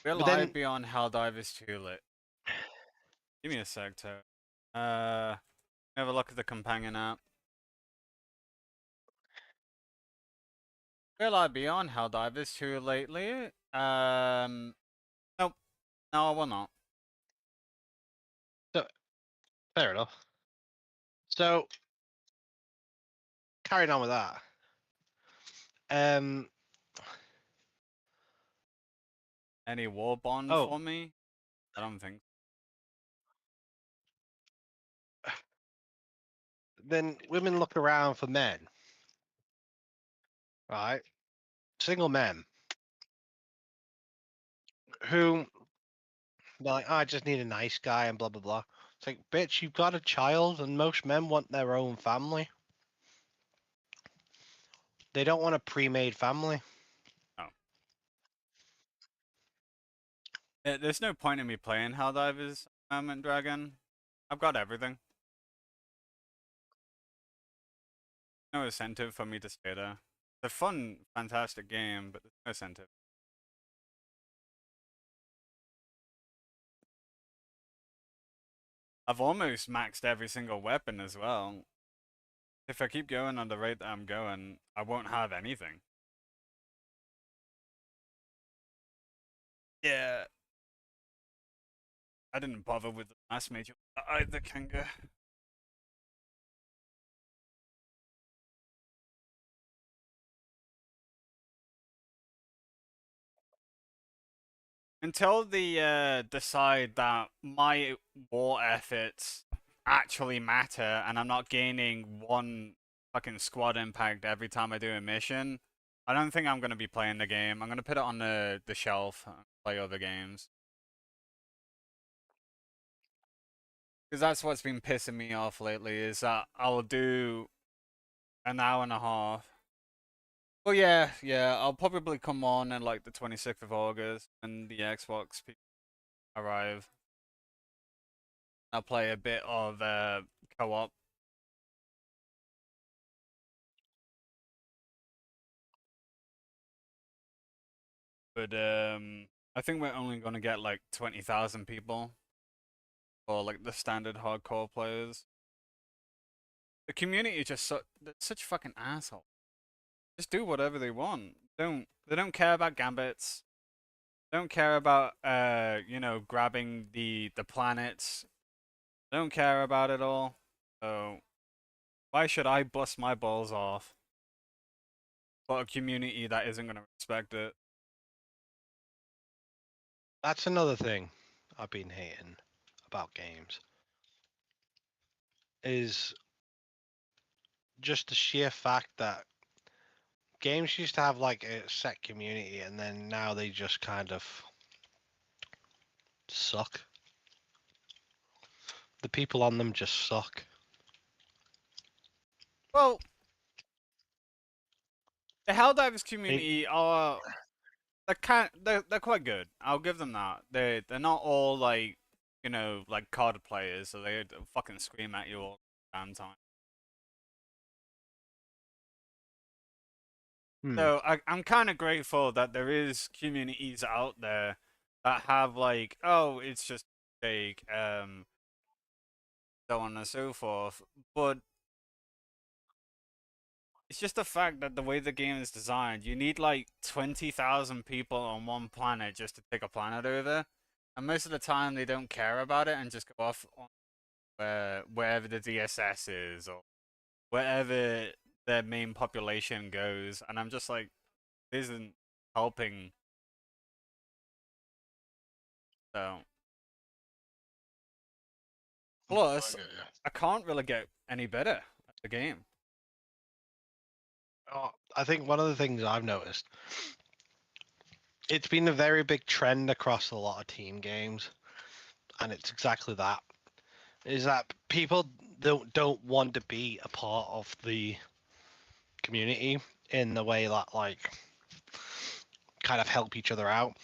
Will But I then be on Helldivers too lit? Give me a sec, to have a look at the companion app. Will I be on Helldivers too lately? Nope. No, I will not. so, fair enough. So carrying on with that. Um. Any war bond Oh, for me? I don't think. then women look around for men, right? Single men who they're like, oh, I just need a nice guy and blah blah blah. It's like, bitch, you've got a child, and most men want their own family. They don't want a pre-made family. Oh. There's no point in me playing Helldivers, Dragon. I've got everything. No incentive for me to stay there. It's a fun, fantastic game, but there's no incentive. I've almost maxed every single weapon as well. If I keep going on the rate that I'm going, I won't have anything. Yeah, I didn't bother with the last major either, Kanga. Until they decide that my war efforts actually matter and I'm not gaining one fucking squad impact every time I do a mission, I don't think I'm going to be playing the game. I'm going to put it on the shelf and play other games. Because that's what's been pissing me off lately is that I'll do an hour and a half. Well, yeah. I'll probably come on like the 26th of August when the Xbox people arrive. I'll play a bit of co-op. But I think we're only gonna get like 20,000 people for like the standard hardcore players. The community is just such fucking asshole. Just do whatever they want. They don't care about gambits. They don't care about grabbing the planets. They don't care about it all. So why should I bust my balls off for a community that isn't gonna respect it? That's another thing I've been hating about games is just the sheer fact that games used to have like a set community and then now they just kind of suck. The people on them just suck. Well, the Helldivers It, community are they're quite good. I'll give them that. They're not all like like card players, so they fucking scream at you all the damn time. hmm. So I'm kind of grateful that there is communities out there that have like, oh, it's just fake, so on and so forth. But it's just the fact that the way the game is designed, you need like 20,000 people on one planet just to take a planet over, and most of the time they don't care about it and just go off on wherever the DSS is or wherever their main population goes, and I'm just like, this isn't helping. So plus, I can't really get any better at the game. Oh, I think one of the things I've noticed, it's been a very big trend across a lot of team games, and it's exactly that. Is that people don't want to be a part of the community in the way that like kind of help each other out.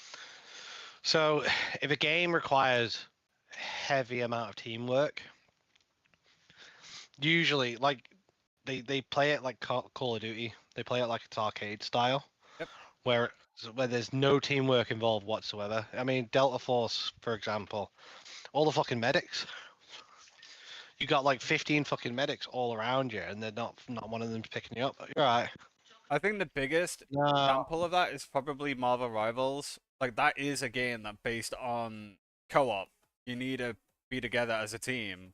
So if a game requires heavy amount of teamwork, usually like they play it like Call of Duty. They play it like it's arcade style, Yep. where where there's no teamwork involved whatsoever. I mean, Delta Force, for example, all the fucking medics. You got like 15 fucking medics all around you, and they're not one of them picking you up. You're right. I think the biggest No. example of that is probably Marvel Rivals. Like that is a game that based on co-op. You need to be together as a team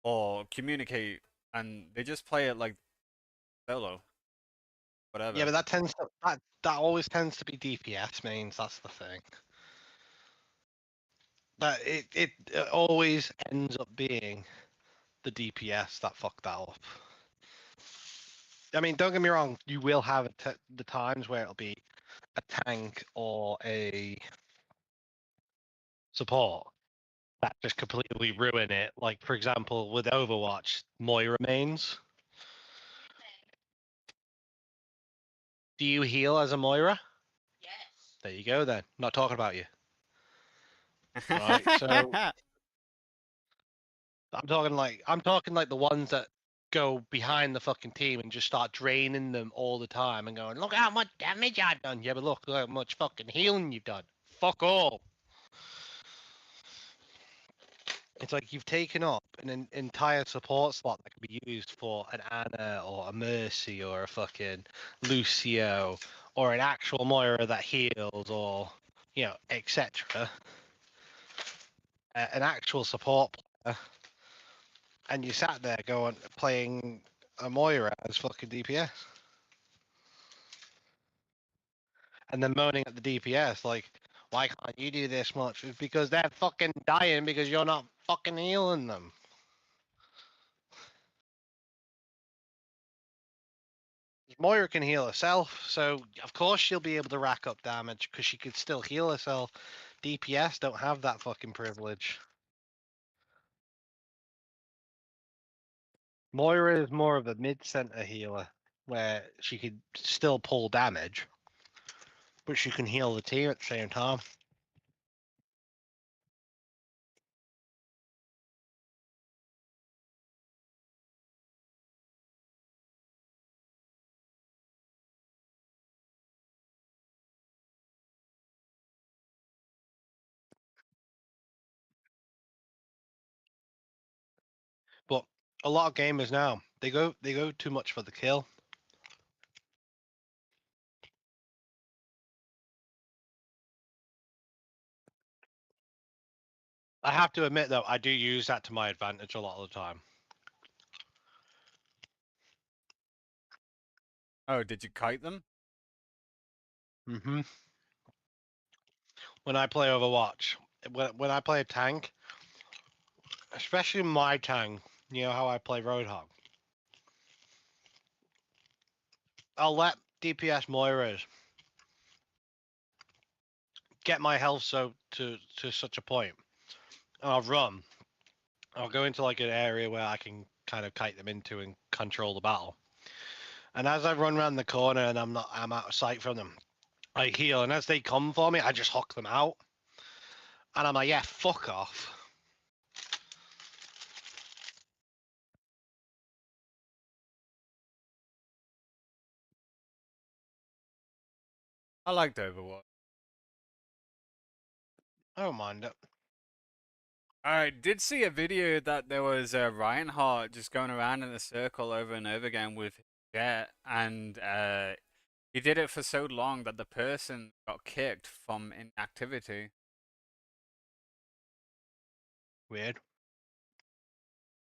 or communicate, and they just play it like solo, Yeah, whatever. but that always tends to be DPS mains. That's the thing. That it always ends up being the DPS that fucked that up. I mean, don't get me wrong. You will have the times where it'll be a tank or a support that just completely ruin it. Like for example, with Overwatch, Moira mains. Do you heal as a Moira? There you go then. Not talking about you. Right. So I'm talking like the ones that go behind the fucking team and just start draining them all the time and going, look how much damage I've done. Yeah, but look how much fucking healing you've done. Fuck all. It's like you've taken up an entire support slot that could be used for an Anna or a Mercy or a fucking Lucio or an actual Moira that heals or etc. An actual support player, and you sat there going playing a Moira as fucking DPS, and then moaning at the DPS like, why can't you do this much? It's because they're fucking dying because you're not fucking healing them. Moira can heal herself, so of course she'll be able to rack up damage because she could still heal herself. DPS don't have that fucking privilege. Moira is more of a mid-center healer. where she could still pull damage, but she can heal the team at the same time. But a lot of gamers now they go too much for the kill. I have to admit though, I do use that to my advantage a lot of the time. Oh, did you kite them? Hmm. When I play Overwatch, when I play a tank, especially my tank, you know how I play Roadhog, I'll let DPS Moiras get my health to such a point, and I'll run. I'll go into like an area where I can kind of kite them into and control the battle. And as I run around the corner and I'm out of sight from them, I heal, and as they come for me, I just hook them out. And I'm like, yeah, fuck off. I liked Overwatch. I don't mind it. I did see a video that there was Reinhardt just going around in a circle over and over again with Jet, and he did it for so long that the person got kicked from inactivity. Weird.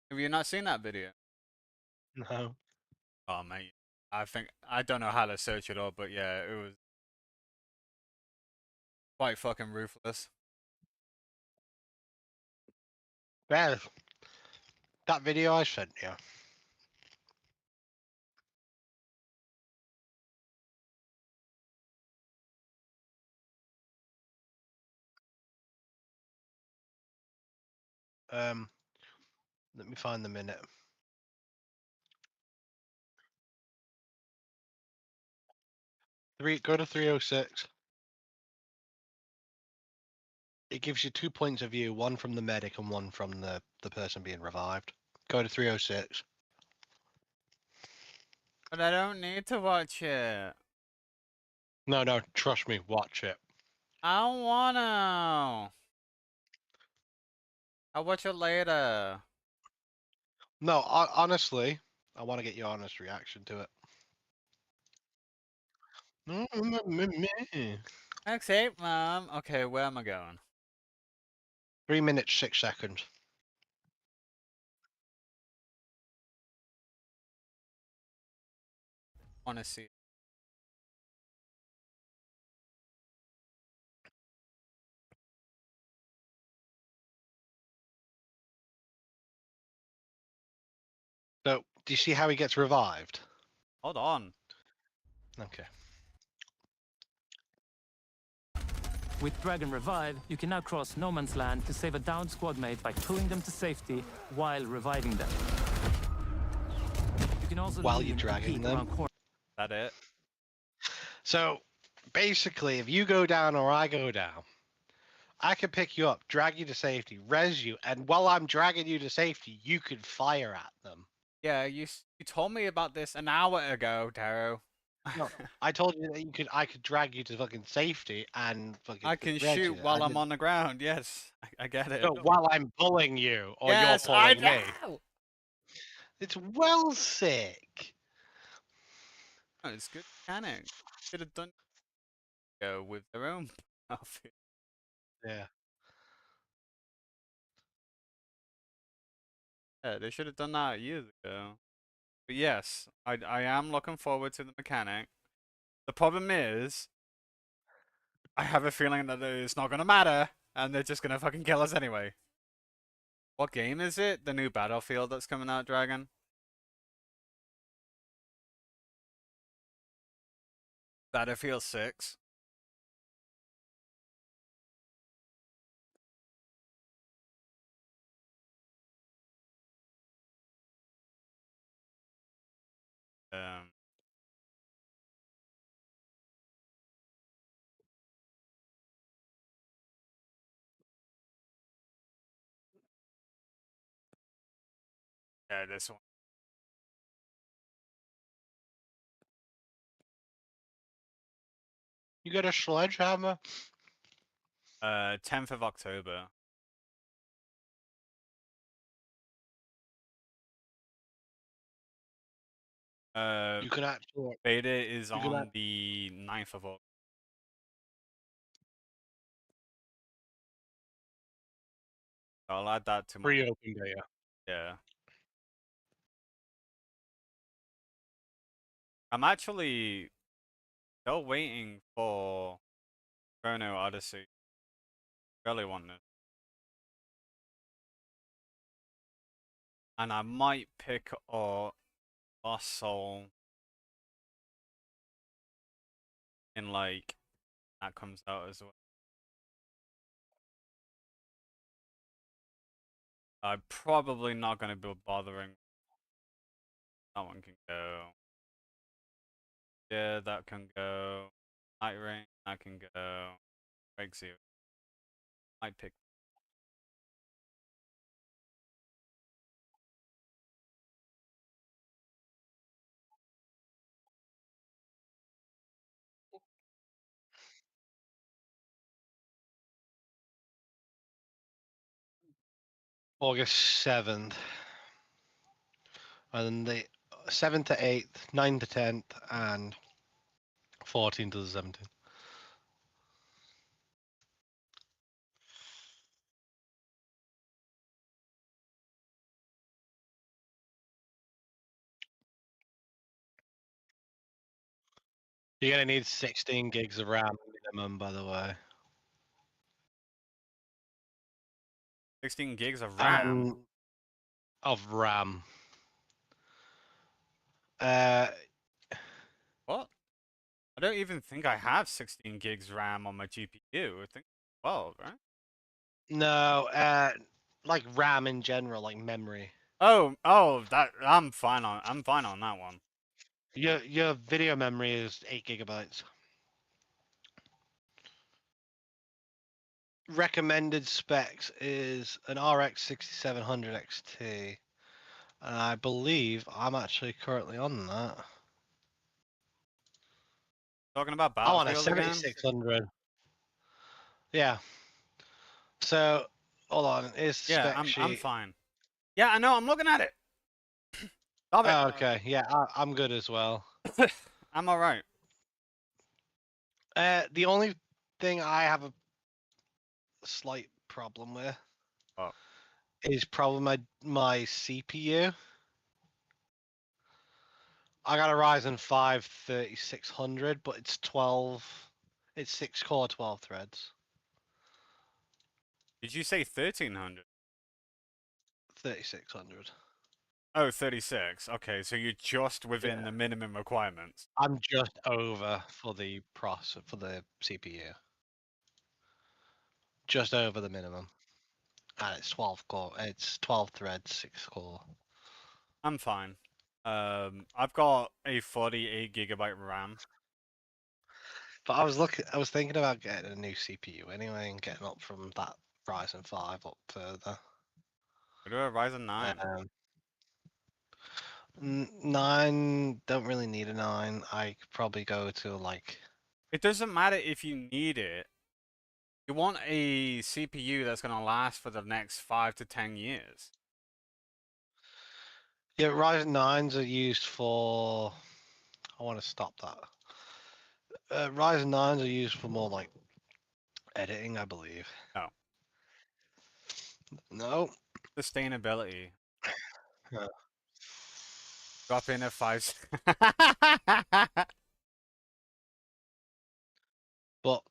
Have you not seen that video? No. Oh mate, I don't know how to search it up, but yeah, it was quite fucking ruthless. Well, that video I sent you. Um, Let me find the minute. Go to 306. It gives you 2 points of view, one from the medic and one from the person being revived. Go to 306. But I don't need to watch it. No, trust me, watch it. I don't wanna. I'll watch it later. No, honestly, I want to get your honest reaction to it. Escape, mom. Okay, where am I going? 3 minutes, 6 seconds. Wanna see? So, do you see how he gets revived? Hold on. Okay. With Dragon Revive, you can now cross no man's land to save a downed squad mate by pulling them to safety while reviving them. You can also While lean you're and dragging peek them? around corners. That it? So, basically, if you go down or I go down, I can pick you up, drag you to safety, res you, and while I'm dragging you to safety, you can fire at them. Yeah, you told me about this an hour ago, Taro. No, I told you that I could drag you to fucking safety and fucking I can res shoot you. while I'm on the ground. Yes, I get it. No, while I'm pulling you or you're Yes, I pulling me. know. It's well sick. Oh, it's good mechanic. Should have done go with their own outfit. Yeah. Yeah, they should have done that years ago. But yes, I am looking forward to the mechanic. The problem is, I have a feeling that it's not gonna matter, and they're just gonna fucking kill us anyway. What game is it? The new Battlefield that's coming out, Dragon? Battlefield 6. Um, Yeah, this one. You got a sledgehammer? 10th of October. You could actually. Beta is You could on the 9th of August. I'll add that to my. pre-open beta. Yeah. I'm actually still waiting for Chrono Odyssey. Really want it. And I might pick up Lost Soul in like that comes out as well. I'm probably not gonna be bothering. That one can go. Yeah, that can go. Night Rain, that can go. Break Zero. Might pick. August 7th. And the 7th to 8th, 9th to 10th, and 14th to the 17th. You're gonna need 16 gigs of RAM minimum, by the way. 16 gigs of RAM. Of RAM. What? I don't even think I have 16 gigs RAM on my GPU. I think 12, right? No, like RAM in general, like memory. Oh, that I'm fine on that one. Your video memory is 8 gigabytes. Recommended specs is an RX 6700 XT. And I believe I'm actually currently on that. Talking about I'm on a Battlefield again? 7600. Yeah. So, hold on. Is the Yeah, spec I'm sheet? fine. Yeah, I know. I'm looking at it. Stop it. Oh, okay. Yeah, I'm good as well. I'm all right. The only thing I have a slight problem with Oh. is probably my CPU. I got a Ryzen 5 3600, but it's 12. It's 6 core, 12 threads. Did you say 1300? 3600. Oh, 36. Okay, so you're just within Yeah. the minimum requirements. I'm just over for the for the CPU. Just over the minimum. And it's 12 core. It's 12 threads, 6 core. I'm fine. I've got a 48 gigabyte RAM. But I was thinking about getting a new CPU anyway and getting up from that Ryzen 5 up further. I do a Ryzen 9. 9, don't really need a 9. I could probably go to like. It doesn't matter if you need it. You want a CPU that's going to last for the next 5 to 10 years. Yeah, Ryzen 9s are used for. I want to stop that. Ryzen 9s are used for more like editing, I believe. Oh. No. Sustainability. Yeah. Drop in at 5. But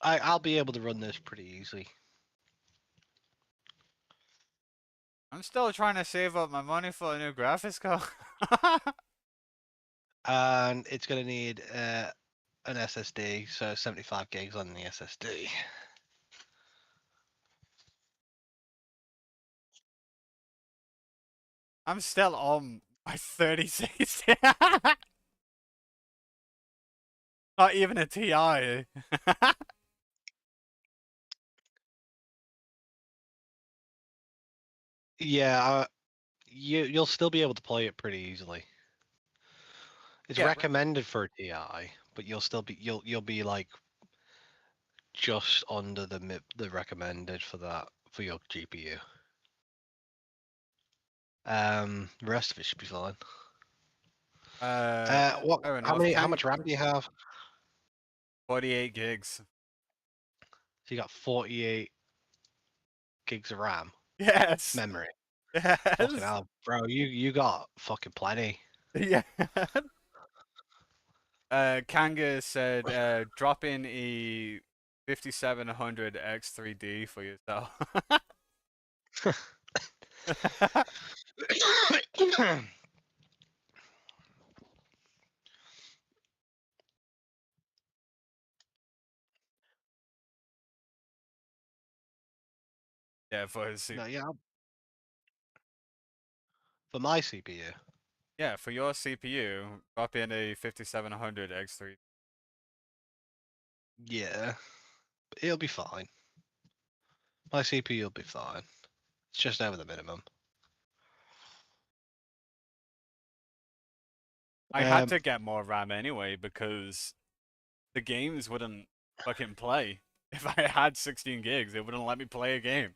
I'll be able to run this pretty easily. I'm still trying to save up my money for a new graphics card. And it's going to need an SSD, so 75 gigs on the SSD. I'm still on my 36. Not even a TI. Yeah, you'll still be able to play it pretty easily. It's Yeah, recommended for a TI, but you'll be like just under the recommended for that for your GPU. The rest of it should be fine. What? fair How enough. many? How much RAM do you have? 48 gigs. So you got 48 gigs of RAM Yes. memory. Fucking Yes. hell, bro! You got fucking plenty. Yeah. Kanga said, drop in a 5700 X3D for yourself. Yeah, for his No, yeah. For my CPU. yeah, for your CPU, drop in a 5700 X3. Yeah, but it'll be fine. My CPU will be fine. It's just over the minimum. I had to get more RAM anyway because the games wouldn't fucking play. If I had 16 gigs, it wouldn't let me play a game.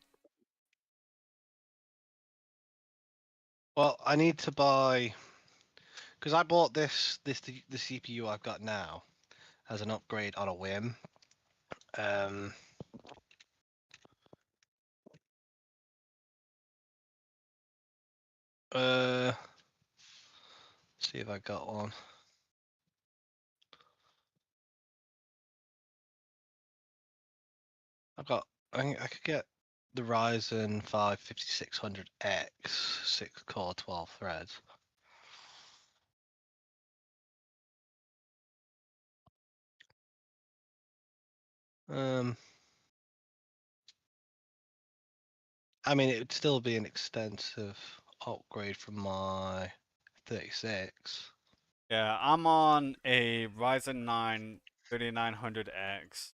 Well, I need to buy because I bought the CPU I've got now as an upgrade on a whim. Um, see if I got one. I could get the Ryzen 5 5600X 6 core 12 threads. I mean, it would still be an extensive upgrade from my 36. Yeah, I'm on a Ryzen 9 3900X.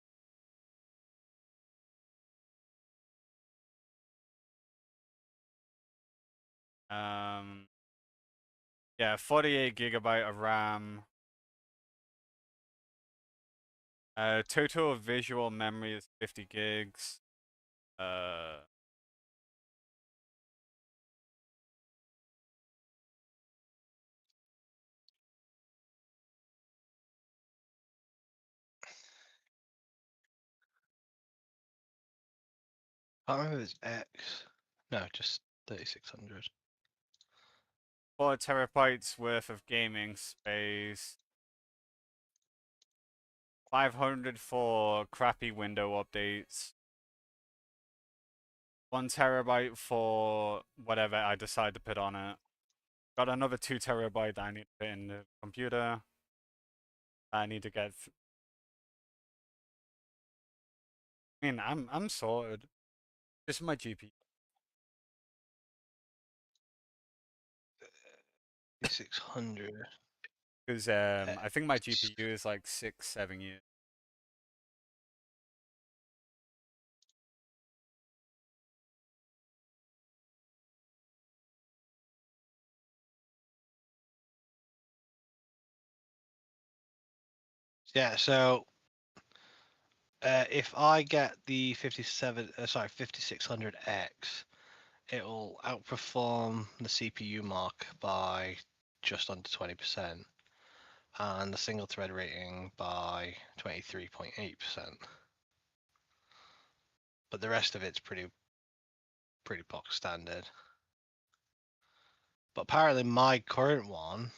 Yeah, 48 gigabyte of RAM. Total visual memory is 50 gigs. Uh, I don't remember if it's X. No, just 3600. 4 terabytes worth of gaming space. 500 for crappy window updates. 1 terabyte for whatever I decide to put on it. Got another 2 terabyte that I need to put in the computer. I need to get. I mean, I'm sorted. Just my GPU. 3600. Because I think my GPU is like 6-7 years. Yeah, so if I get the 5600X, it'll outperform the CPU mark by just under 20%, and the single thread rating by 23.8%. But the rest of it's pretty box standard. But apparently my current one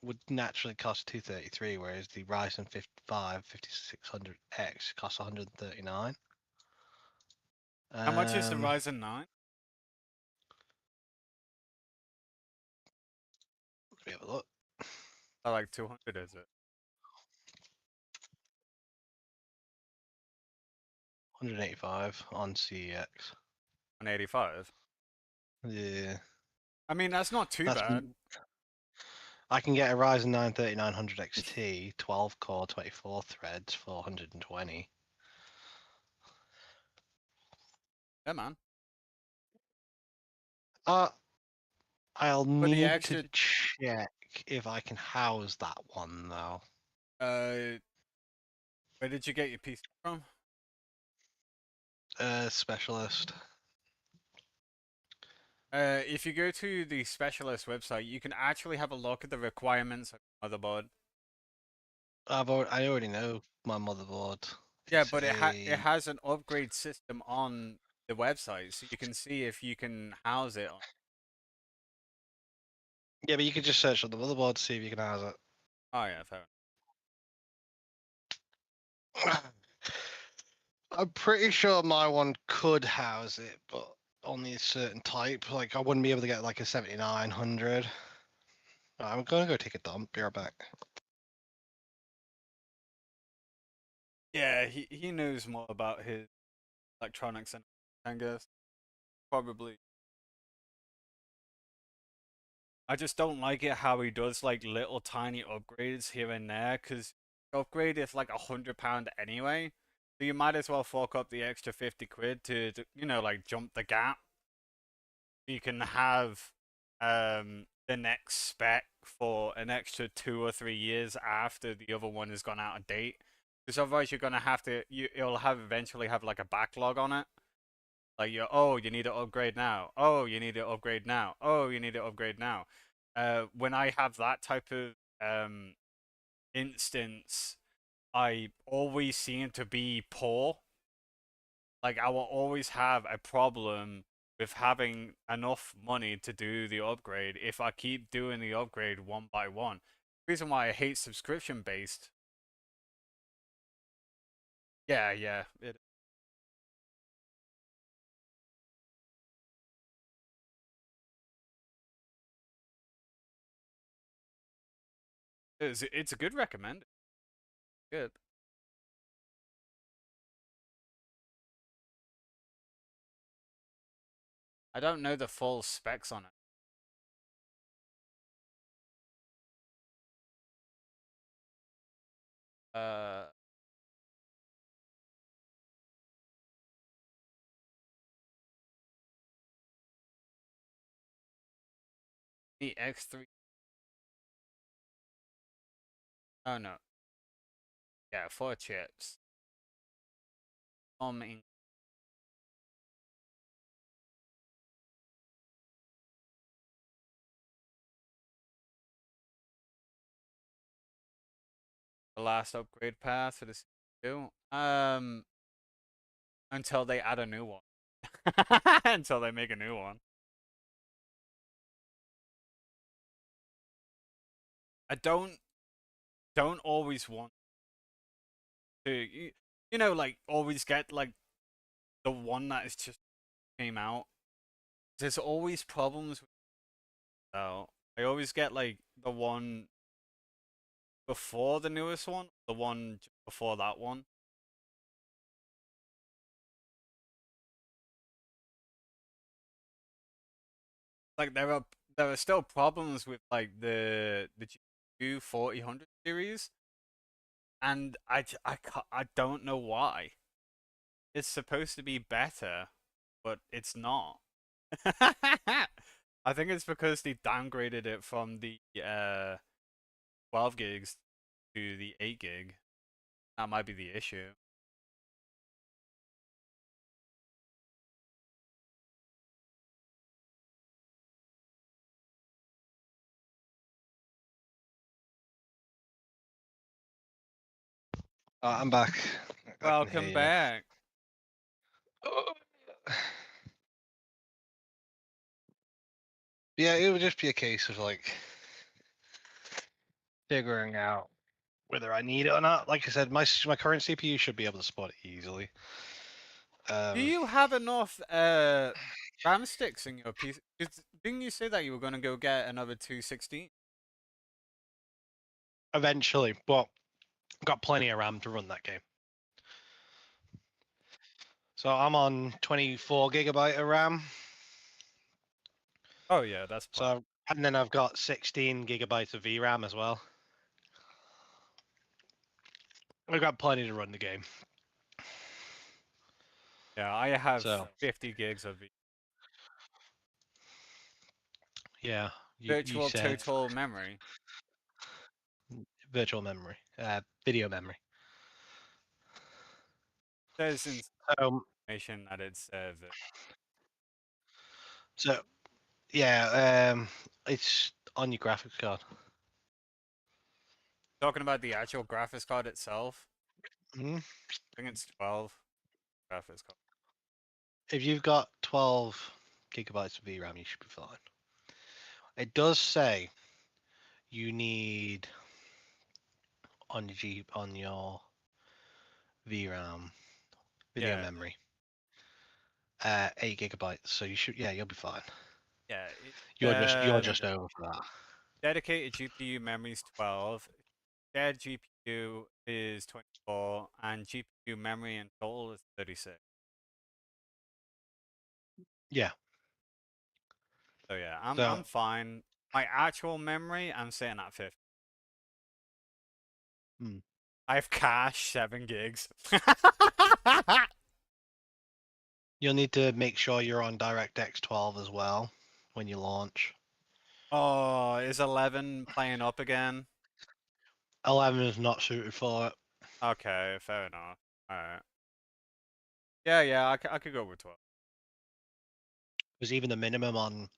would naturally cost 233, whereas the Ryzen 5 5600X costs 139. How much is the Ryzen 9? Let me have a look. Oh, like 200, is it? 185 on CEX. 185. Yeah, I mean, that's not too that's. bad. I can get a Ryzen 9 3900 XT, 12 core, 24 threads for 120. Yeah, man. I'll For the need extra, to check if I can house that one though. where did you get your PC from? Specialist. If you go to the specialist website, you can actually have a look at the requirements of the motherboard. I already know my motherboard. Yeah, It's but it a has an upgrade system on the website, so you can see if you can house it. yeah, but you can just search on the motherboard to see if you can house it. Oh yeah, fair. I'm pretty sure my one could house it, but only a certain type. Like I wouldn't be able to get like a 7900. I'm gonna go take a dump. Be right back. Yeah, he knows more about his electronics than I guess. Probably. I just don't like it how he does like little tiny upgrades here and there, because upgrade is like £100 anyway. So you might as well fork up the extra 50 quid to like jump the gap. You can have the next spec for an extra 2 or 3 years after the other one has gone out of date. Because otherwise you're gonna have to it'll have eventually have like a backlog on it. Like you need to upgrade now. Oh, you need to upgrade now. Oh, you need to upgrade now. When I have that type of instance, I always seem to be poor. Like I will always have a problem with having enough money to do the upgrade if I keep doing the upgrade one by one. The reason why I hate subscription based. Yeah, yeah. It's a good recommend. Good. I don't know the full specs on it. Uh, the X3. Oh no. Yeah, 4 chips. In the last upgrade path for the CPU. Until they add a new one. Until they make a new one. I don't always want to like always get like the one that is just came out. There's always problems with though. I always get like the one before the newest one, the one before that one. Like there are still problems with like the GPU 4000 series, and I don't know why. It's supposed to be better, but it's not. I think it's because they downgraded it from the 12 gigs to the 8 gig. That might be the issue. I'm back. I can Welcome hear back. you. Yeah, it would just be a case of like figuring out whether I need it or not. Like I said, my current CPU should be able to support it easily. Do you have enough RAM sticks in your PC? Didn't you say that you were going to go get another 216? Eventually, but got plenty of RAM to run that game. So I'm on 24 gigabyte of RAM. Oh yeah, that's plenty. So and then I've got 16 gigabytes of VRAM as well. I've got plenty to run the game. Yeah, I have So 50 gigs of Yeah, you Virtual said total memory. virtual memory, video memory. Says in Um, information that it's so yeah, it's on your graphics card. talking about the actual graphics card itself. Mhm. I think it's 12 graphics card. If you've got 12 gigabytes of VRAM, you should be fine. It does say you need on your on your VRAM video Yeah, memory 8 gigabytes. So you should, yeah, you'll be fine. yeah. You're just over for that. Dedicated GPU memory is 12. Shared GPU is 24, and GPU memory in total is 36. Yeah. So yeah, So I'm fine. My actual memory, I'm sitting at 50. hmm. I have cache 7 gigs. You'll need to make sure you're on DirectX 12 as well when you launch. Oh, is 11 playing up again? 11 is not suited for it Okay, fair enough. Alright. Yeah, I could go with 12. because even the minimum on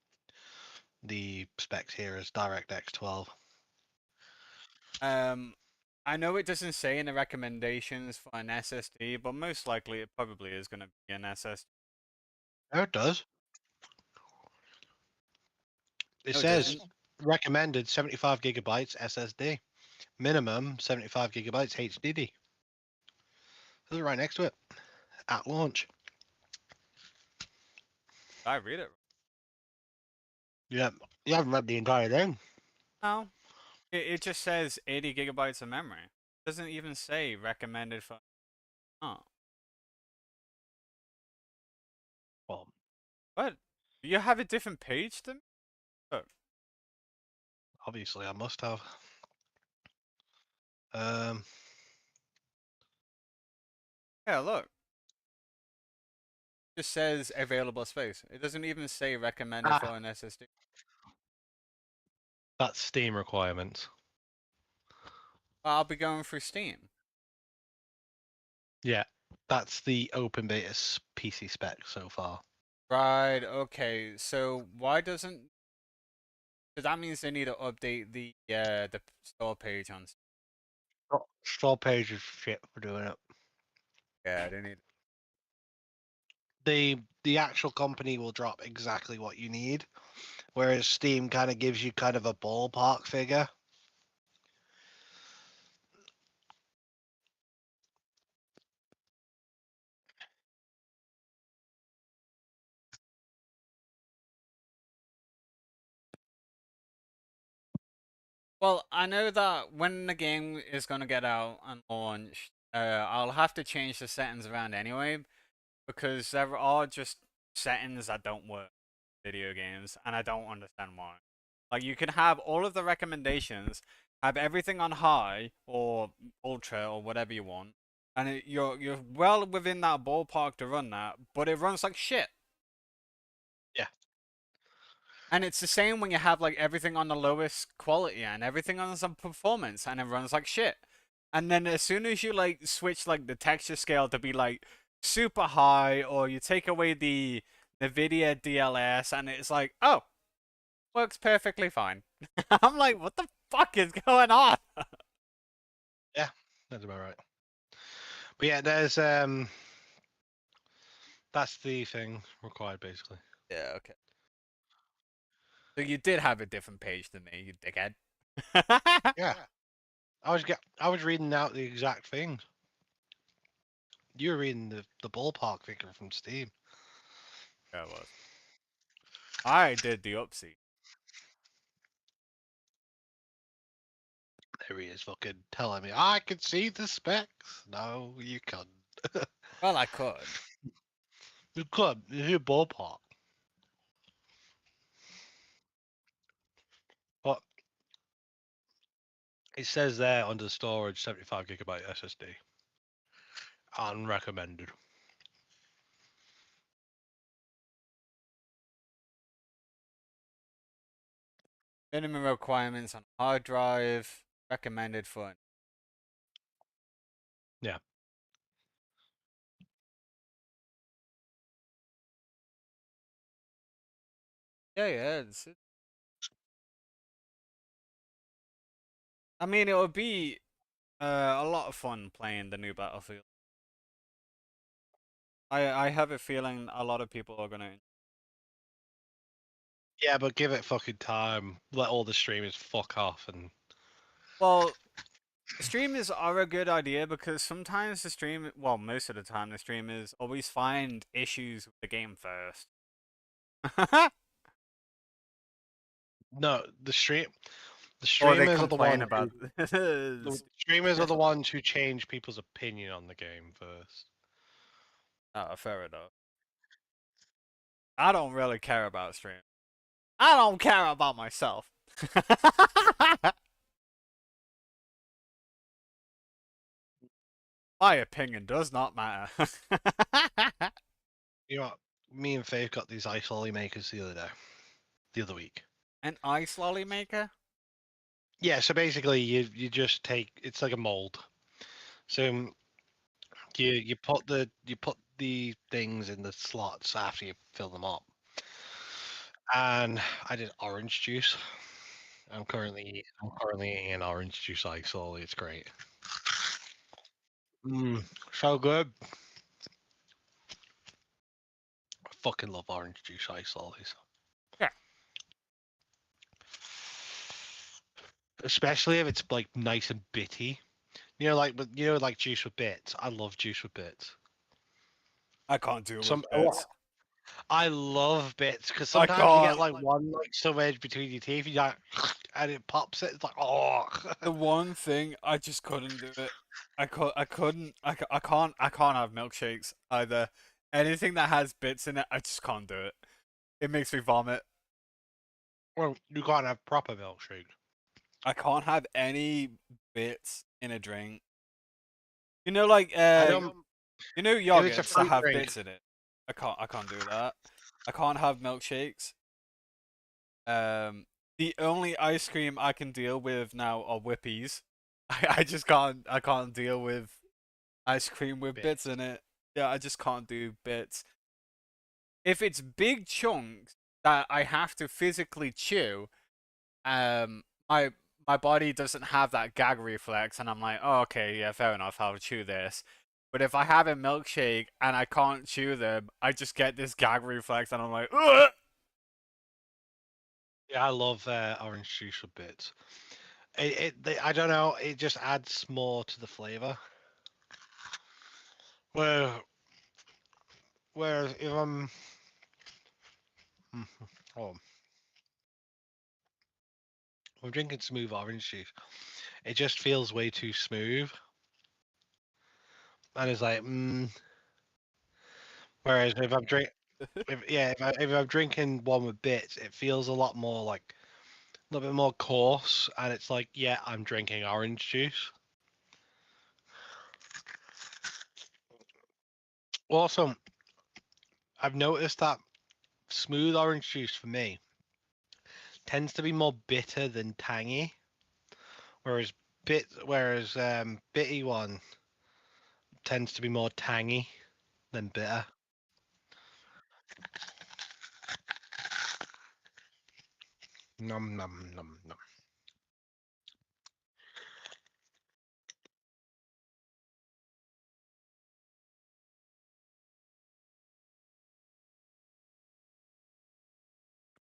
the specs here is DirectX 12. I know it doesn't say in the recommendations for an SSD, but most likely it probably is going to be an SSD. Oh, it does. It No, it says doesn't. recommended 75 gigabytes SSD, minimum 75 gigabytes HDD. It's right next to it at launch. I read it. Yeah, you haven't read the entire thing. No, it just says 80 gigabytes of memory. It doesn't even say recommended for. Oh, Well, what? Do you have a different page than? Look, obviously I must have. Um, yeah, look. It just says available space. It doesn't even say recommended for an SSD. that's Steam requirements. Well, I'll be going through Steam. Yeah, that's the open beta PC spec so far. Right. Okay. So why doesn't? So that means they need to update the store page on. Store page is shit for doing it. Yeah, they need. The actual company will drop exactly what you need, whereas Steam kind of gives you kind of a ballpark figure. Well, I know that when the game is gonna get out and launch, I'll have to change the settings around anyway, because there are just settings that don't work in video games, and I don't understand why. Like you can have all of the recommendations, have everything on high or ultra or whatever you want, and you're well within that ballpark to run that, but it runs like shit. Yeah. And it's the same when you have like everything on the lowest quality and everything on some performance and it runs like shit. And then as soon as you like switch like the texture scale to be like super high or you take away the NVIDIA DLS and it's like, oh, works perfectly fine. I'm like, what the fuck is going on? Yeah, that's about right. But yeah, there's that's the thing required basically. Yeah, okay. So you did have a different page than me, you dickhead. Yeah. I was reading out the exact things. You were reading the ballpark figure from Steam. Yeah, it was. I did the upsy. There he is fucking telling me I can see the specs. No, you can't. Well, I could. You could. It's your ballpark. But it says there under storage 75 gigabyte SSD. Unrecommended. Minimum requirements on hard drive. Recommended for. Yeah. Yeah. I mean, it would be a lot of fun playing the new Battlefield. I have a feeling a lot of people are gonna. Yeah, but give it fucking time. Let all the streamers fuck off and. Well, streamers are a good idea because sometimes most of the time, the streamers always find issues with the game first. No, the Or they streamers are the complain ones about. the streamers are the ones who change people's opinion on the game first. Oh, fair enough. I don't really care about stream. I don't care about myself. My opinion does not matter. You know what? Me and Faith got these ice lolly makers the other week. An ice lolly maker? Yeah, so basically you just take it's like a mold. So you put the things in the slots after you fill them up. And I did orange juice. I'm currently eating an orange juice ice lolly. It's great. So good. I fucking love orange juice ice lollies. Yeah. Especially if it's like nice and bitty. Like juice with bits. I love juice with bits. I can't do Some with bits. I love bits because I sometimes you get can't. like one like some edge between your teeth, and it pops it. It's like oh. The one thing I just couldn't do it. I couldn't. I can't have milkshakes either. Anything that has bits in it, I just can't do it. It makes me vomit. Well, you can't have proper milkshake. I can't have any bits in a drink. You know, like I don't. you know If it's a yogurts that fruit have drink, bits in it. I can't do that. I can't have milkshakes. The only ice cream I can deal with now are Whippies. I just can't. I can't deal with ice cream with bits in it. Yeah, I just can't do bits. If it's big chunks that I have to physically chew, my body doesn't have that gag reflex, and I'm like, oh, okay, yeah, fair enough, I'll chew this. But if I have a milkshake and I can't chew them, I just get this gag reflex, and I'm like, ugh! yeah, I love orange juice with bits. I don't know. It just adds more to the flavor. Where, whereas if oh, if I'm drinking smooth orange juice, it just feels way too smooth, and it's like Whereas if I'm drinking one with bits, it feels a lot more like a little bit more coarse, and it's like, yeah, I'm drinking orange juice. Also, I've noticed that smooth orange juice for me tends to be more bitter than tangy, whereas bitty one tends to be more tangy than bitter. Nom nom nom nom.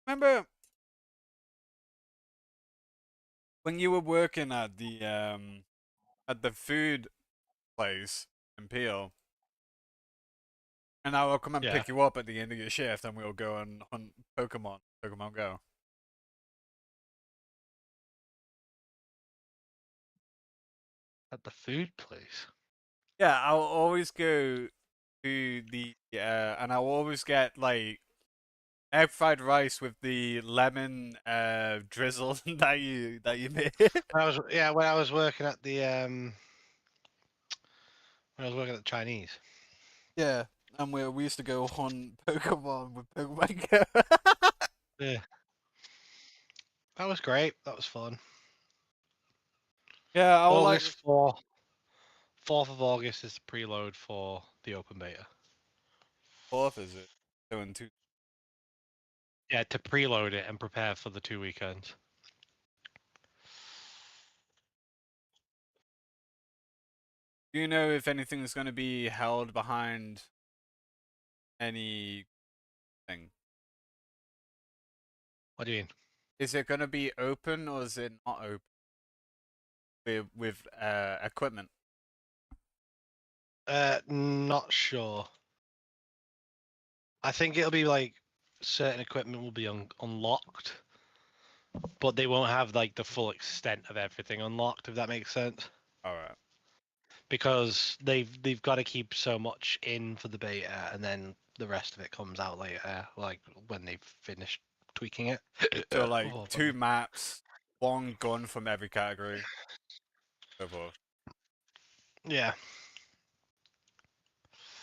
Remember when you were working at the food place in Peel, and I will come and Yeah, pick you up at the end of your shift, and we'll go and hunt Pokemon Go. at the food place. Yeah, I'll always go to and I'll always get like egg fried rice with the lemon drizzle that you made. When I was working at the when I was working at the Chinese. Yeah, and we used to go hunt Pokemon with Pokemon Go. Yeah. That was great. That was fun. Yeah, I would like. August 4th. 4th of August is the preload for the open beta. Fourth is it? Doing two. Yeah, to preload it and prepare for the 2 weekends. Do you know if anything's going to be held behind anything? What do you mean? Is it going to be open or is it not open with equipment? Not sure. I think it'll be like certain equipment will be unlocked, but they won't have like the full extent of everything unlocked. If that makes sense. All right. Because they've got to keep so much in for the beta, and then the rest of it comes out later, like when they've finished tweaking it. So like Oh, two maps, one gun from every category. So forth. yeah.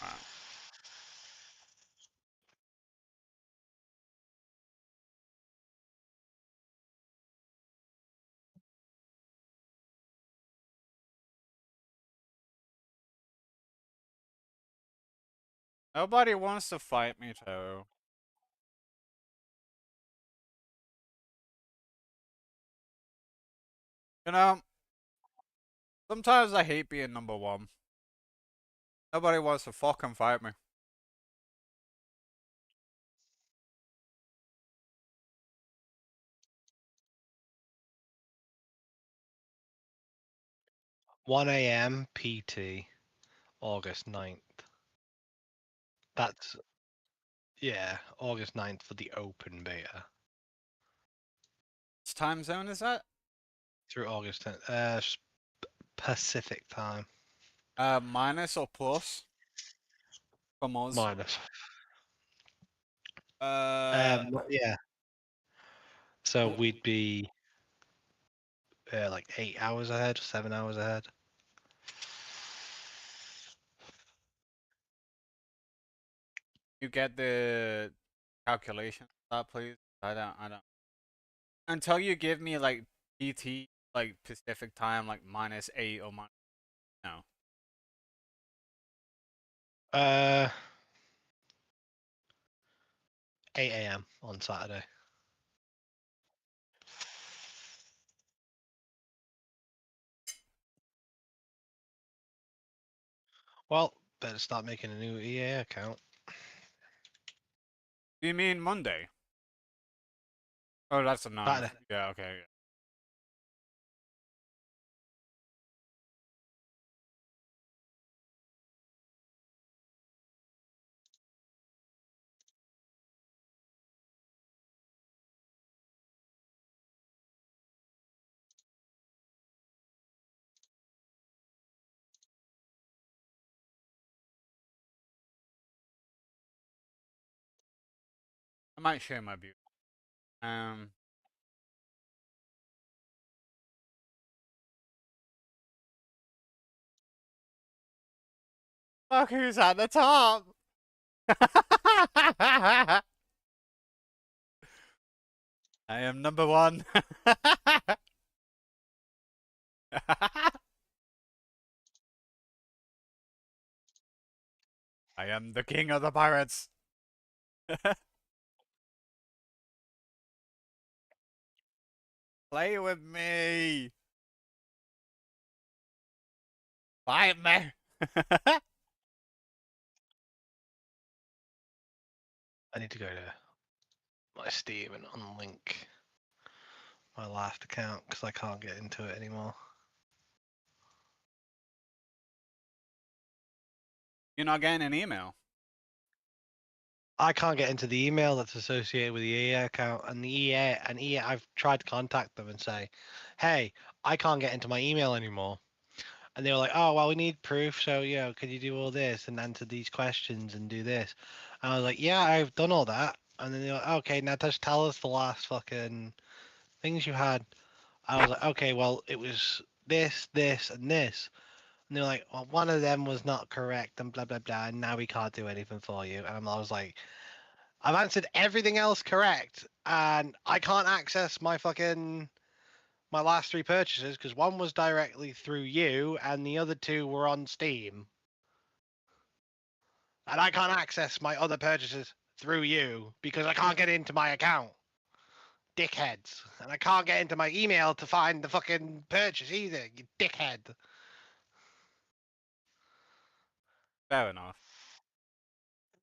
Wow. Nobody wants to fight me, Taro. You know, sometimes I hate being number one. Nobody wants to fucking fight me. 1 a.m. PT, August 9th. That's yeah, August 9th for the open beta What time zone is that? through August 10th. Pacific time. Minus or plus? From us. Minus. Uh, Yeah. So we'd be like 8 hours ahead, 7 hours ahead. you get the calculation for that, please. I don't. Until you give me like PT, like Pacific time, like -8 or minus. No. Uh, 8 a.m. on Saturday. Well, better start making a new EA account. Do you mean Monday? Oh, that's the 9th. Saturday. Yeah, okay. Yeah. I might share my view. Um, Look who's at the top. I am number one. I am the king of the pirates. Play with me. Fight me. I need to go to my Steam and unlink my last account because I can't get into it anymore. You're not getting an email. I can't get into the email that's associated with the EA account, and the EA. I've tried to contact them and say, "Hey, I can't get into my email anymore." And they were like, "Oh, well, we need proof. So, can you do all this and answer these questions and do this?" And I was like, "Yeah, I've done all that." And then they were like, "Okay, now just tell us the last fucking things you had." I was like, "Okay, well, it was this, this, and this." And they're like, "Well, one of them was not correct, and blah blah blah. And now we can't do anything for you." And I was like, I've answered everything else correct, and I can't access my last 3 purchases because one was directly through you, and the other 2 were on Steam. And I can't access my other purchases through you because I can't get into my account. Dickheads. And I can't get into my email to find the fucking purchase either, you dickhead. Fair enough.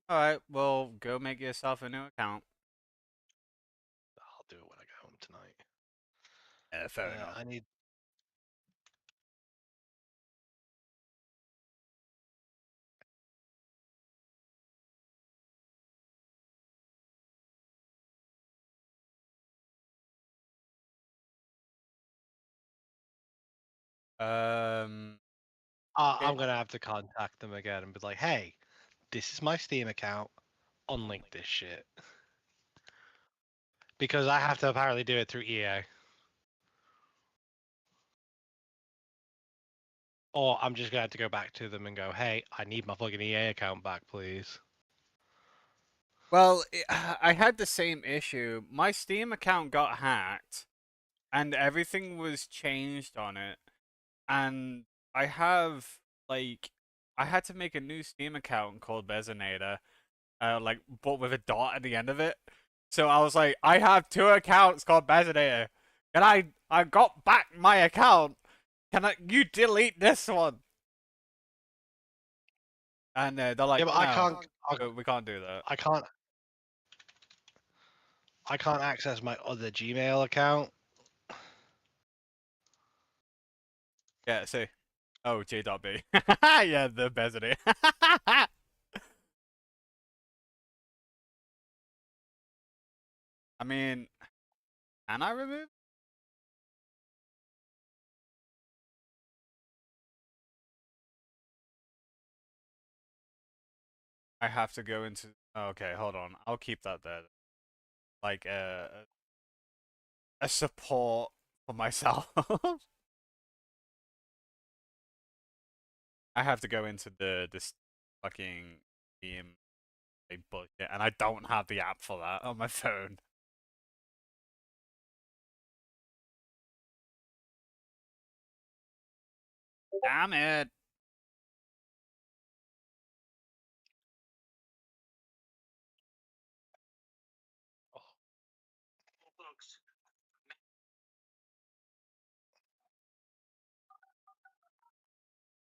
Alright, well, go make yourself a new account. I'll do it when I get home tonight. Yeah, fair enough. I need. Um, I'm gonna have to contact them again and be like, "Hey, this is my Steam account. Unlink this shit." Because I have to apparently do it through EA. Or I'm just gonna have to go back to them and go, "Hey, I need my fucking EA account back, please." well, I had the same issue. My Steam account got hacked, and everything was changed on it. And I have, like, I had to make a new Steam account called Bezonator, like, but with a dot at the end of it. So I was like, I have 2 accounts called Bezonator, and I got back my account. You delete this one? And they're like, Yeah, but no, we can't do that. I can't access my other Gmail account. Yeah, see. Oh, J.B. Yeah, the Bezonator. I mean, can I remove? I have to go into. Okay, hold on. I'll keep that there. Like a support for myself. I have to go into this fucking Steam bullshit, and I don't have the app for that on my phone. Damn it!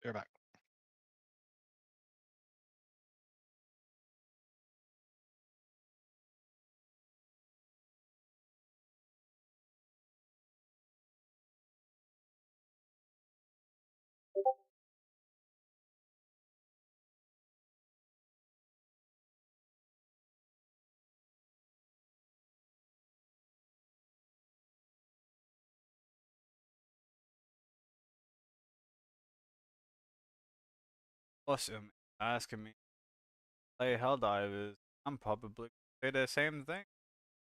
You're back. Awesome. Asking me to play Helldivers. I'm probably gonna say the same thing.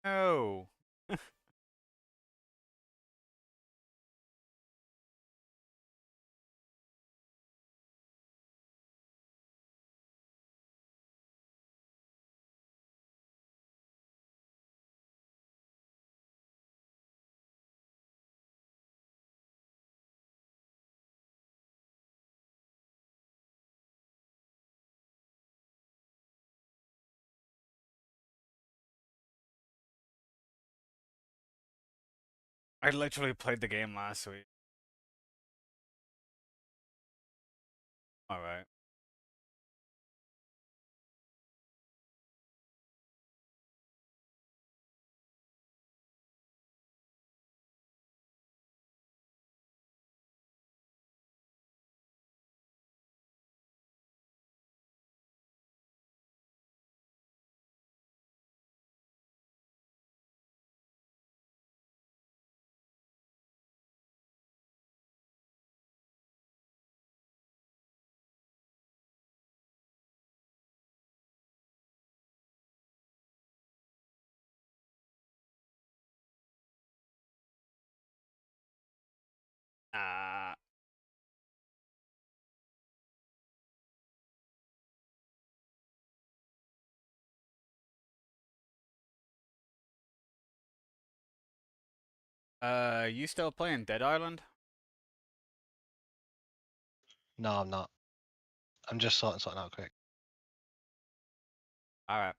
No. I literally played the game last week. Alright. Ah. You still playing Dead Island? No, I'm not. I'm just sorting something out quick. Alright.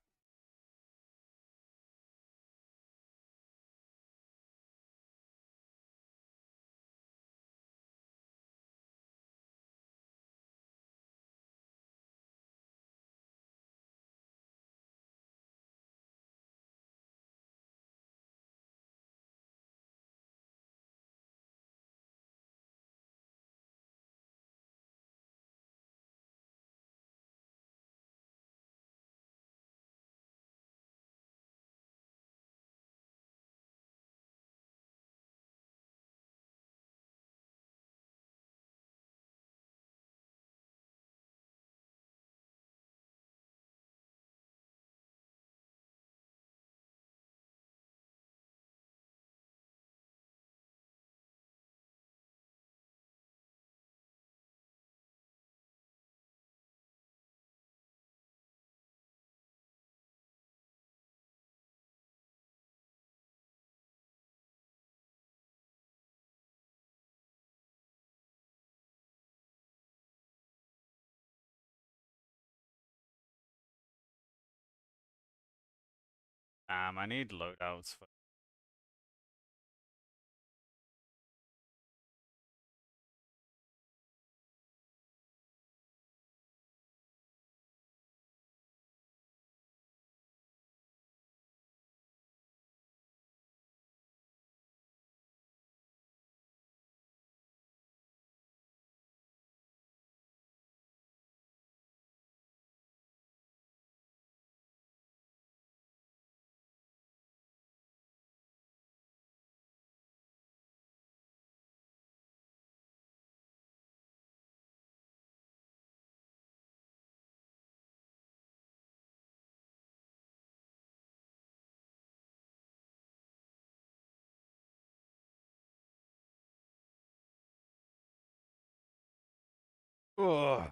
I need loadouts for Ugh.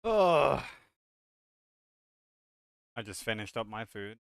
Oh, I just finished up my food.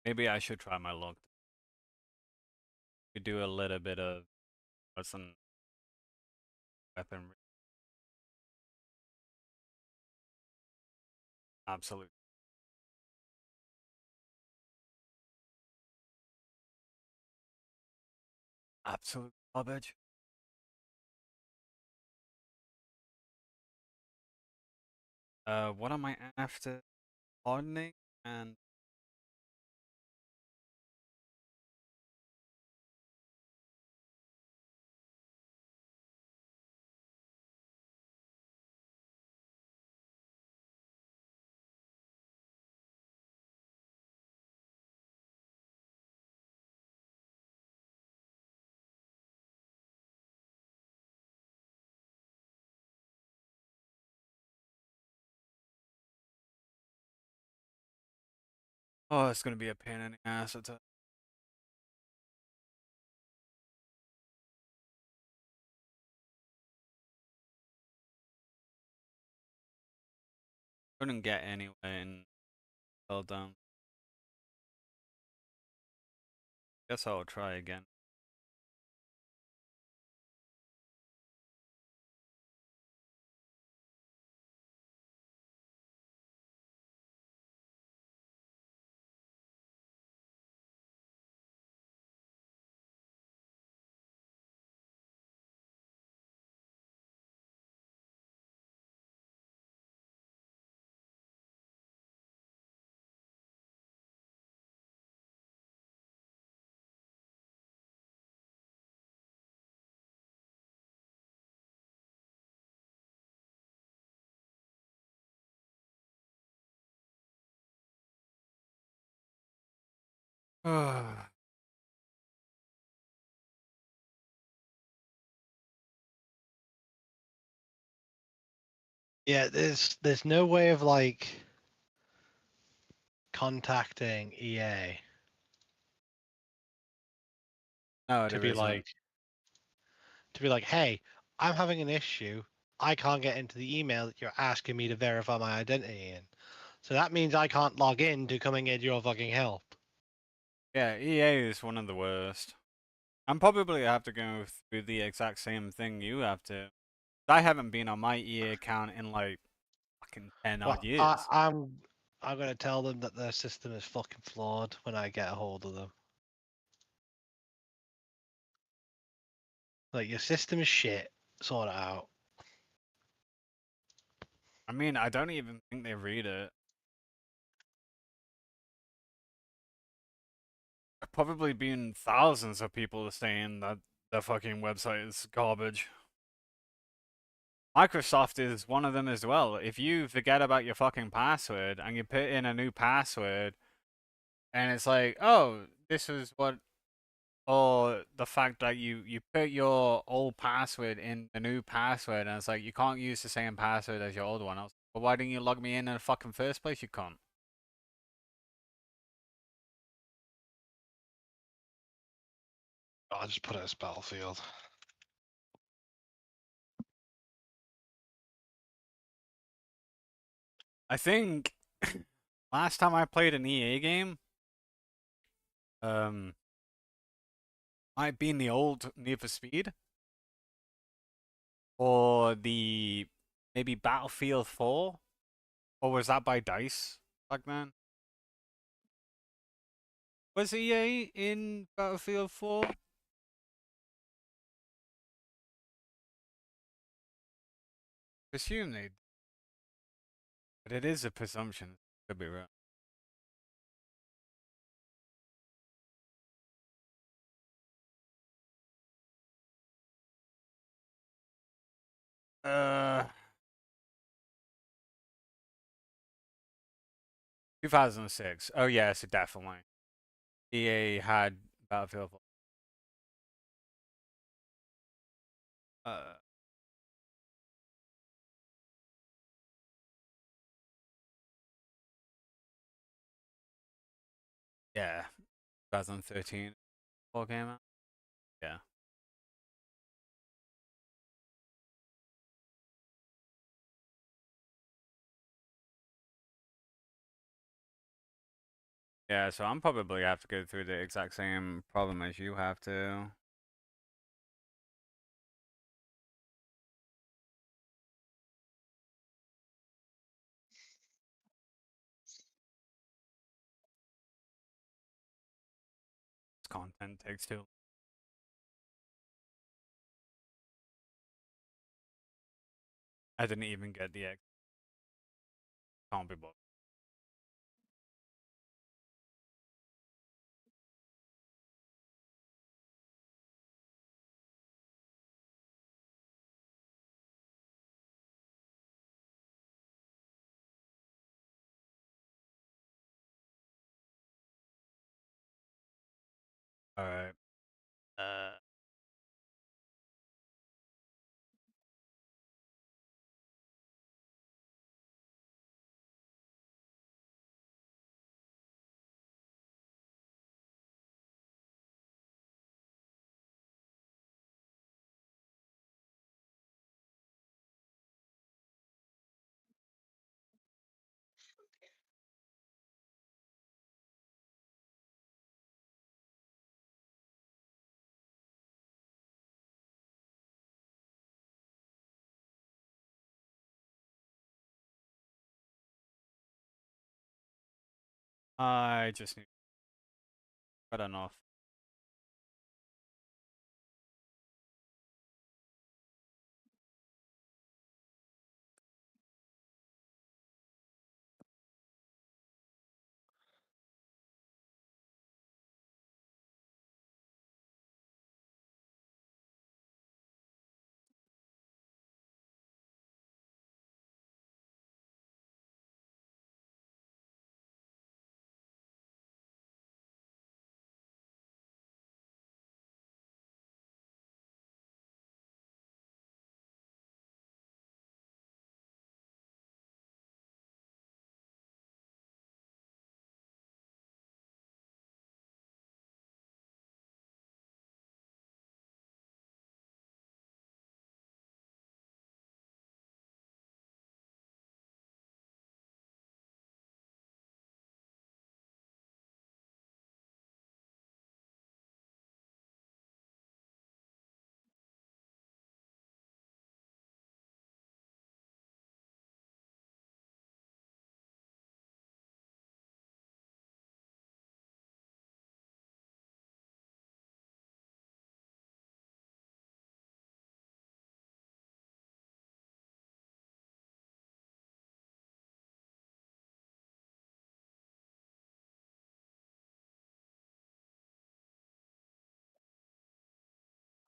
Maybe I should try my luck. We do a little bit of some weaponry. Absolute. Absolute Garbage. What am I after? Hardening and oh, it's gonna be a pain in the ass. Couldn't get anywhere and fell down. Guess I'll try again. Yeah, there's no way of like contacting EA No, to there be isn't. like, hey, I'm having an issue. I can't get into the email that you're asking me to verify my identity in. So that means I can't log in to come and get your fucking help. Yeah, EA is one of the worst. I'm probably have to go through the exact same thing you have to. I haven't been on my EA account in like fucking 10 odd Well, years. I'm gonna tell them that their system is fucking flawed when I get a hold of them. Like, your system is shit. Sort it out. I mean, I don't even think they read it. Probably been thousands of people saying that the fucking website is garbage. Microsoft is one of them as well. If you forget about your fucking password and you put in a new password and it's like, oh, this is what, or the fact that you put your old password in the new password and it's like, you can't use the same password as your old one. I was like, well, why didn't you log me in the fucking first place, you cunt? I'll just put it as Battlefield. I think last time I played an EA game, um, might be in the old Need for Speed or the maybe Battlefield 4, or was that by Dice back then? Was EA in Battlefield 4? Presume they, but it is a presumption. Could be wrong. Uh, 2006. Oh yes, definitely. EA had Battlefield 4. Yeah, 2013. 4 came out. Yeah. Yeah, so I'm probably have to go through the exact same problem as you have to. Content takes too. I didn't even get the X. Can't be bothered. Alright. I just need cut enough.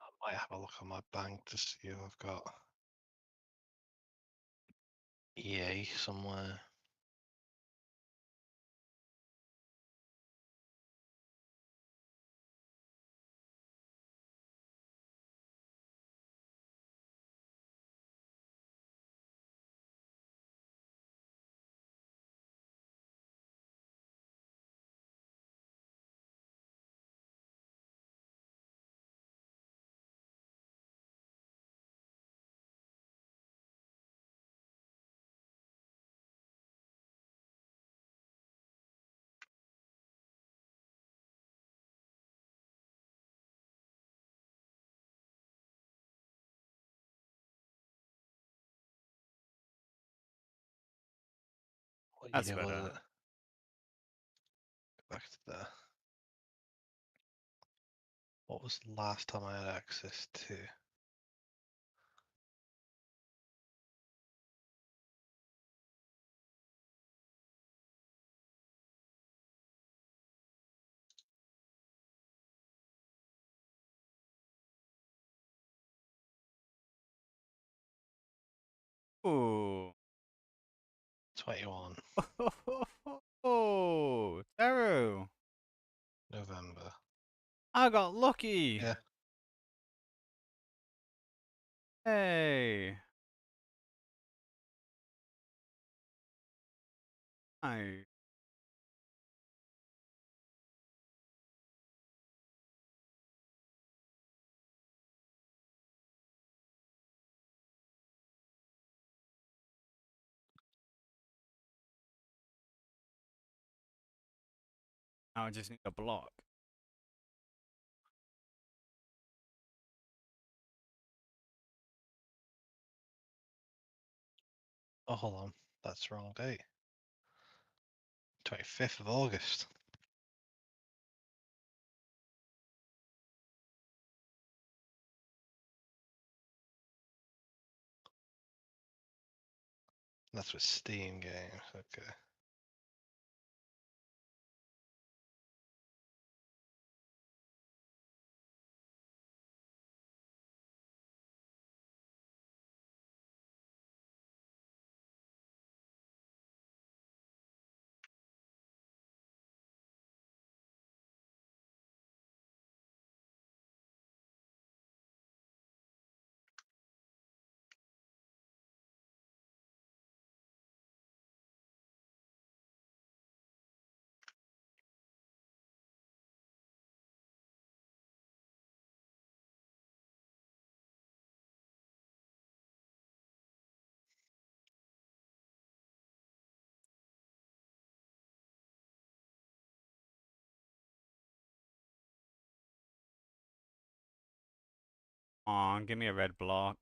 I might have a look on my bank to see if I've got EA somewhere. What That's year was better. it? Go back to there. What was the last time I had access to? Ooh. 21 Oh, Taro. November. I got lucky. Yeah. Hey. I now I just need a block. Oh, hold on. That's the wrong date. 25th of August. That's with Steam games. Okay. Aw, give me a red block.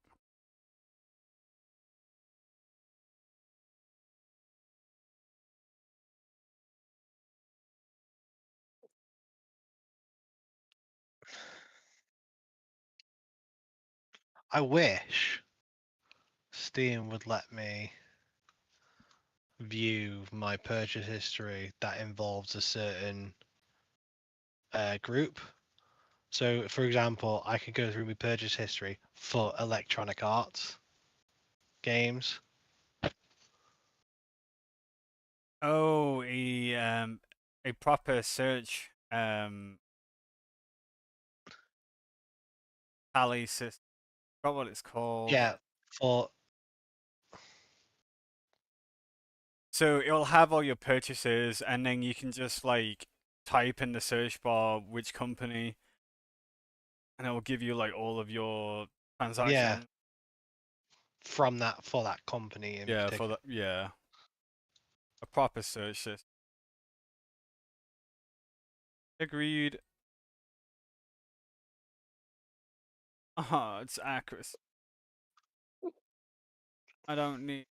I wish Steam would let me view my purchase history that involves a certain group. So, for example, I could go through my purchase history for Electronic Arts games. Oh, a proper search tally system. I forgot what it's called. Yeah, for So it'll have all your purchases, and then you can just like type in the search bar which company, and it will give you like all of your transactions. from that for that company in Yeah, for particular. the a proper search system. Agreed. It's accuracy. I don't need.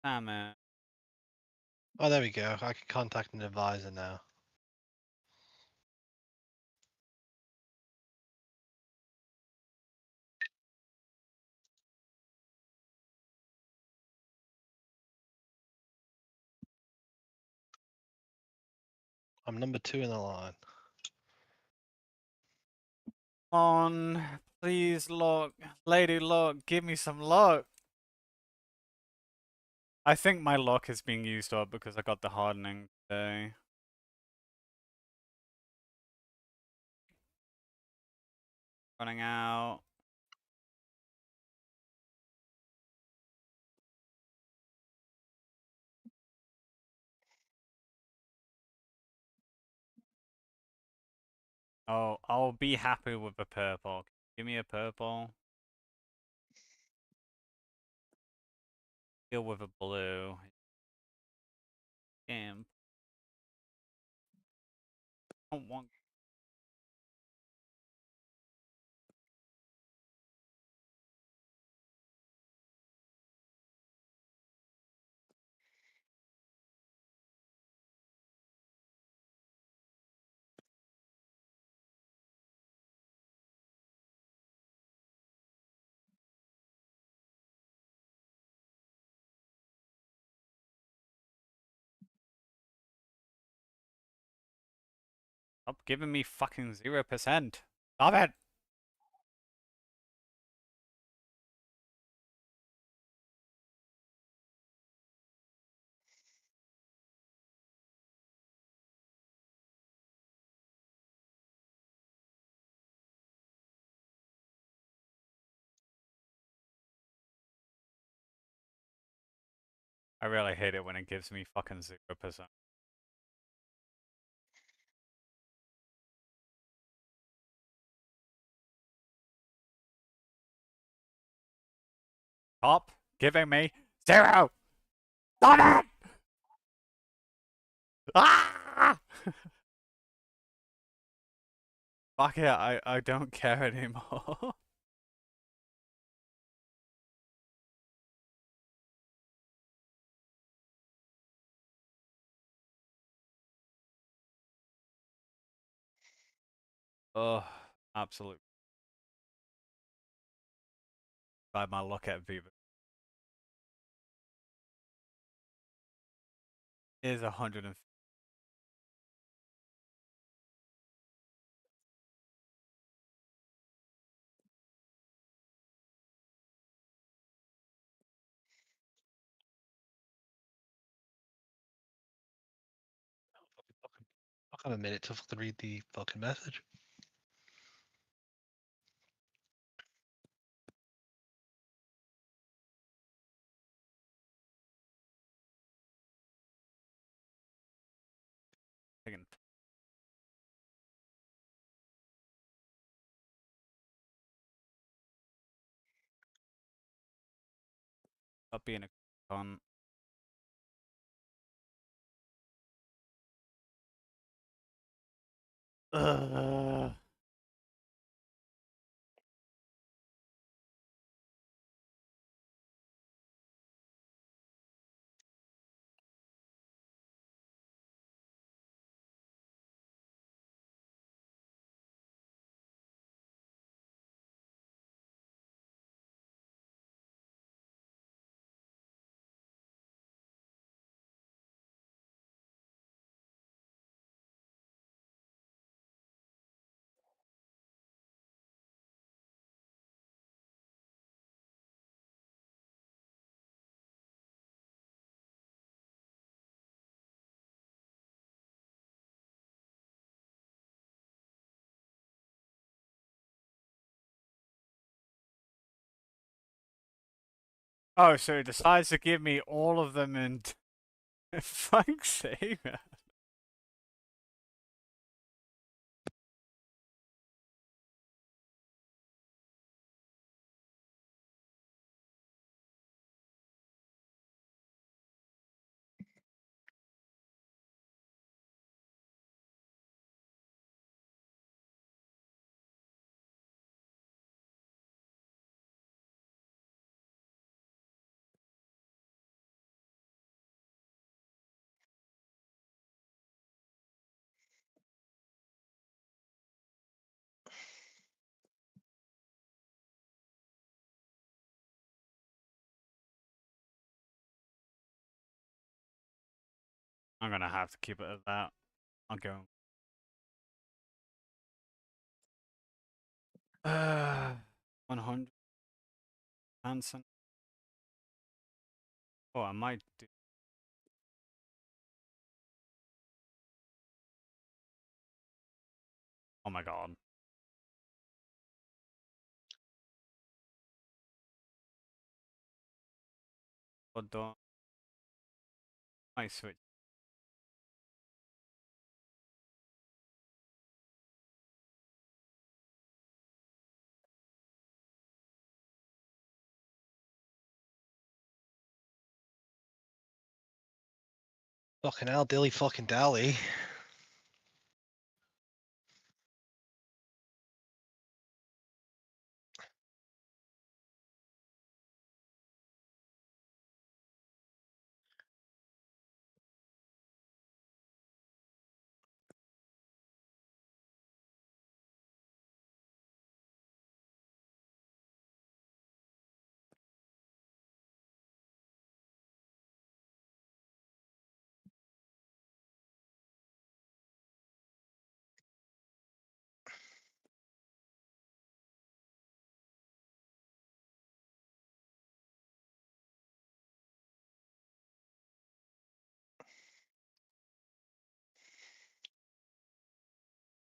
Damn it. Oh, there we go. I can contact an advisor now. I'm number 2 in the line. On, please, luck, lady luck, give me some luck. I think my luck is being used up because I got the hardening today. Running out. Oh, I'll be happy with a purple. Give me a purple. Deal with a blue. Damn. I don't want. Stop giving me fucking 0%. Stop it! I really hate it when it gives me fucking 0%. Stop giving me 0! Stop it! Ah! Fuck it, I don't care anymore. Oh, absolutely. By my luck at Viva. Is 150. Fucking a minute to fucking read the fucking message. Taking up being a con. Ugh. Oh, so it decides to give me all of them and fuck's sake, man. I'm gonna have to keep it at that. I'll go. 100 Hanson. Oh, I might do. Oh my god. Hold on. I switch. Fucking hell, dilly fucking dally.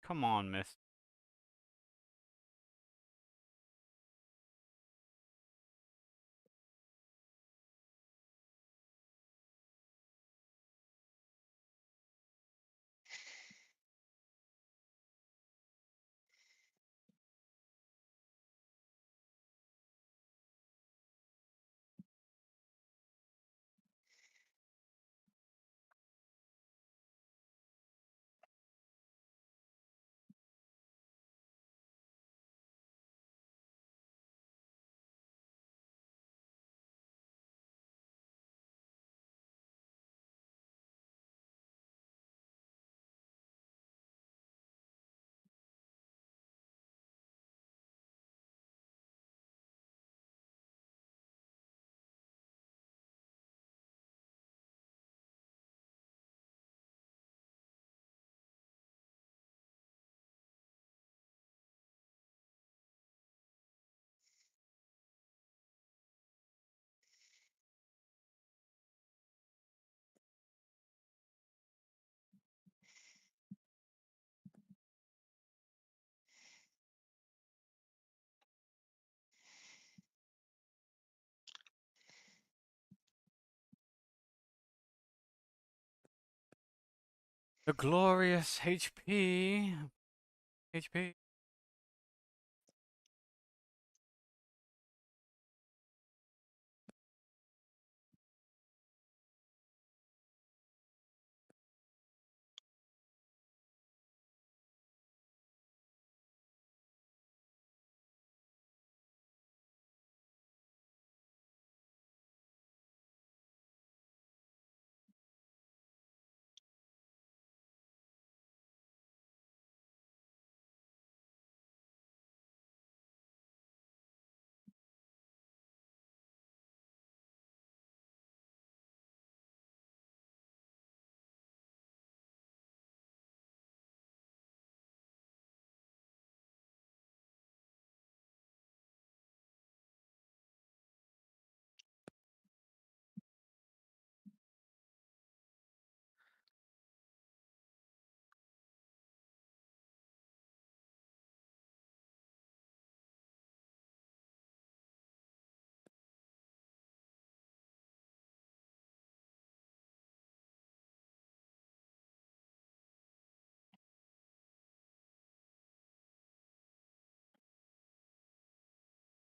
Come on, miss. The glorious HP. HP.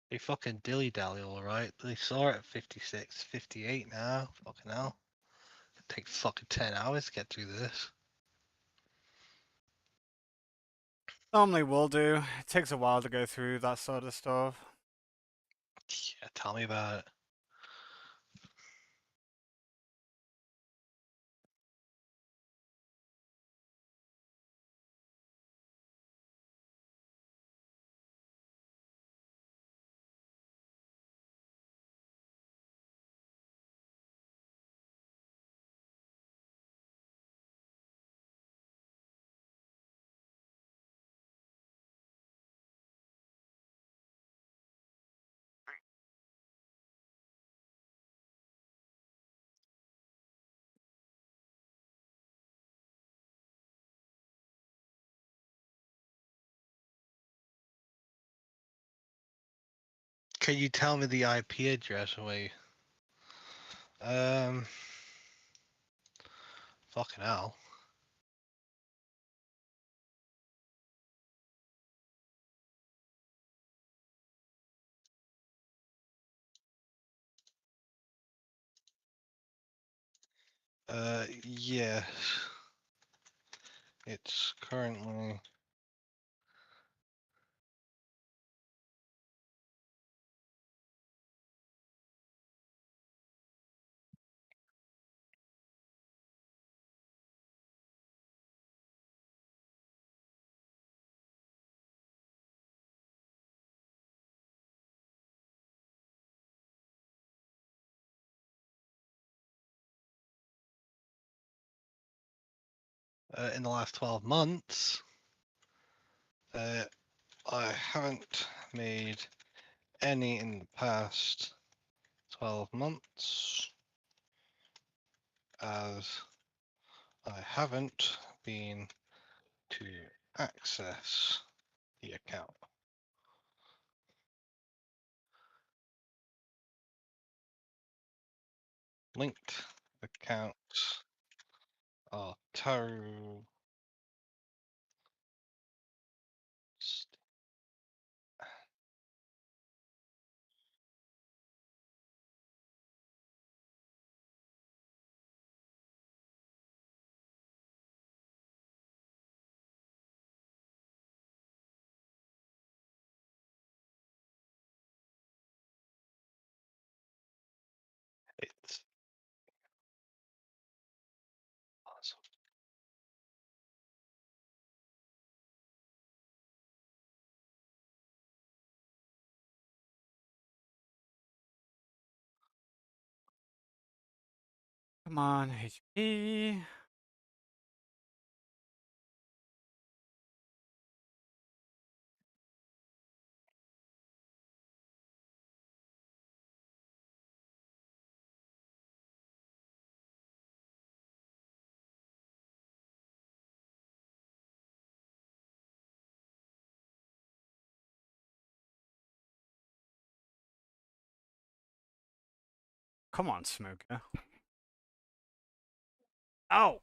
They fucking dilly dally, alright. They saw it at 56, 58 now. Fucking hell. It'd take fucking 10 hours to get through this. Normally will do. It takes a while to go through that sort of stuff. Yeah, tell me about it. Can you tell me the IP address away? Fucking hell. Yes. It's currently in the last 12 months. I haven't made any in the past 12 months, as I haven't been to access the account. Linked accounts are terrible. It's awesome. Come on, HP. Come on, Smoker. Ow!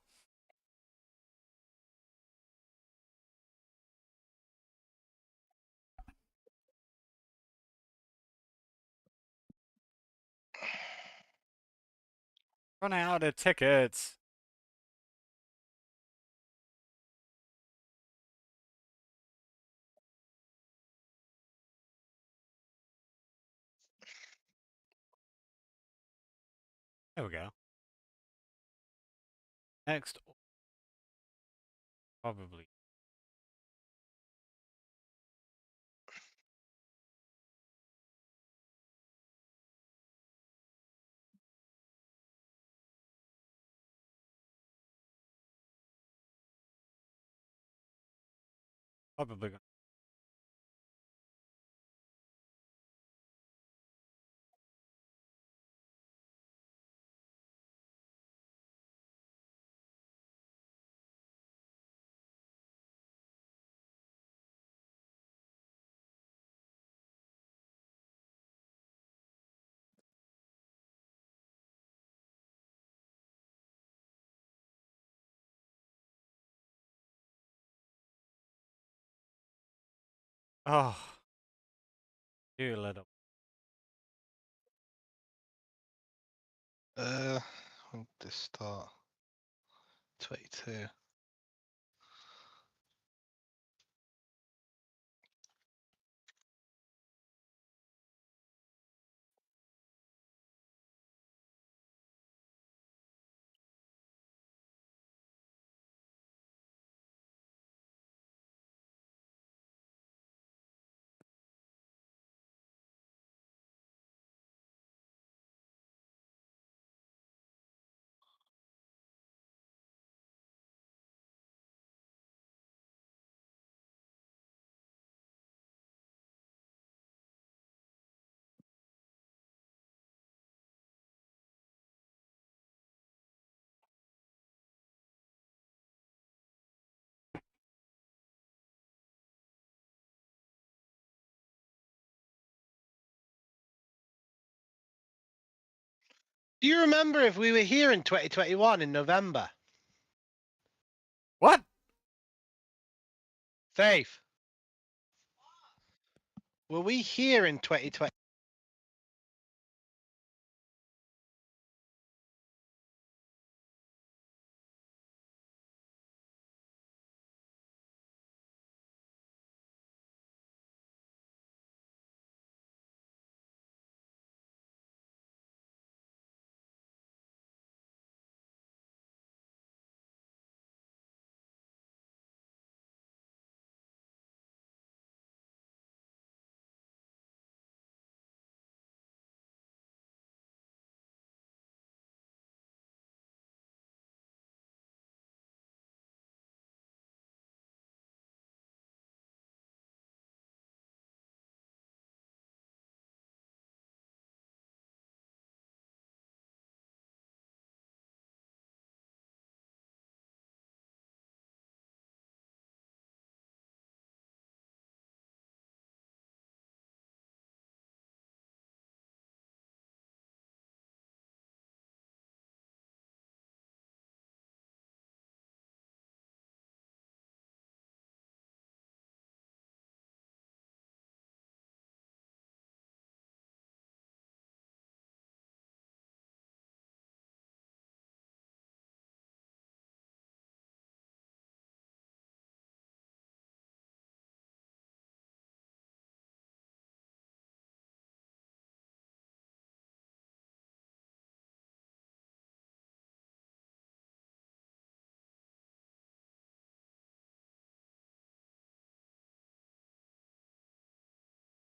Running out of tickets. There we go. Next, probably. Probably gonna. Oh, you little. When did this start? 22. Do you remember if we were here in 2021 in November? What? Faith. Were we here in 2020?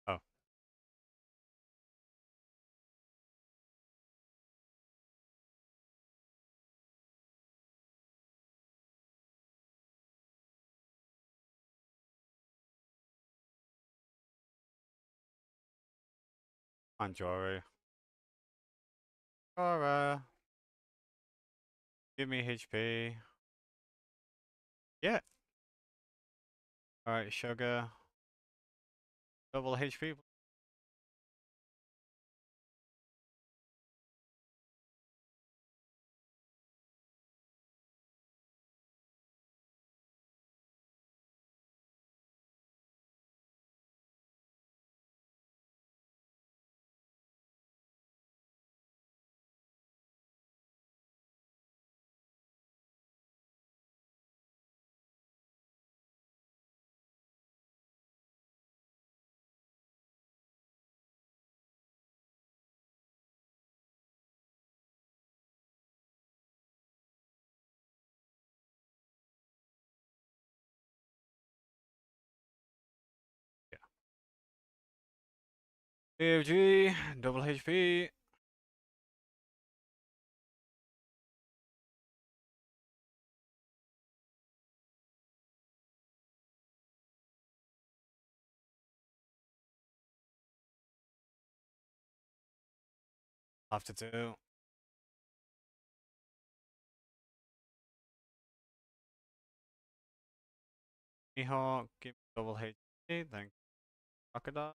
Oh. On Jory. Alright. Give me HP. Yeah. Alright, sugar. Double HP. AOG, double HP. After 2. Mihawk, give me double HP, then Crocodile.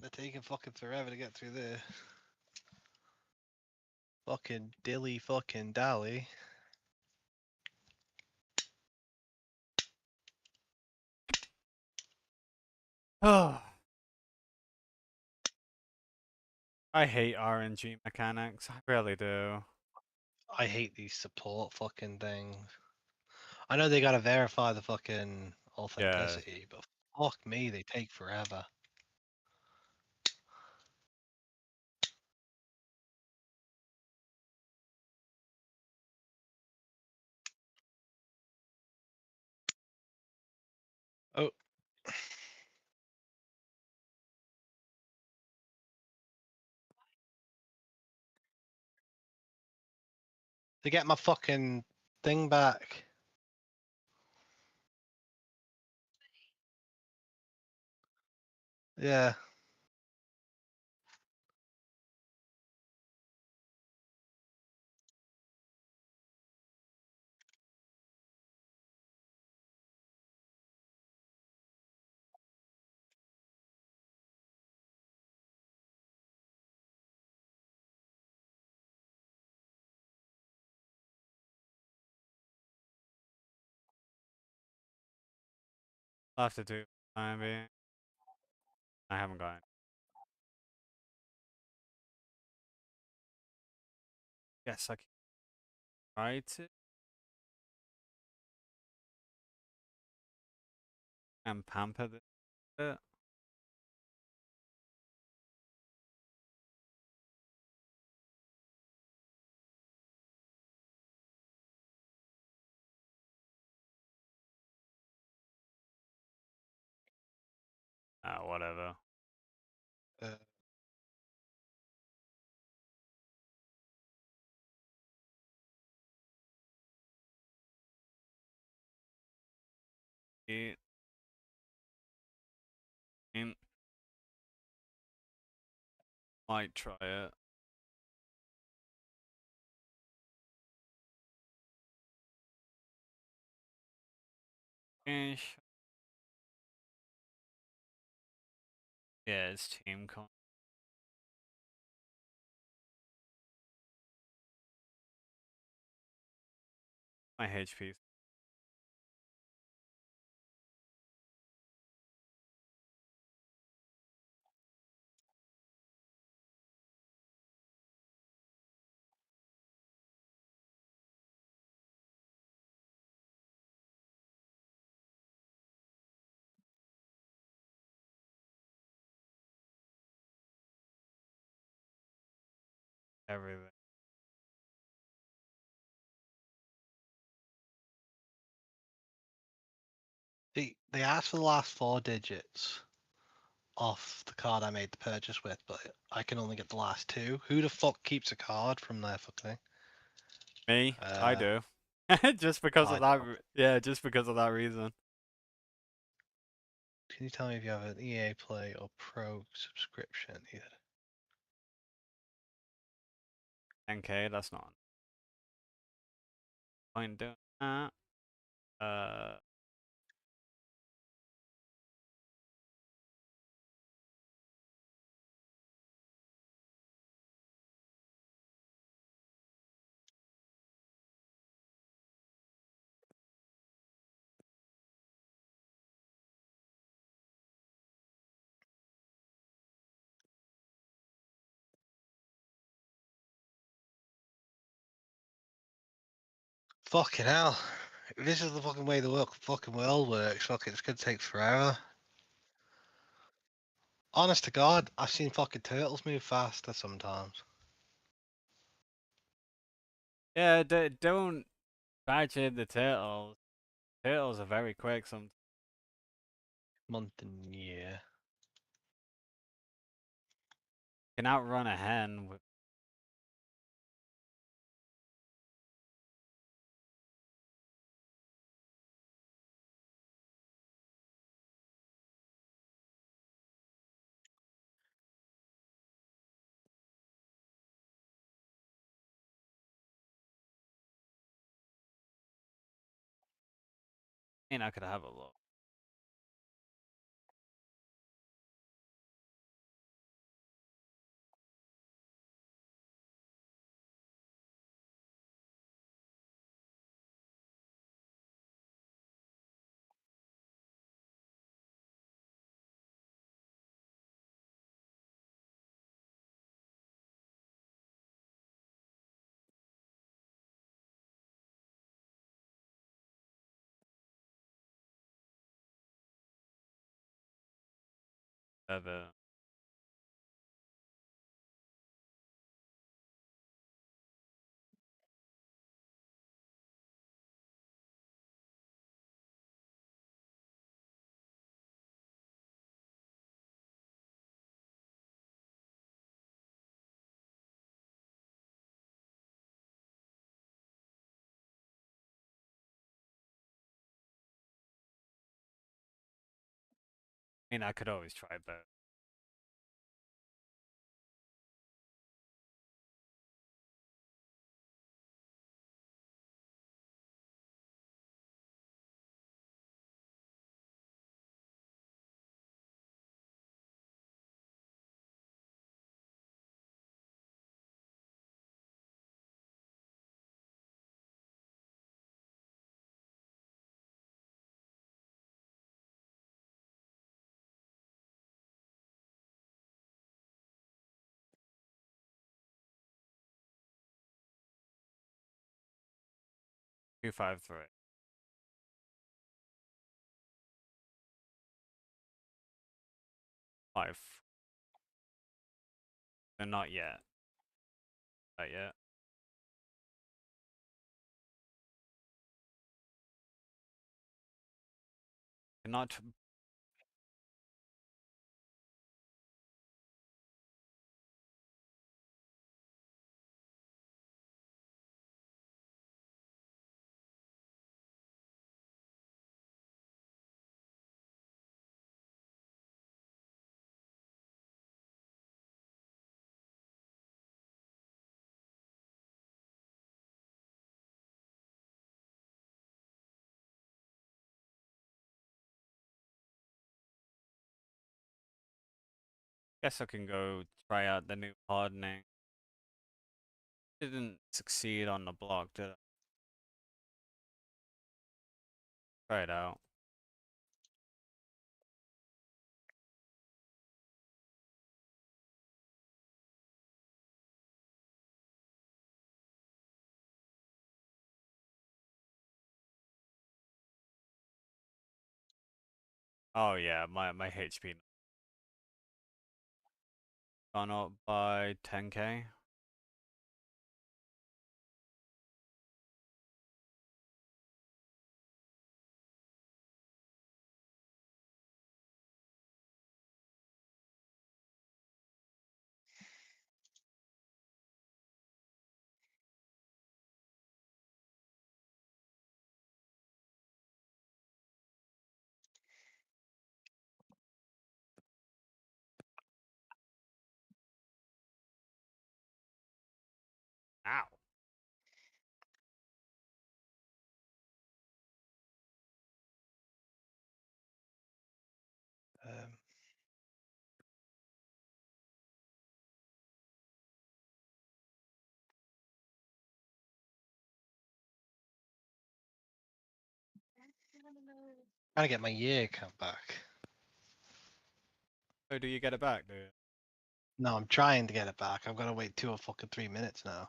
They're taking fucking forever to get through there. Fucking dilly fucking dally. Oh. I hate RNG mechanics. I really do. I hate these support fucking things. I know they gotta verify the fucking authenticity, but fuck me, they take forever. Oh. To get my fucking thing back. Yeah. I'll have to do time being. I haven't got it. Yes, I can try to. And pamper this bit. Whatever. Uh, Eat. In. Might try it. Ish. Yeah, it's team con. My HP. Everything. they asked for the last 4 digits off the card I made the purchase with, but I can only get the last 2. Who the fuck keeps a card from their fucking thing? Me? I do. Just because of I that. Yeah, just because of that reason. Can you tell me if you have an EA Play or Pro subscription here? 10K. That's not point doing that. Uh. Fucking hell. If this is the fucking way the fucking world works, fucking it's gonna take forever. Honest to God, I've seen fucking turtles move faster sometimes. Yeah. Don't badger the turtles. Turtles are very quick. Some Month and year. can outrun a hen. With, I mean, I could have a look. Ever. I mean, I could always try both. Two, 5, 3. Five. They're not yet. Not yet. Cannot. Guess I can go try out the new hardening. Didn't succeed on the block, did I? Try it out. Oh yeah, my HP gone up by 10K. Trying to get my year account back. So do you get it back, dude? No, I'm trying to get it back. I've got to wait 2 or fucking 3 minutes now.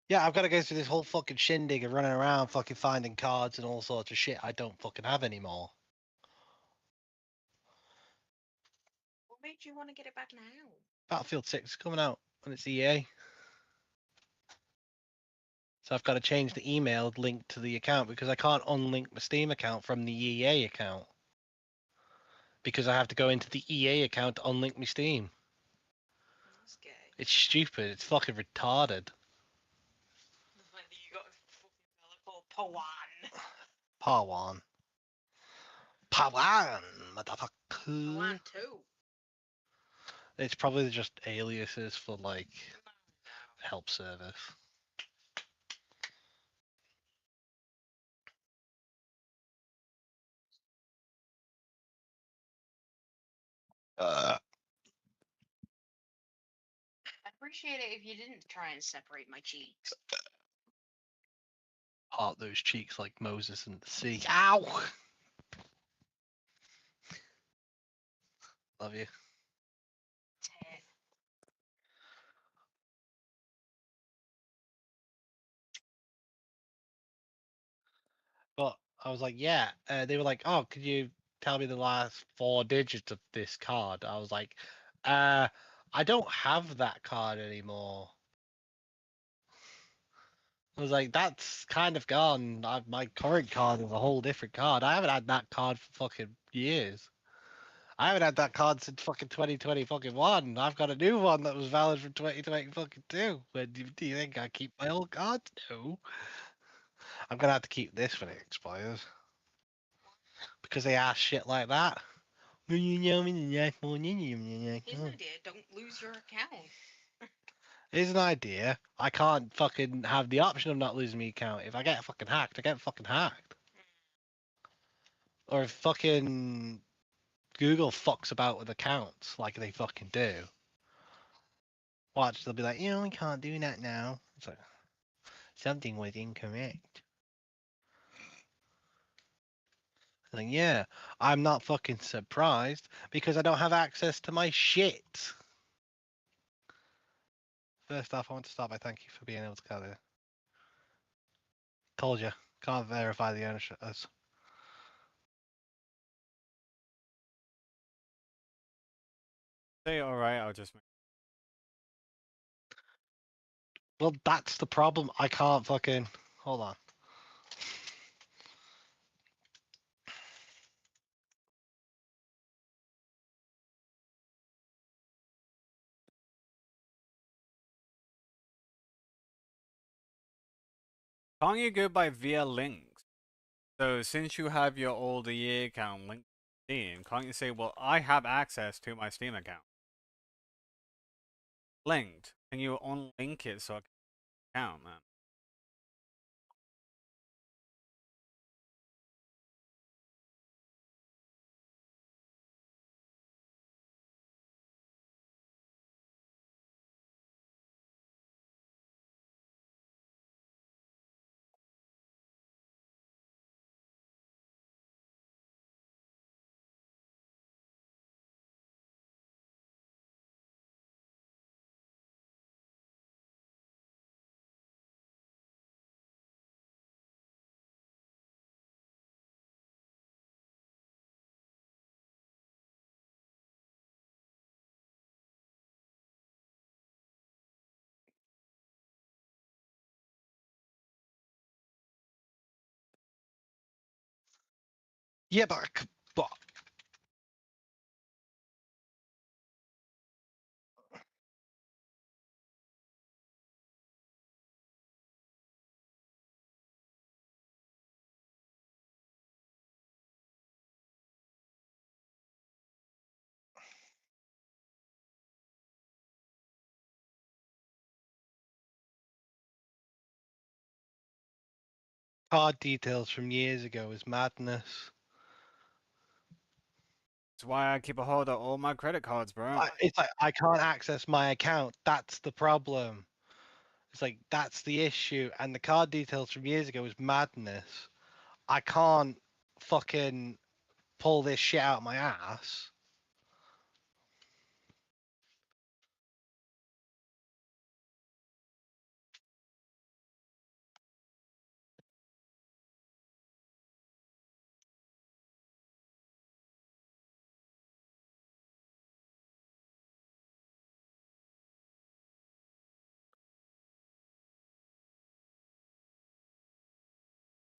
Yeah, I've got to go through this whole fucking shindig of running around fucking finding cards and all sorts of shit I don't fucking have anymore. What made you want to get it back now? Battlefield 6 is coming out and it's EA. So I've got to change the email link to the account because I can't unlink my Steam account from the EA account. Because I have to go into the EA account to unlink my Steam. That's gay. It's stupid. It's fucking retarded. You got a fucking fella called Pawan. Pawan. Pawan, motherfucker. Pawan too. It's probably just aliases for like help service. I'd appreciate it if you didn't try and separate my cheeks. Part those cheeks like Moses in the sea. Ow! Love you. Ted. But I was like, yeah. They were like, oh, could you tell me the last 4 digits of this card? I was like, I don't have that card anymore. I was like, that's kind of gone. My current card is a whole different card. I haven't had that card for fucking years. I haven't had that card since fucking 2020 fucking one. I've got a new one that was valid from 2020 fucking two. When do you think I keep my old cards? No. I'm gonna have to keep this when it expires. Because they ask shit like that. Here's an idea, don't lose your account. Here's an idea. I can't fucking have the option of not losing my account. If I get fucking hacked, I get fucking hacked. Or if fucking Google fucks about with accounts like they fucking do. Watch, they'll be like, we can't do that now. It's like, something was incorrect. Like, yeah, I'm not fucking surprised because I don't have access to my shit. First off, I want to start by thanking you for being able to cut it. Told you, can't verify the ownership. Say alright, I'll just. Well, that's the problem. I can't fucking. Hold on. Can't you go by via links? So since you have your old EA account linked to Steam, can't you say, well, I have access to my Steam account? Linked. Can you unlink it so I can count, man? Yeah, but card details from years ago is madness. That's why I keep a hold of all my credit cards, bro. It's like I can't access my account. That's the problem. It's like that's the issue, and the card details from years ago was madness. I can't fucking pull this shit out of my ass.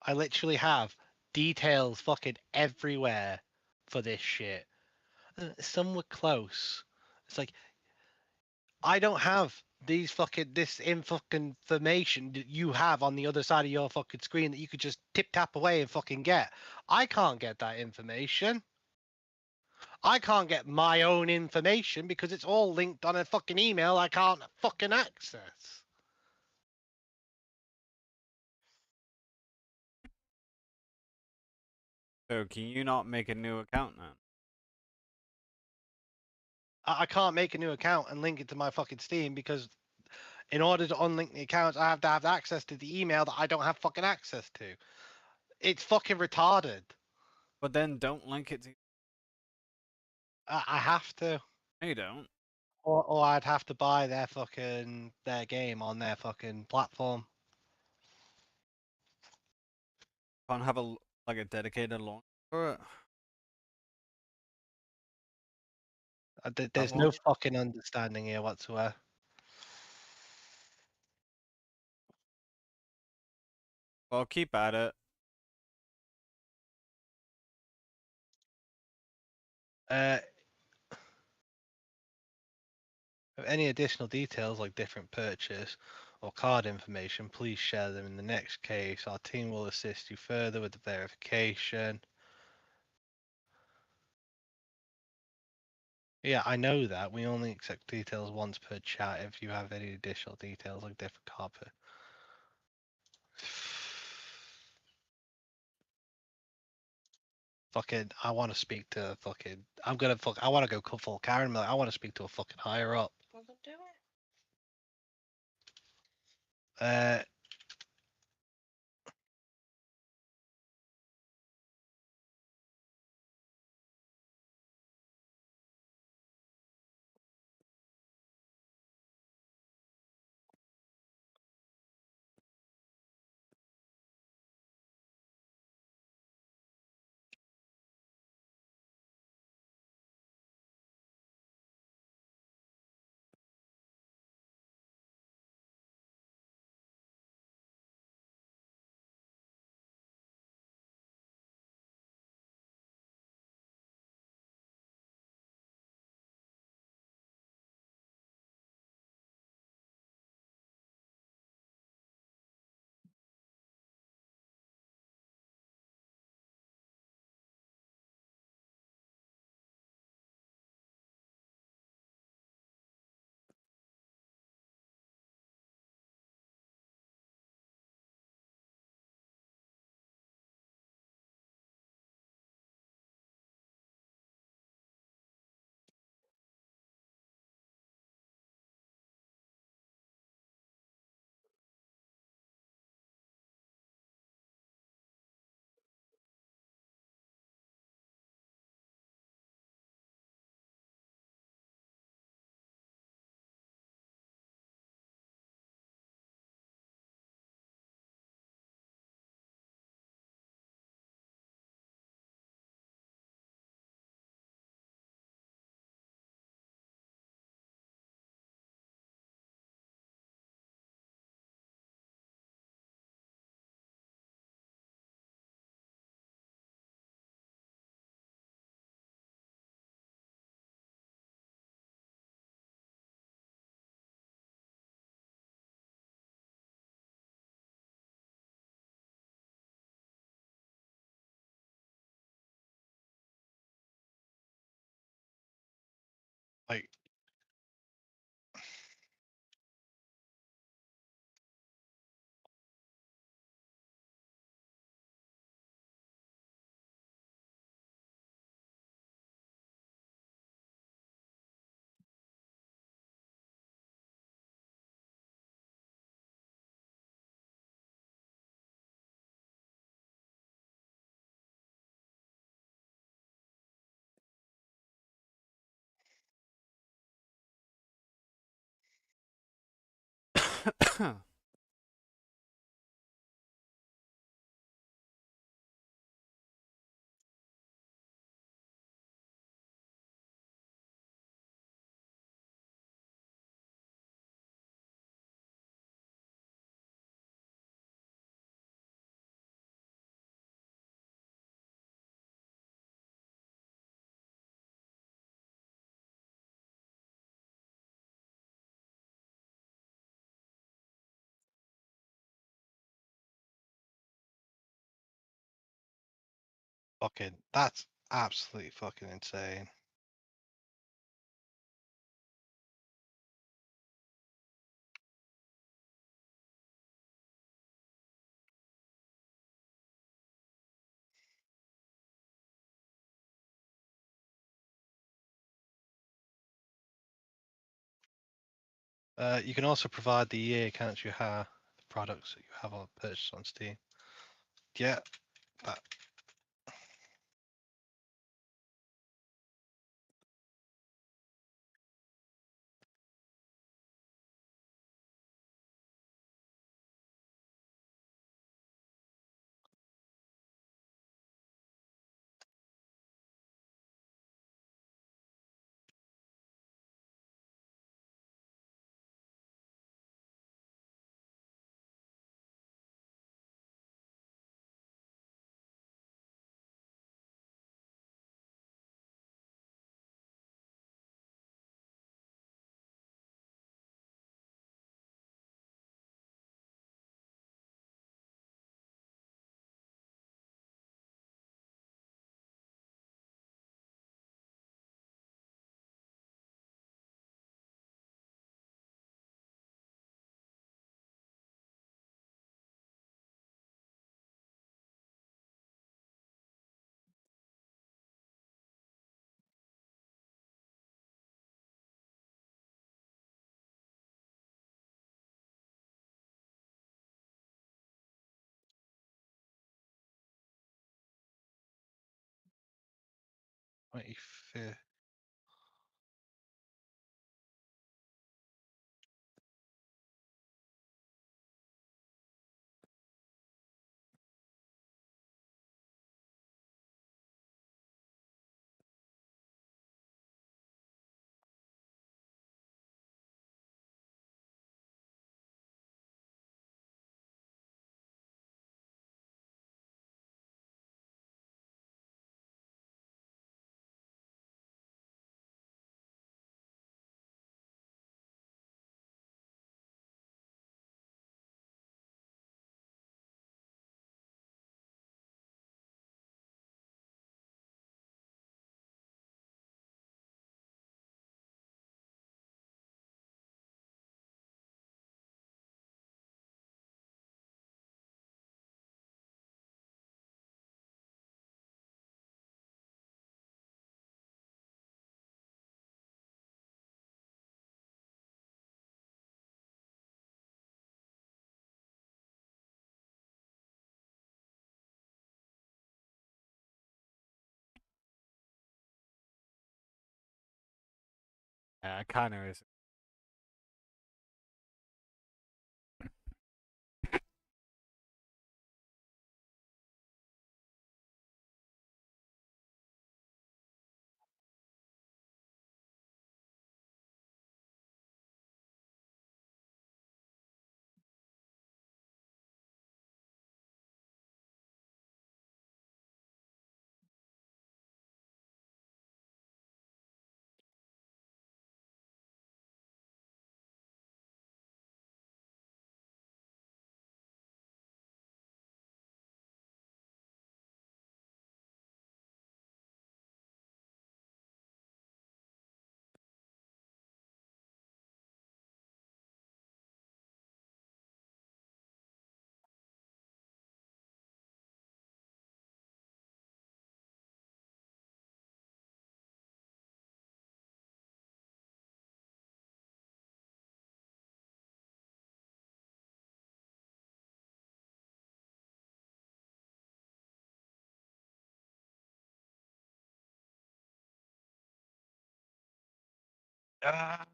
I literally have details fucking everywhere for this shit. Some were close. It's like I don't have these fucking fucking information that you have on the other side of your fucking screen that you could just tip tap away and fucking get. I can't get that information. I can't get my own information because it's all linked on a fucking email I can't fucking access. So can you not make a new account now? I can't make a new account and link it to my fucking Steam because in order to unlink the accounts, I have to have access to the email that I don't have fucking access to. It's fucking retarded. But then don't link it to. I have to. No, you don't. Or I'd have to buy their game on their fucking platform. Can't have a dedicated launch for it. There's no fucking understanding here whatsoever. Well, keep at it. Any additional details like different purchase or card information, please share them in the next case. Our team will assist you further with the verification. Yeah, I know that. We only accept details once per chat. If you have any additional details like different card per... Fucking, I want to speak to fucking... I want to go full Karen. I want to speak to a fucking higher up. Well, then do it. Uh, like, Fucking, that's absolutely fucking insane. You can also provide the EA accounts you have, the products that you have on purchase on Steam. Yeah, that, what you fear. Yeah, kind of is. Ah,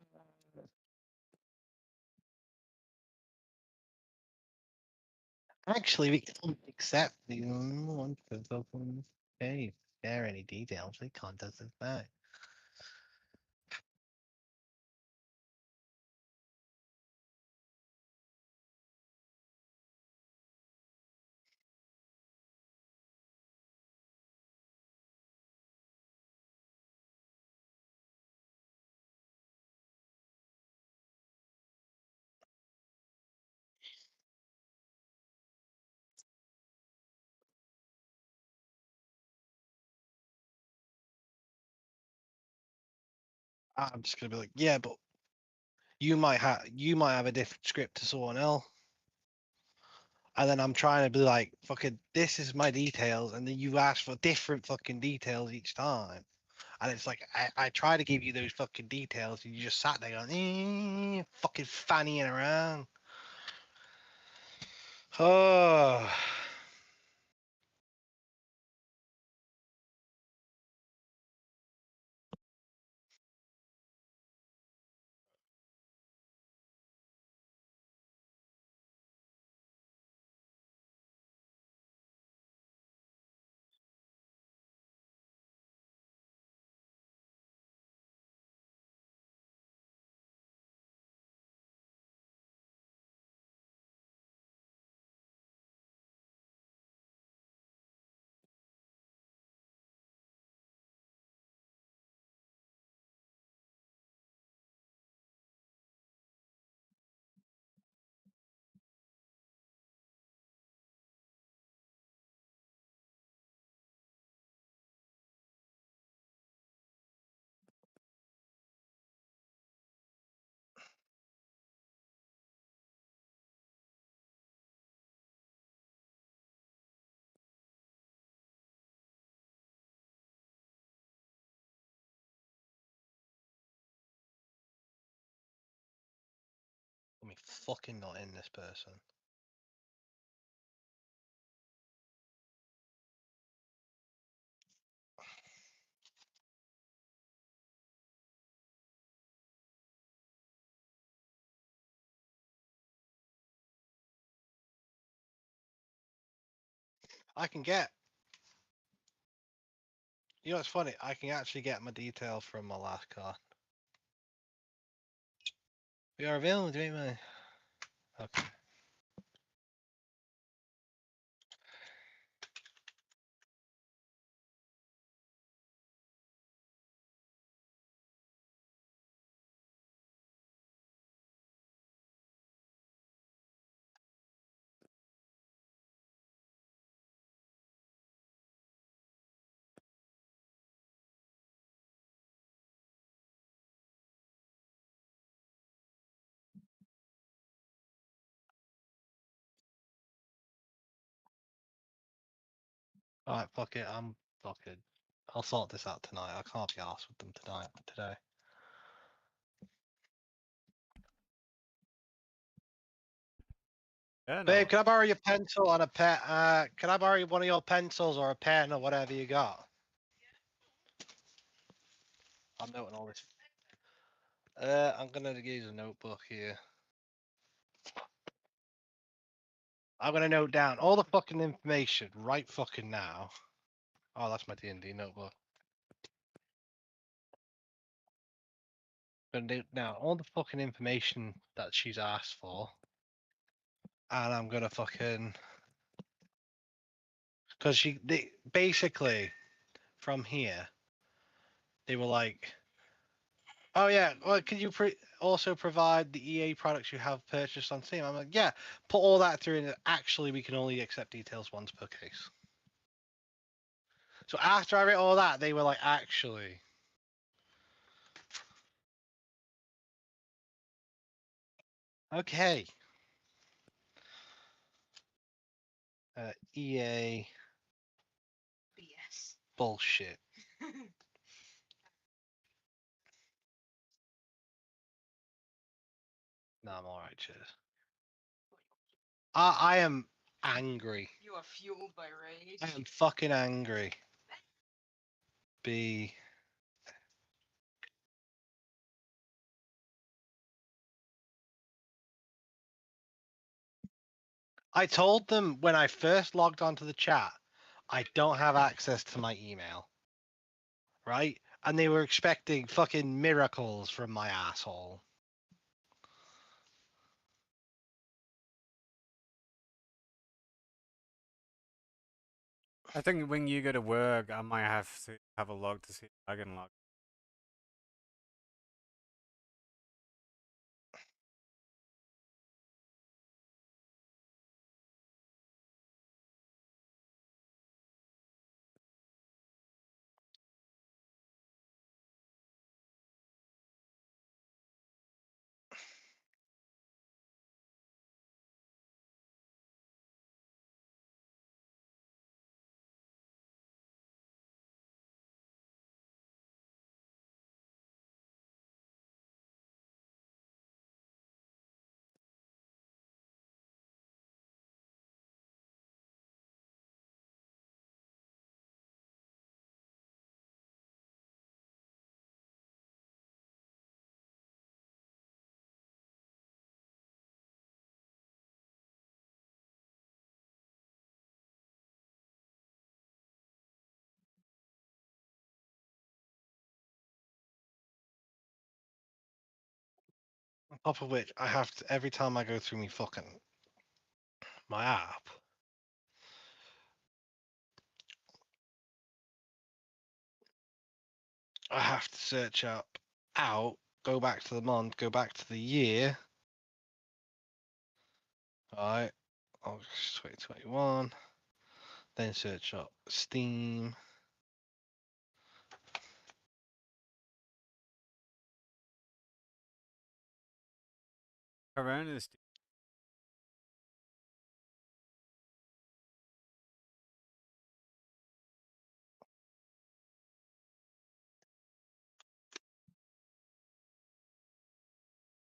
Actually, we can't accept the one for fucking hey, share any details. We can't does this back. I'm just gonna be like, yeah, but you might have a different script to someone else. And then I'm trying to be like, fucking, this is my details, and then you ask for different fucking details each time. And it's like I try to give you those fucking details, and you just sat there going, fucking fannying around. Oh, let me fucking not in this person. I can get. You know what's funny? I can actually get my detail from my last car. We are available, do we? Okay. Alright, fuck it. I'm fucking. I'll sort this out tonight. I can't be arsed with them today. Yeah, no. Babe, can I borrow your pencil and a pen? Can I borrow one of your pencils or a pen or whatever you got? I'm noting all this. I'm gonna use a notebook here. I'm gonna note down all the fucking information right fucking now. Oh, that's my D&D notebook. I'm gonna note down all the fucking information that she's asked for, and I'm gonna fucking because they basically from here they were like, oh yeah, well, can you also provide the EA products you have purchased on Steam? I'm like, yeah, put all that through, and actually we can only accept details once per case. So after I read all that, they were like, actually. Okay. EA BS. bullshit. No, I'm alright, cheers. I am angry. You are fueled by rage. I am fucking angry. B. I told them when I first logged onto the chat, I don't have access to my email. Right? And they were expecting fucking miracles from my asshole. I think when you go to work, I might have to have a log to see if I can log. On top of which, I have to, every time I go through me fucking my app, I have to search up out, go back to the month, go back to the year. Alright, August 2021. Then search up Steam. Corona's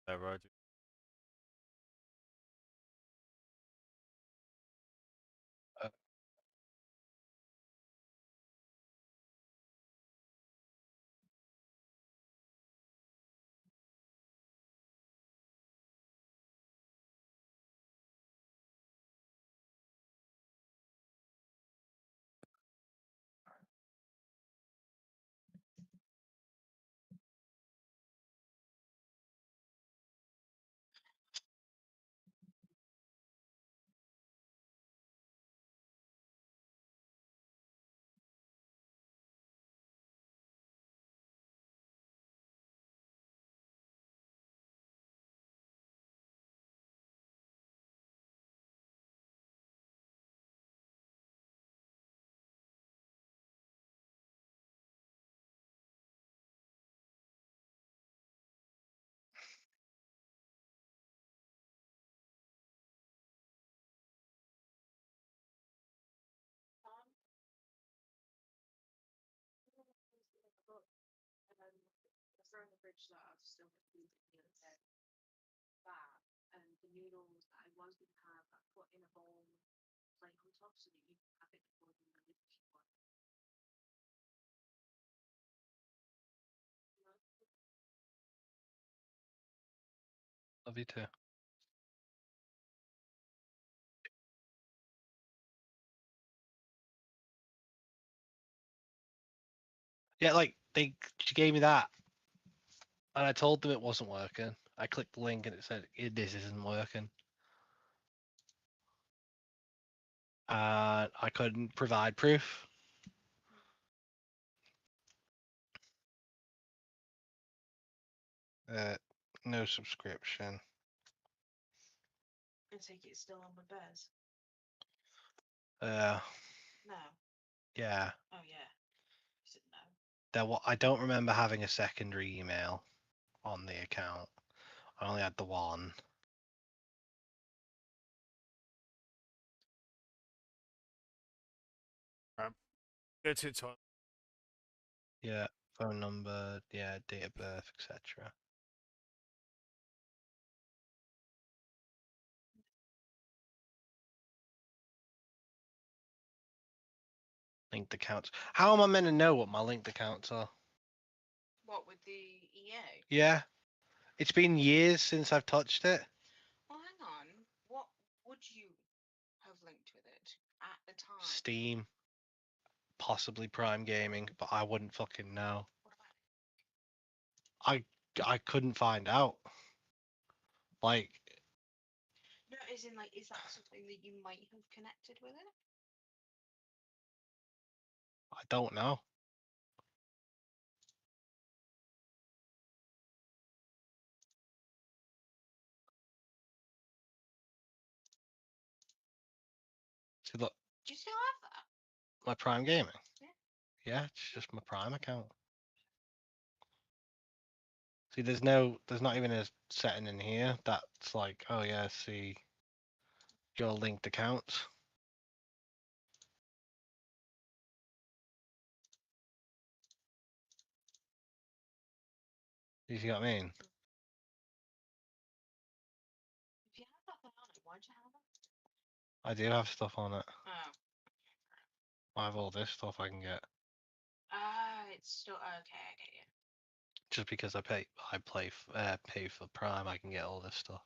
Roger. Throw in the fridge that I've still got food in there. That and the noodles that I was going to have, I put in a bowl, like on top, so that you can have it before you leave if you want. Love you too. Yeah, like she gave me that, and I told them it wasn't working. I clicked the link and it said this isn't working, and I couldn't provide proof. No subscription. I take it still on with Bears. Uh, No. yeah. Oh yeah. You said no. I don't remember having a secondary email on the account. I only had the one. Go to the toilet. Yeah, phone number, yeah, date of birth, etc. Linked accounts. How am I meant to know what my linked accounts are? What with the EA? Yeah, it's been years since I've touched it. Well, hang on. What would you have linked with it at the time? Steam, possibly Prime Gaming, but I wouldn't fucking know. What about I couldn't find out. Like, no? As in, like, is that something that you might have connected with it? I don't know. See, look, Do you still have that? my Prime Gaming. Yeah. Yeah, it's just my Prime account. See, there's not even a setting in here that's like, oh yeah, see your linked accounts. You see what I mean? If you have nothing on it, why'd you have it? I do have stuff on it. Oh. I have all this stuff I can get Ah, it's still okay. I get you. just because pay for Prime. I can get all this stuff,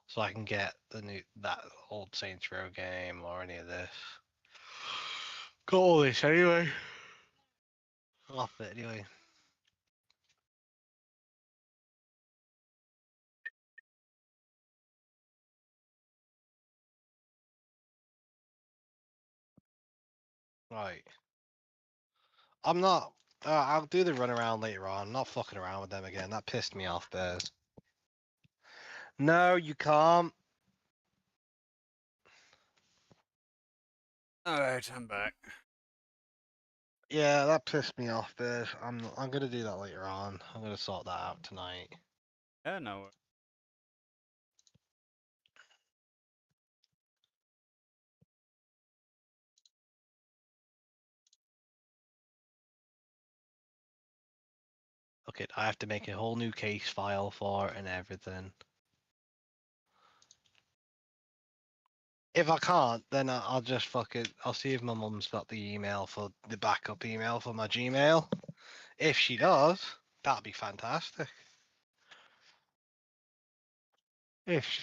so I can get that old Saints Row game or any of this. Got all this anyway. Off it anyway. Right. I'm not. I'll do the run around later on. I'm not fucking around with them again. That pissed me off, Bears. No, you can't. All right, I'm back. Yeah, that pissed me off, Bears. I'm gonna do that later on. I'm gonna sort that out tonight. Yeah, no. Okay, I have to make a whole new case file for it and everything. If I can't, then I'll just I'll see if my mum's got the email for the backup email for my Gmail. If she does, that'd be fantastic. If she,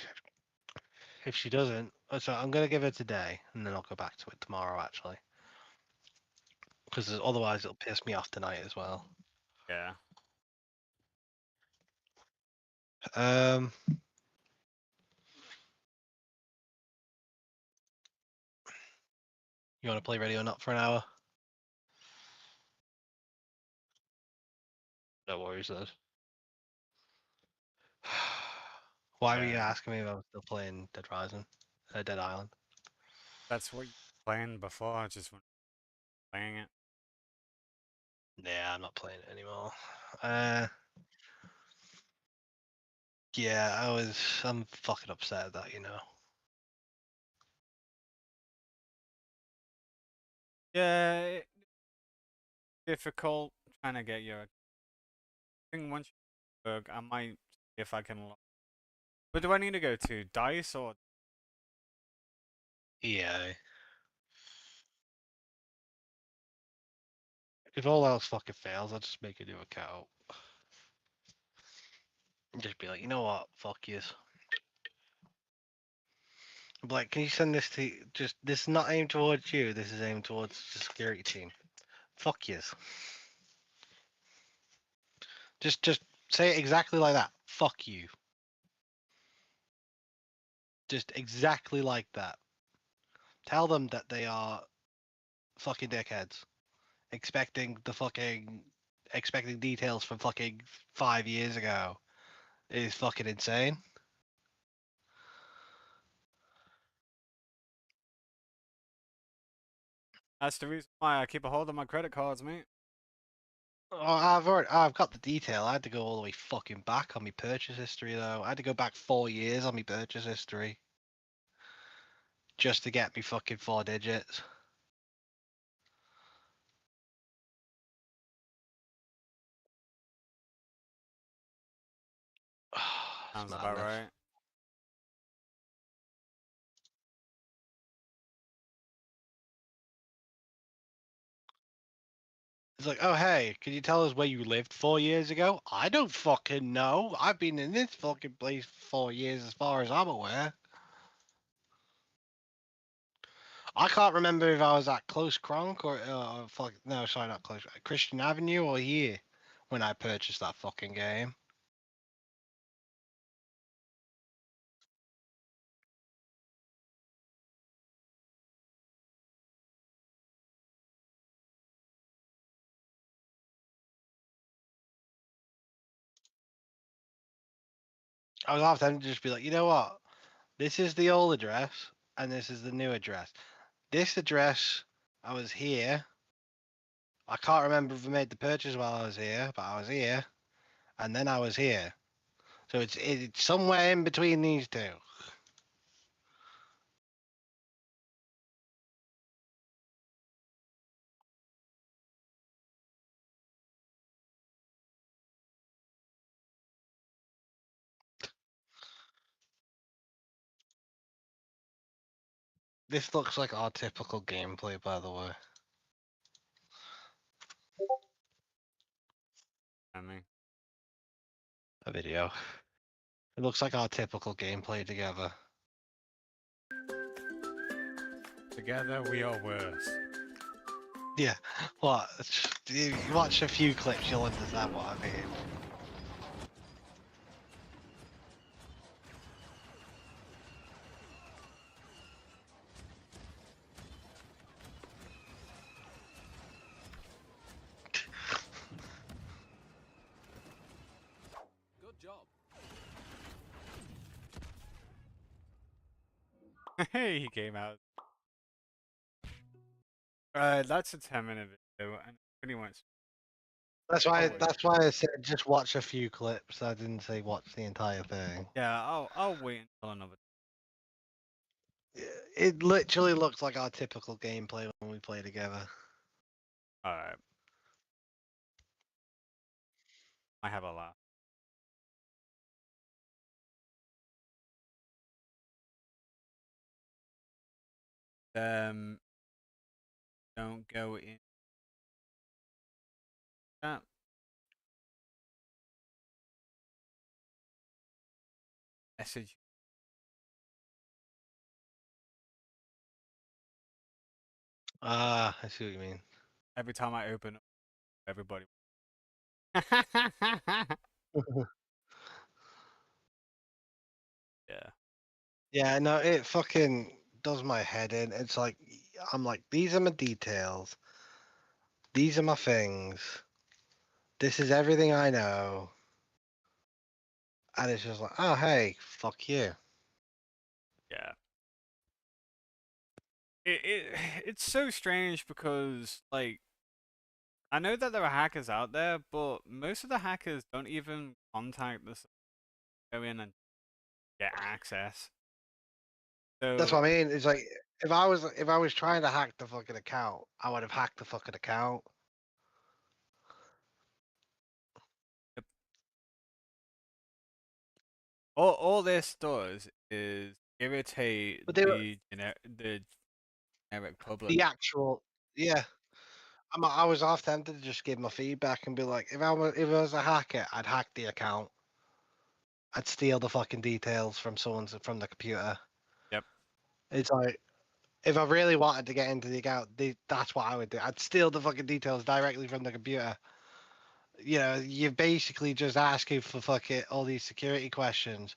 if she doesn't, so I'm gonna give her today, and then I'll go back to it tomorrow actually, because otherwise it'll piss me off tonight as well. Yeah. Um. You want to play Ready or Not for an hour? No worries, though. Why were you Yeah. asking me if I was still playing Dead Rising? Dead Island? That's what you were playing before. I just wasn't playing it. Yeah, I'm not playing it anymore. Yeah, I'm fucking upset at that, you know. Yeah, difficult trying to get your. I think once you work, I might see if I can. But do I need to go to Dice or? Yeah. If all else fucking fails, I'll just make a new account. And just be like, you know what? Fuck yous. I'm like, can you send this to this is not aimed towards you, this is aimed towards the security team. Fuck yous. Just say it exactly like that. Fuck you. Just exactly like that. Tell them that they are fucking dickheads. Expecting details from fucking 5 years ago is fucking insane. That's the reason why I keep a hold of my credit cards, mate. Oh, I've got the detail. I had to go all the way fucking back on my purchase history though. I had to go back 4 years on my purchase history just to get me fucking 4 digits. It's Sounds about madness. right. It's like, oh hey, can you tell us where you lived 4 years ago? I don't fucking know. I've been in this fucking place for 4 years as far as I'm aware. I can't remember if I was at Close Cronk or fuck, no, sorry, not Close Christian Avenue or here when I purchased that fucking game. I was half tempted to just be like, you know what? This is the old address and this is the new address. This address, I was here. I can't remember if I made the purchase while I was here, but I was here, and then I was here. So it's somewhere in between these two. This looks like our typical gameplay, by the way. I mean, A video. It looks like our typical gameplay together. together we are worse. Yeah. What? You watch a few clips, you'll understand what I mean. Good job. Hey, he came out. That's a 10-minute video, and pretty much. That's why I said just watch a few clips. I didn't say watch the entire thing. Yeah, I'll wait until another. It literally looks like our typical gameplay when we play together. All right. I have a laugh. Don't go in. That. Message. Ah, I see what you mean. Every time I open up, everybody. Yeah. Yeah, no, it fucking does my head in. It's like I'm like, these are my details. These are my things. This is everything I know. And it's just like, oh hey, fuck you. Yeah. It's so strange because like I know that there are hackers out there, but most of the hackers don't even contact the go in and get access. That's So what I mean. It's like if I was trying to hack the fucking account, I would have hacked the fucking account. all this does is irritate But they were the generic public. the actual yeah. I was half tempted to just give my feedback and be like, if I was a hacker, I'd hack the account. I'd steal the fucking details from from the computer. Yep. It's like if I really wanted to get into the account, that's what I would do. I'd steal the fucking details directly from the computer. You know, you're basically just asking for fucking all these security questions.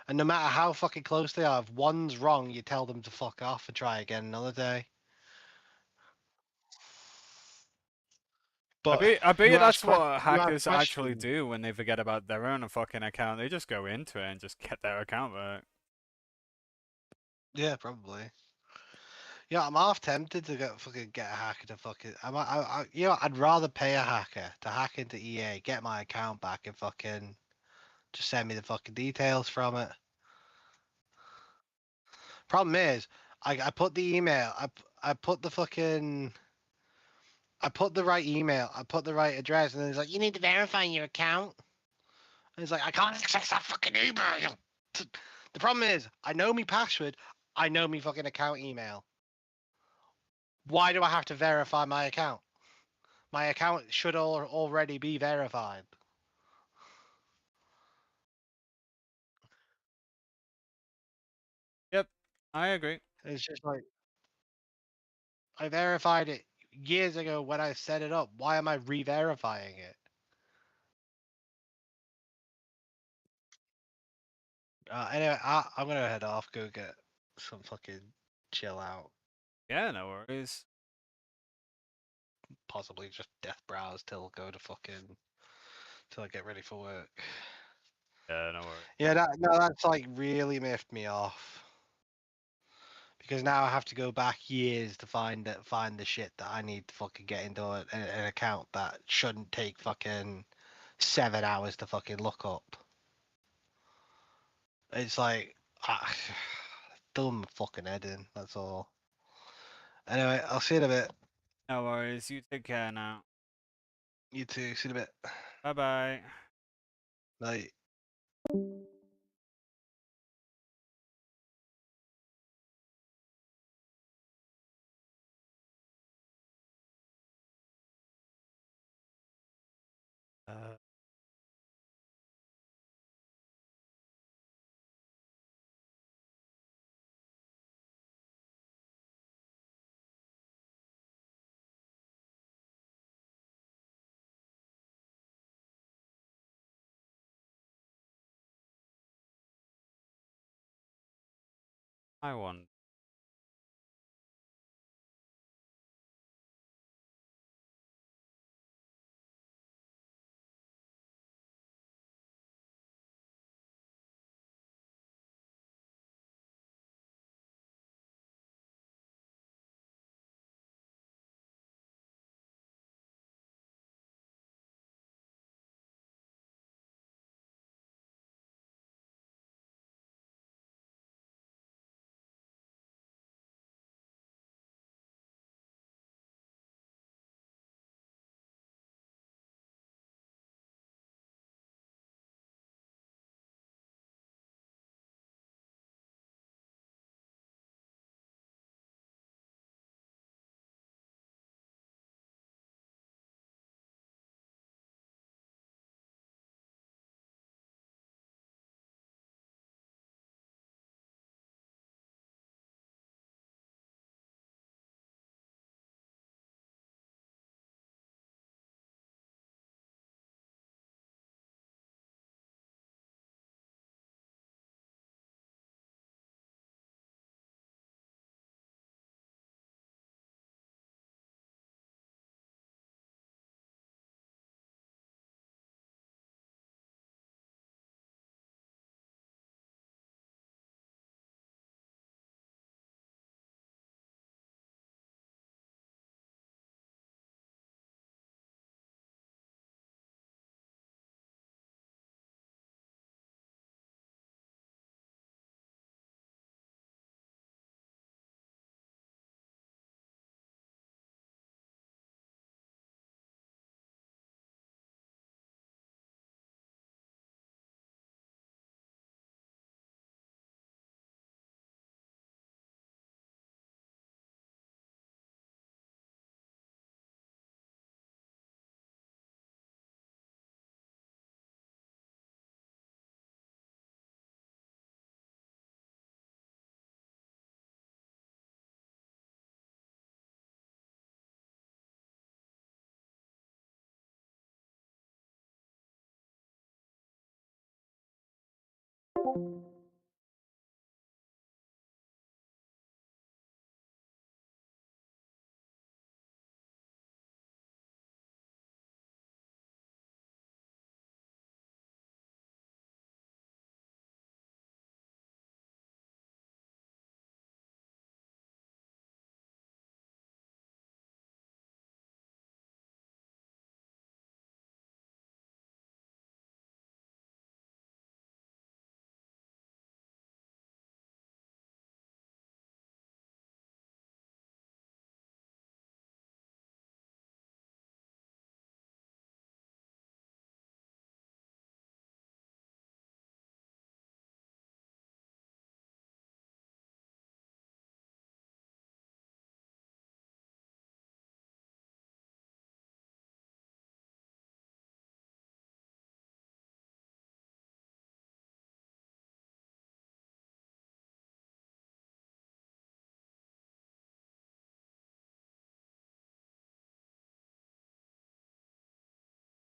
And no matter how fucking close they are, if one's wrong, you tell them to fuck off and try again another day. But I bet you that's what you ask hackers actually questions. do when they forget about their own fucking account. They just go into it and just get their account back. Yeah, probably. Yeah, I'm half tempted to get a hacker to fucking. You know, I'd rather pay a hacker to hack into EA, get my account back, and fucking just send me the fucking details from it. Problem is, I put the email, I put the fucking, I put the right email, I put the right address, and then it's like, you need to verify your account. And it's like, I can't access that fucking email. The problem is, I know me password, I know me fucking account email. Why do I have to verify my account? My account should already be verified. Yep, I agree. It's just like I verified it years ago when I set it up. Why am I re-verifying it? Anyway, I'm gonna head off, go get some fucking chill out. Yeah, no worries. Possibly just death browse till go to fucking till I get ready for work. Yeah, no worries. Yeah, that's like really miffed me off. Because now I have to go back years to find the shit that I need to fucking get into an account that shouldn't take fucking 7 hours to fucking look up. It's like dumb fucking head in. That's all. Anyway, I'll see you in a bit. No worries. You take care now. You too. See you in a bit. Bye bye. Bye. Uh, I won.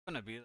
Gonna be.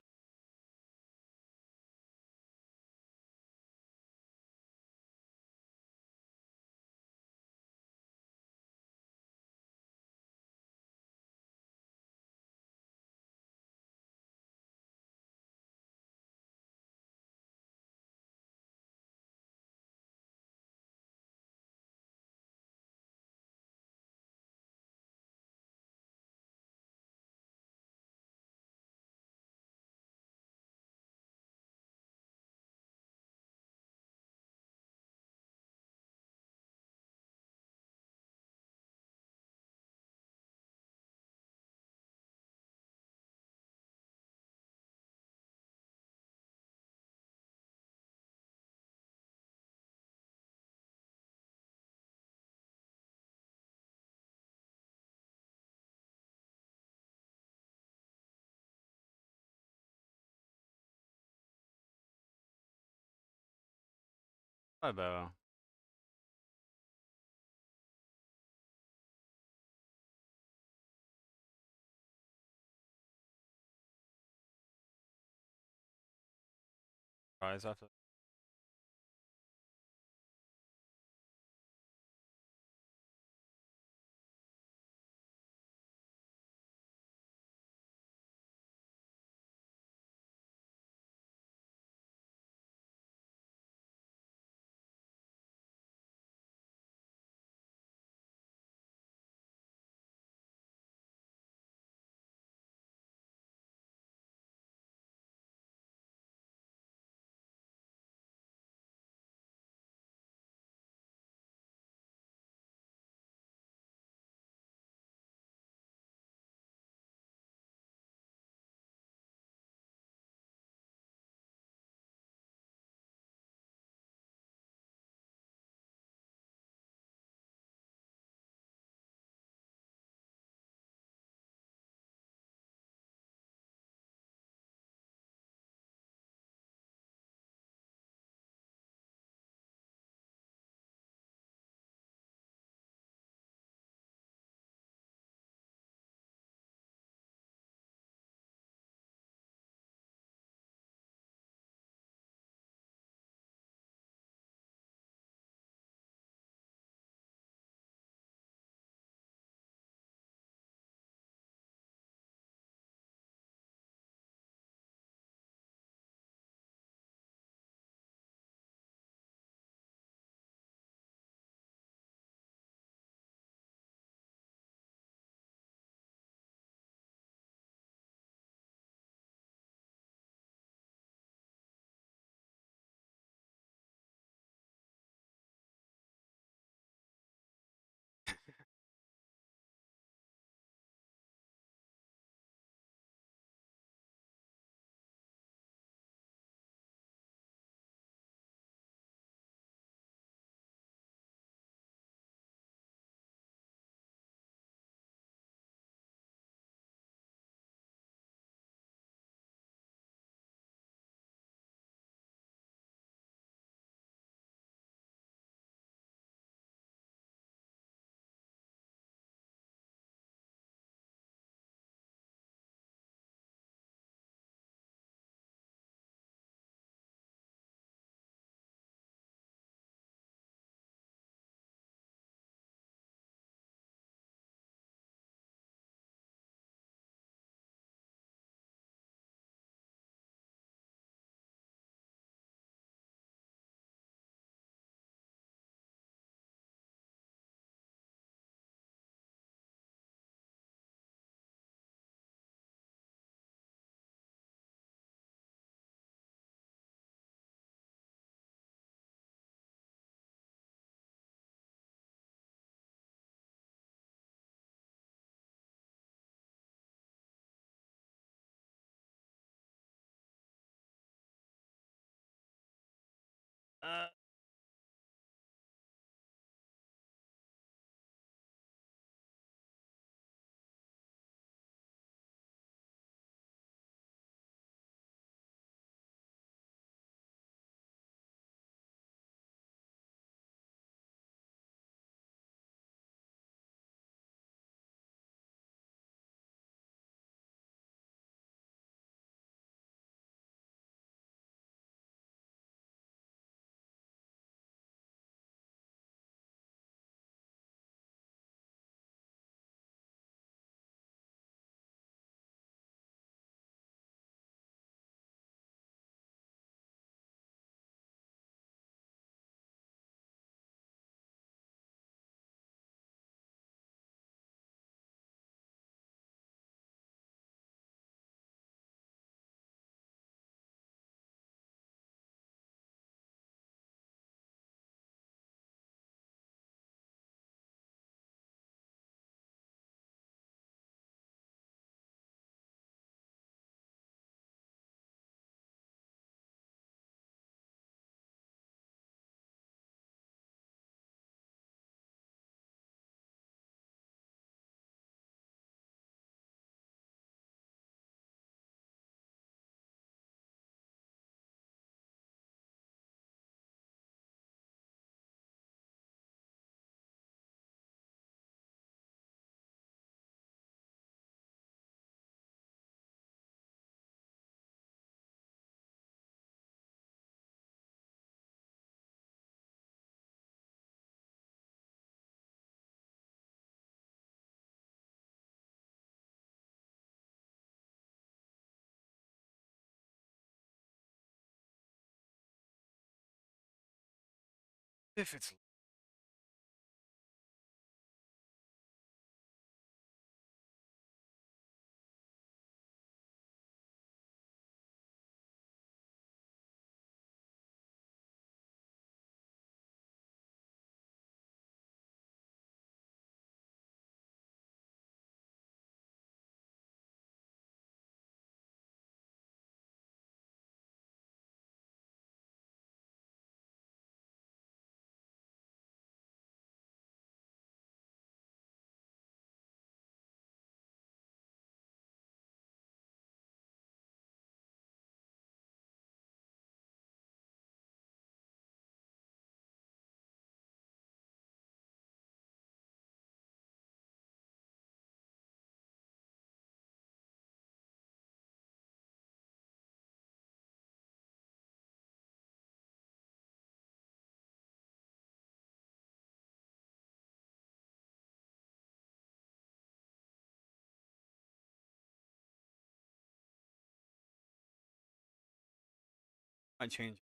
Bye, Bo. Rise after. If it's might change.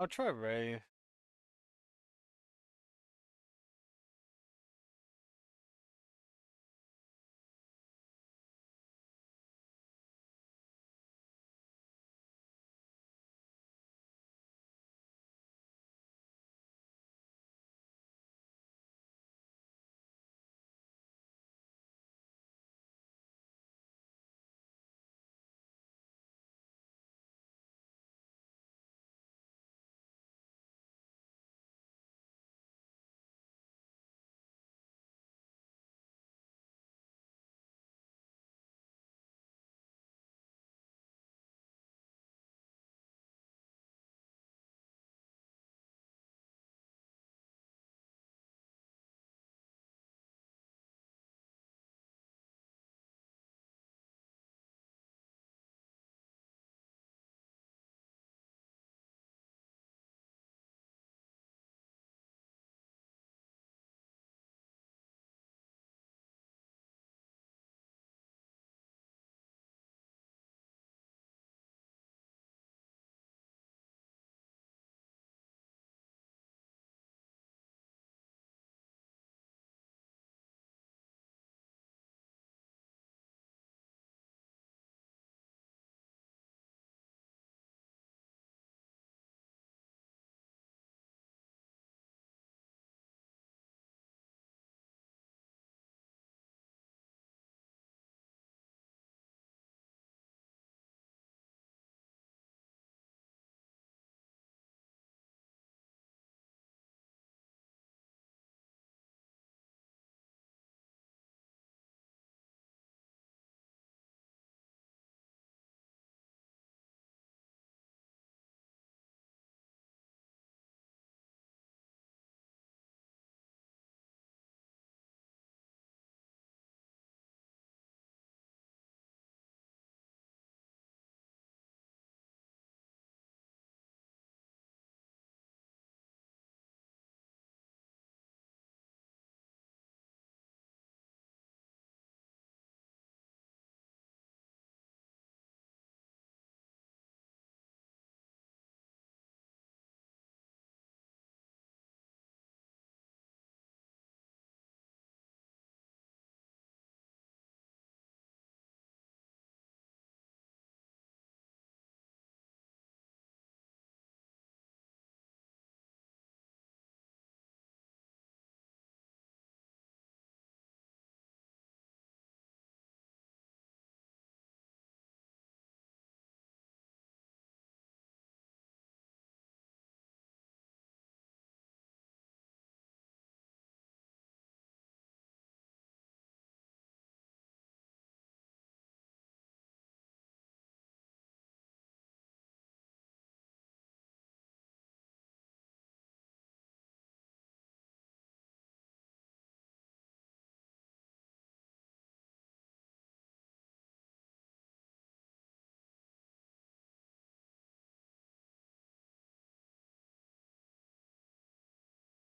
I'll try Ray.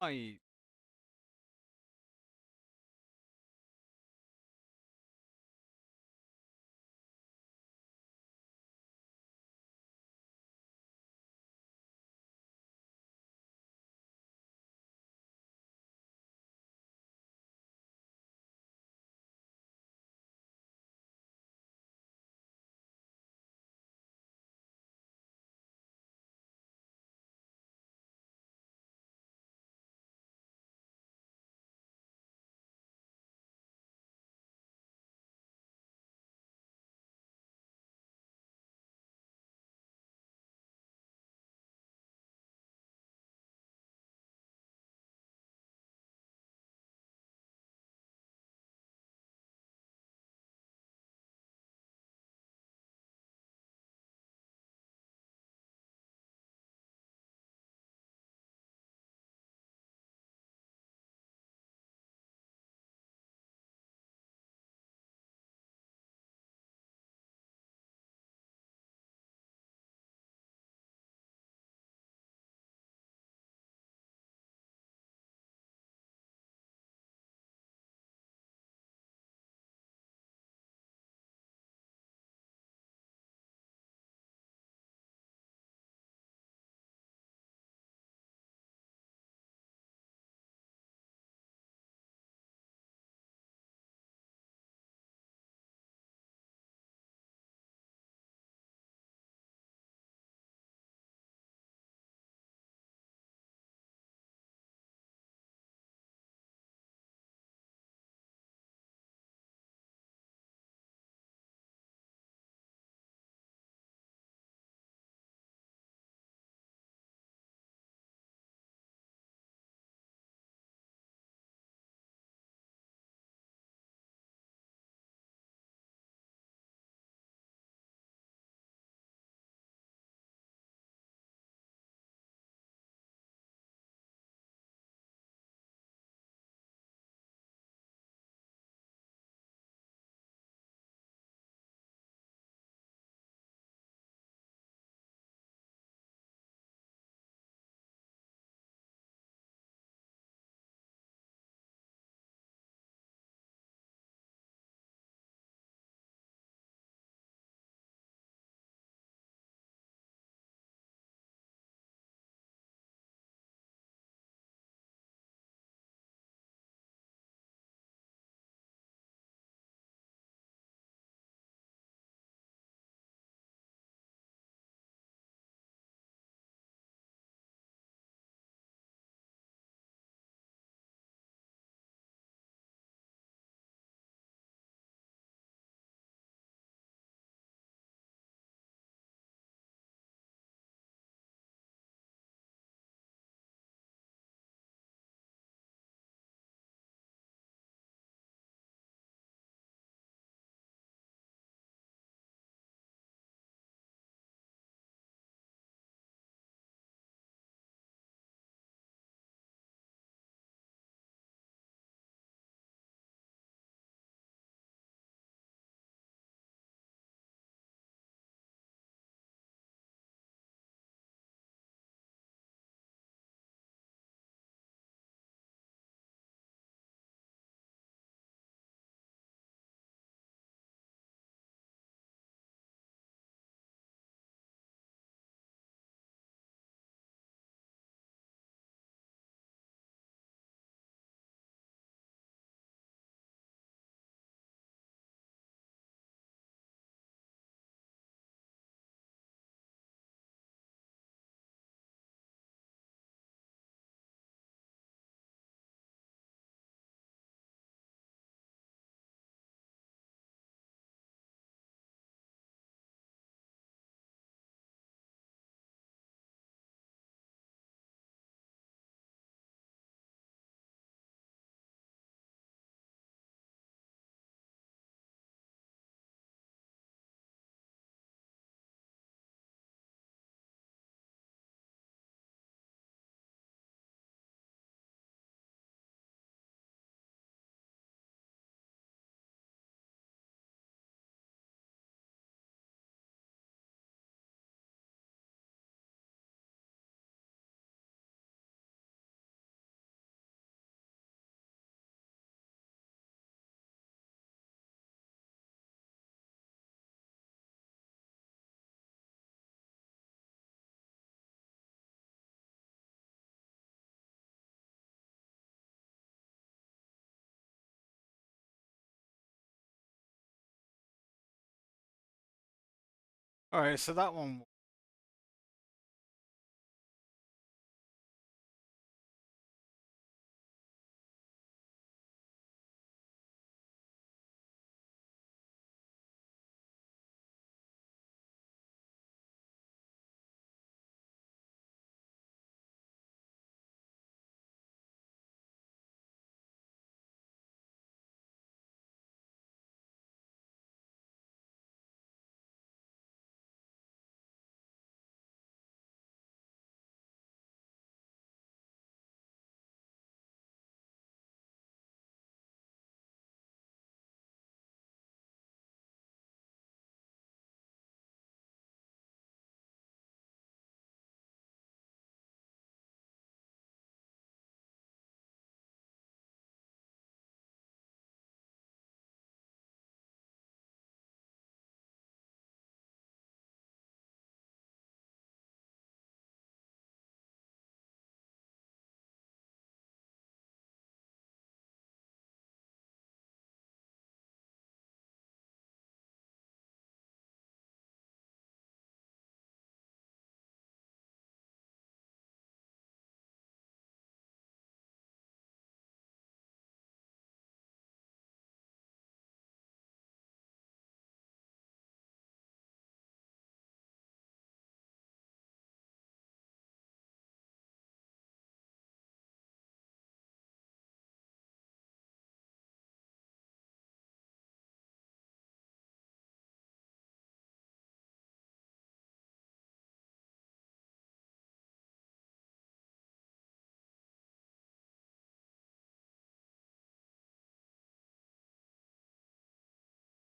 I All right, so that one.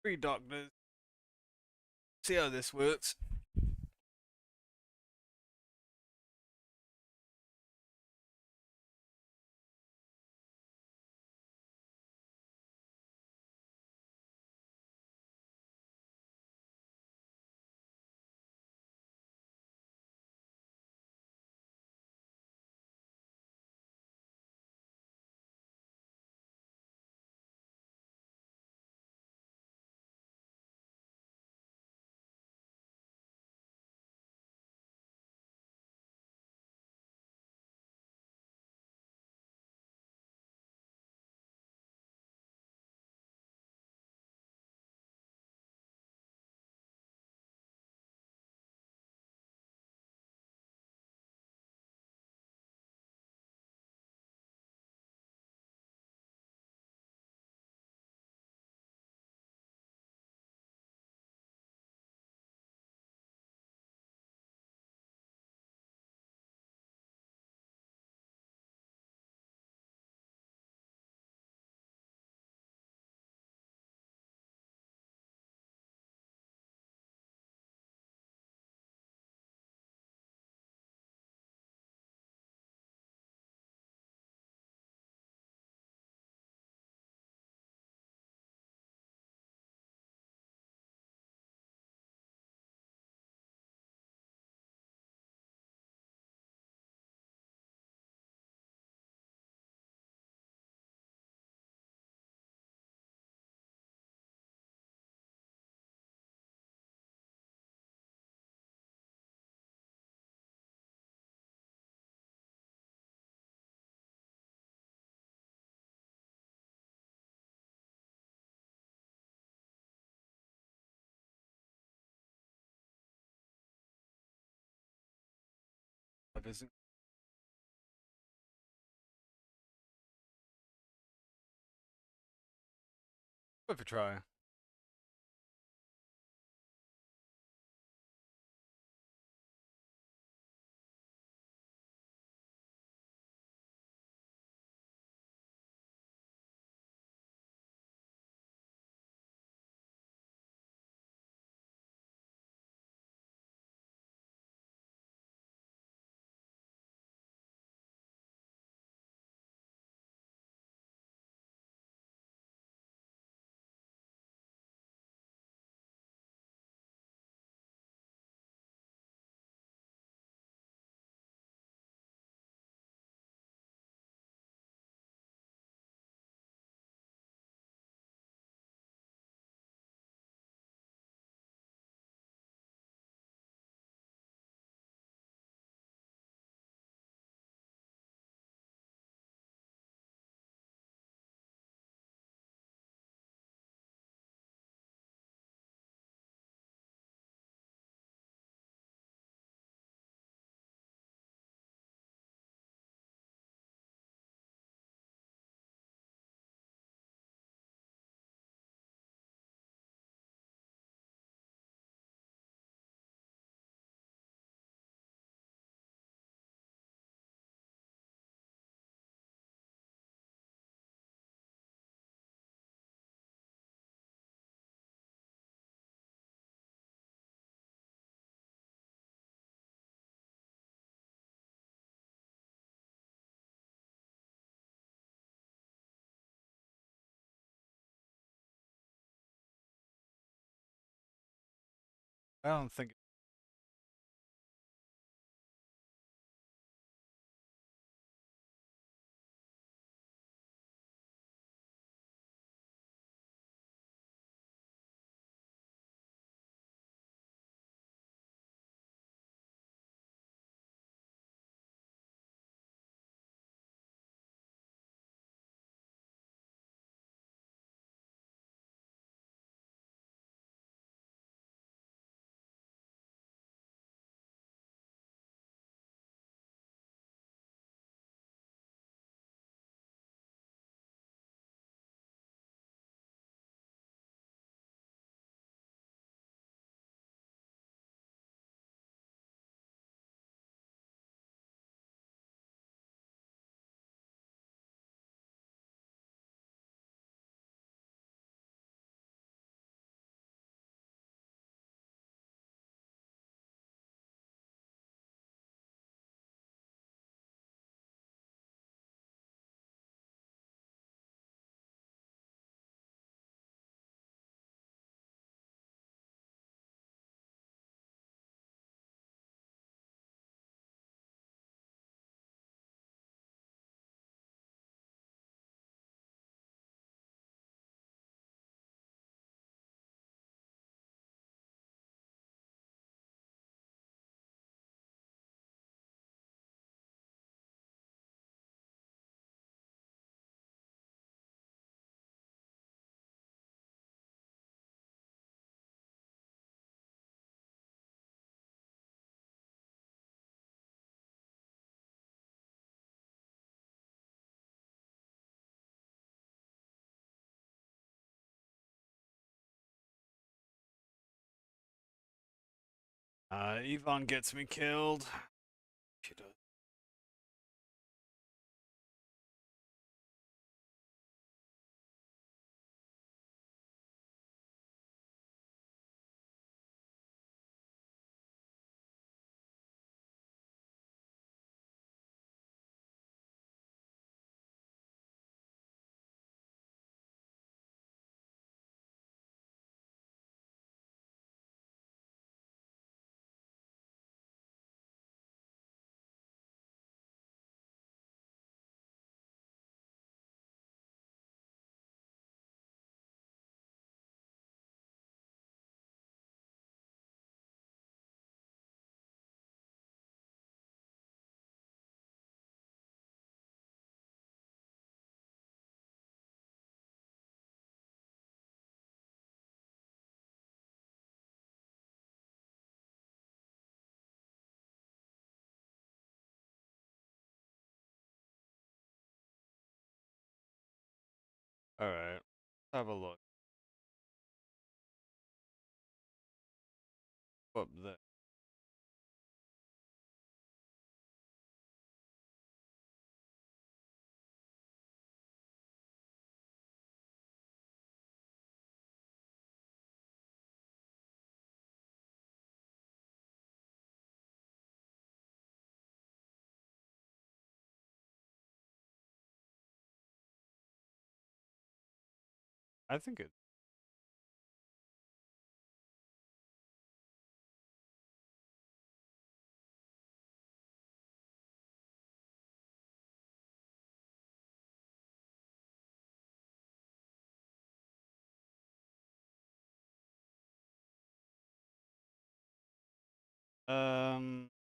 Three doctors. See how this works. Isn't worth a try. I don't think. Yvonne gets me killed. She does. All right, let's have a look. Up there. I think it. Um.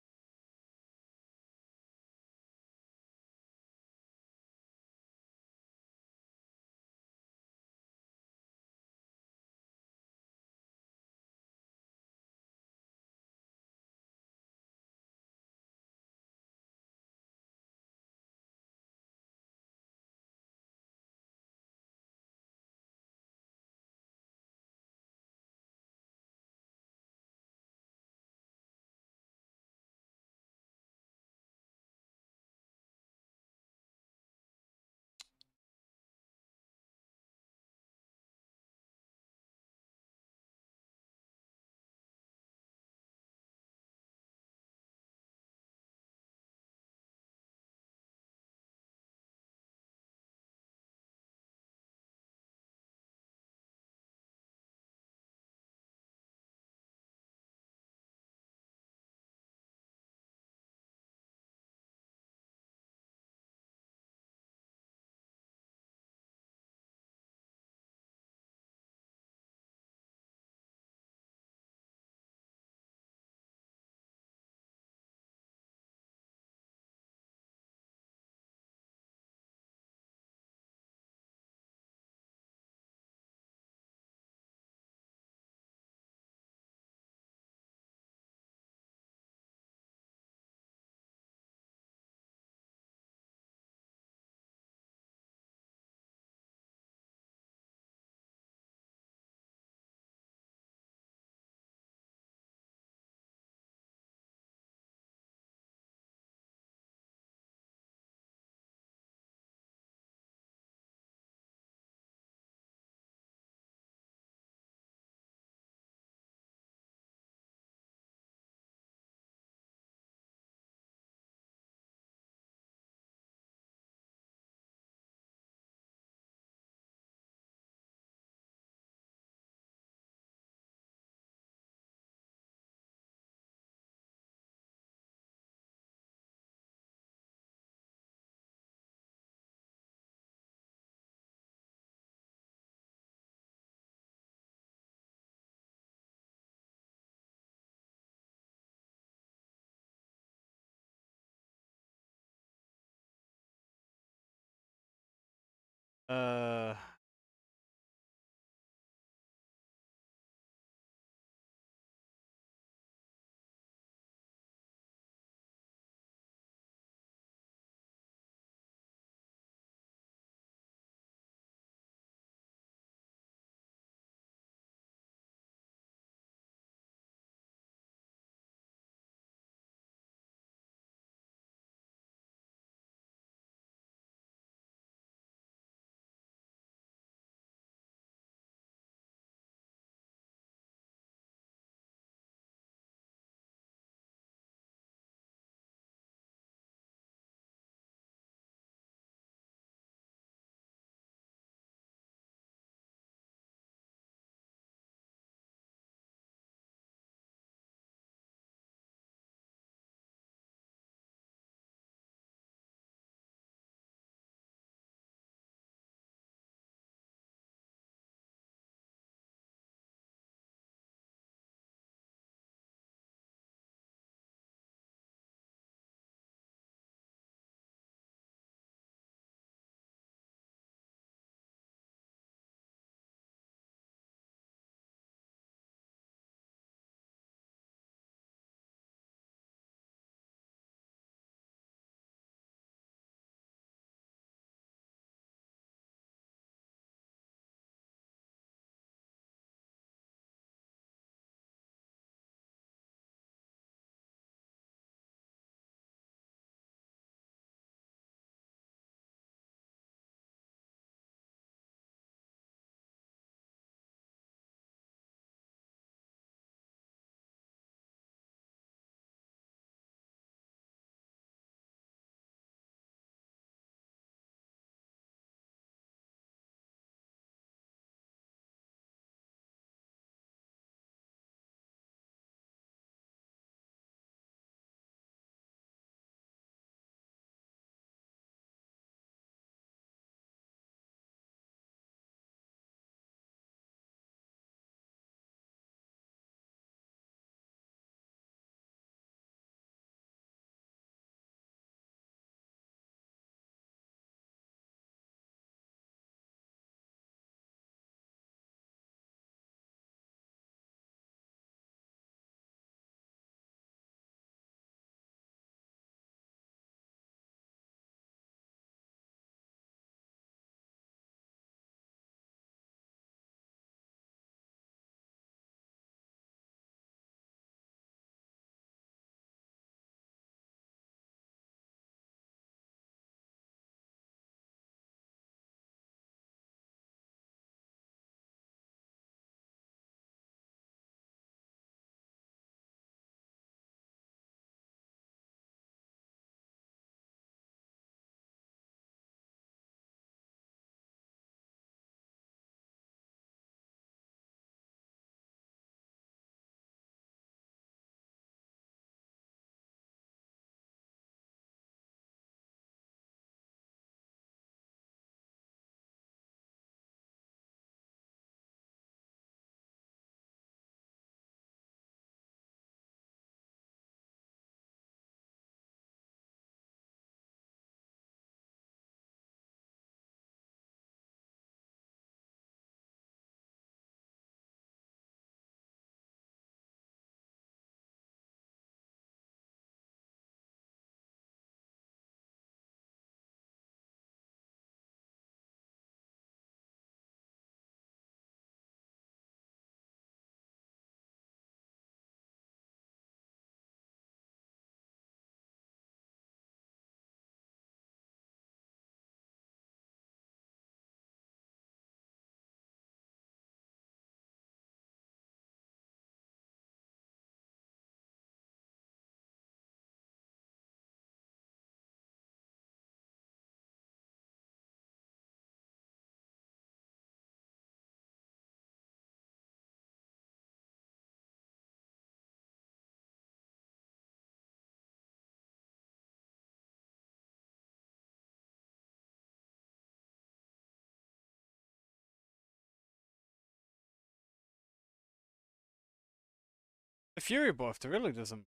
The Fury buff really doesn't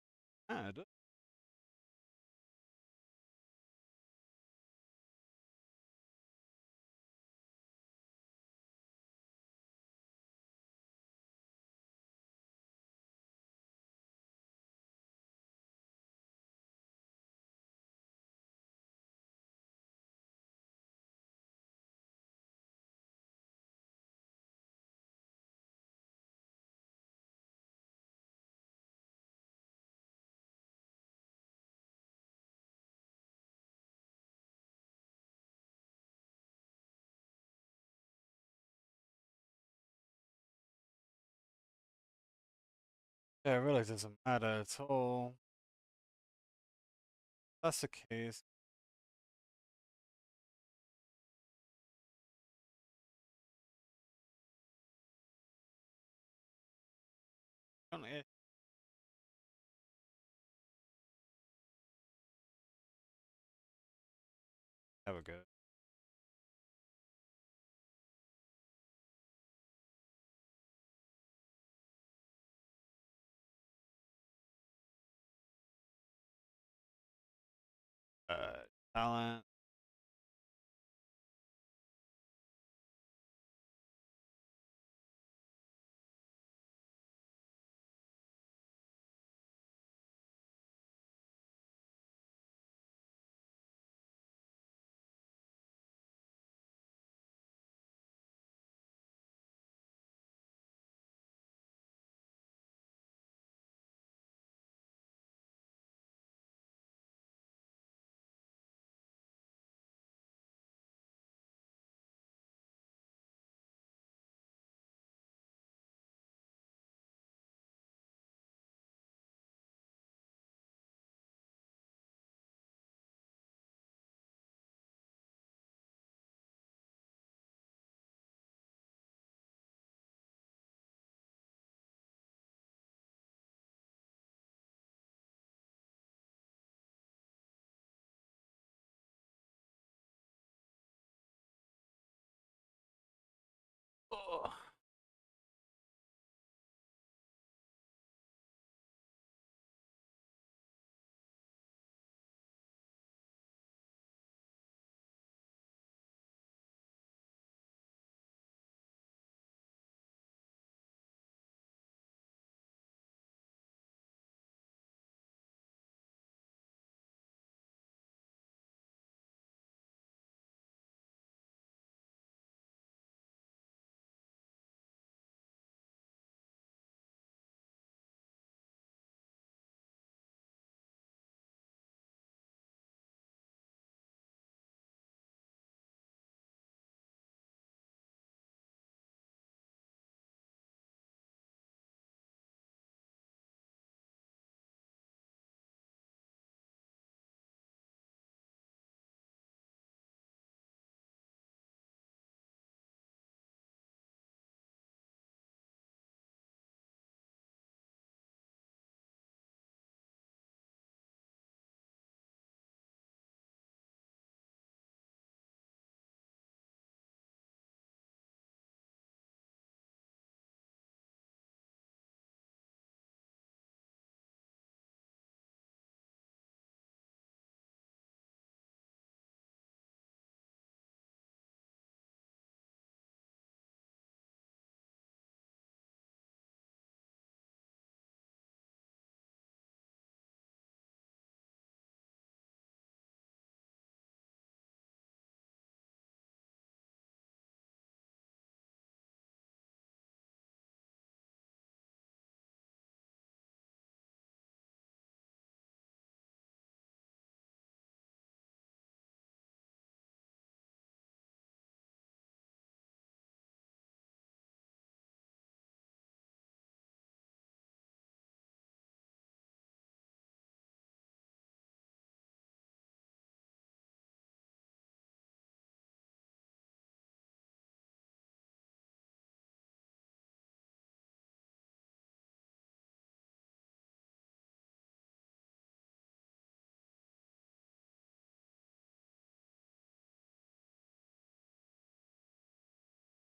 matter, does it? Yeah, it really doesn't matter at all. That's the case. Only never good. Talent. Oh.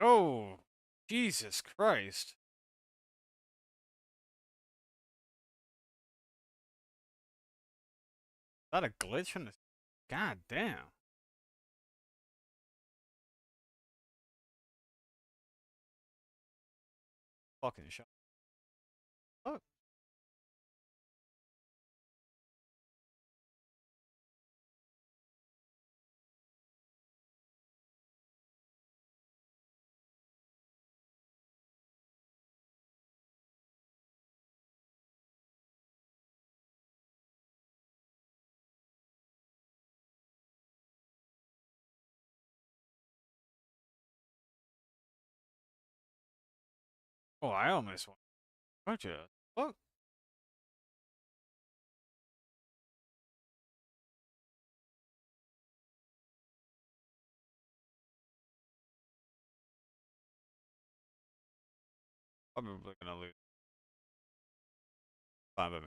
Oh, Jesus Christ. that a glitch in the? God damn. Fucking shot. Oh. Oh, I almost won. Gotcha. Fuck. Probably gonna lose. Fine by me.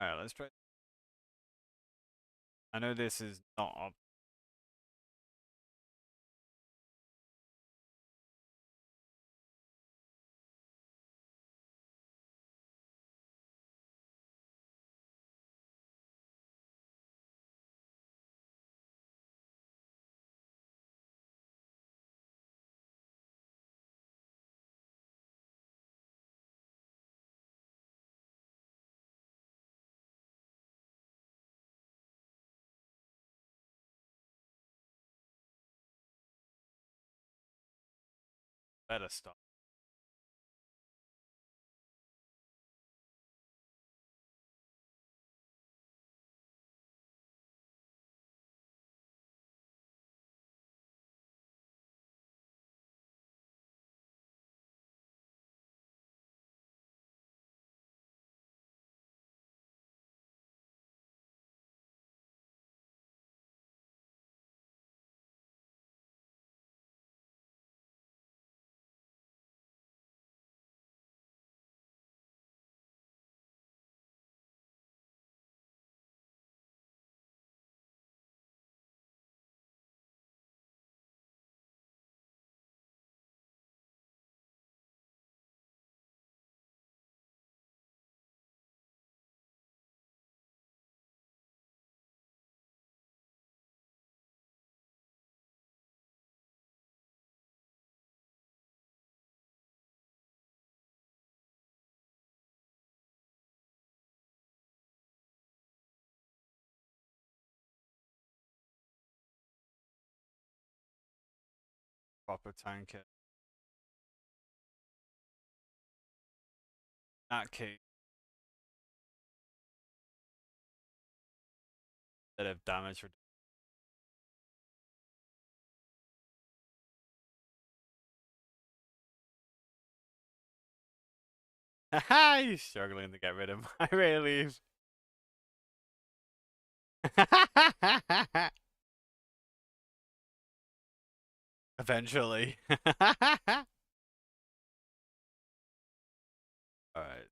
Alright, let's try. I know this is not up. Better stop. Proper tank it. Not key. That have damage. Haha, he's struggling to get rid of my relief. Eventually. Alright.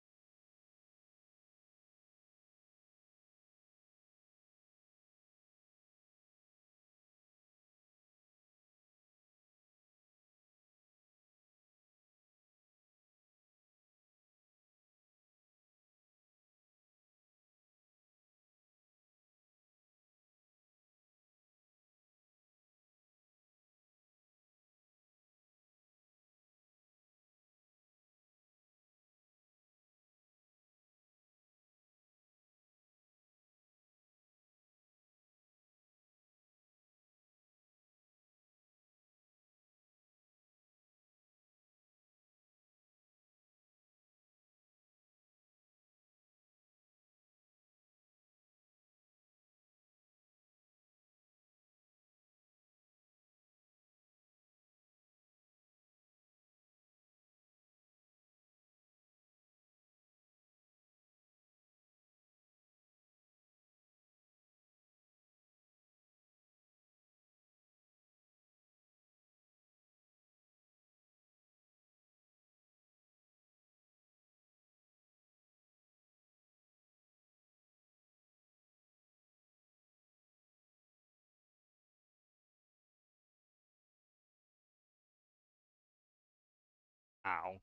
Ow.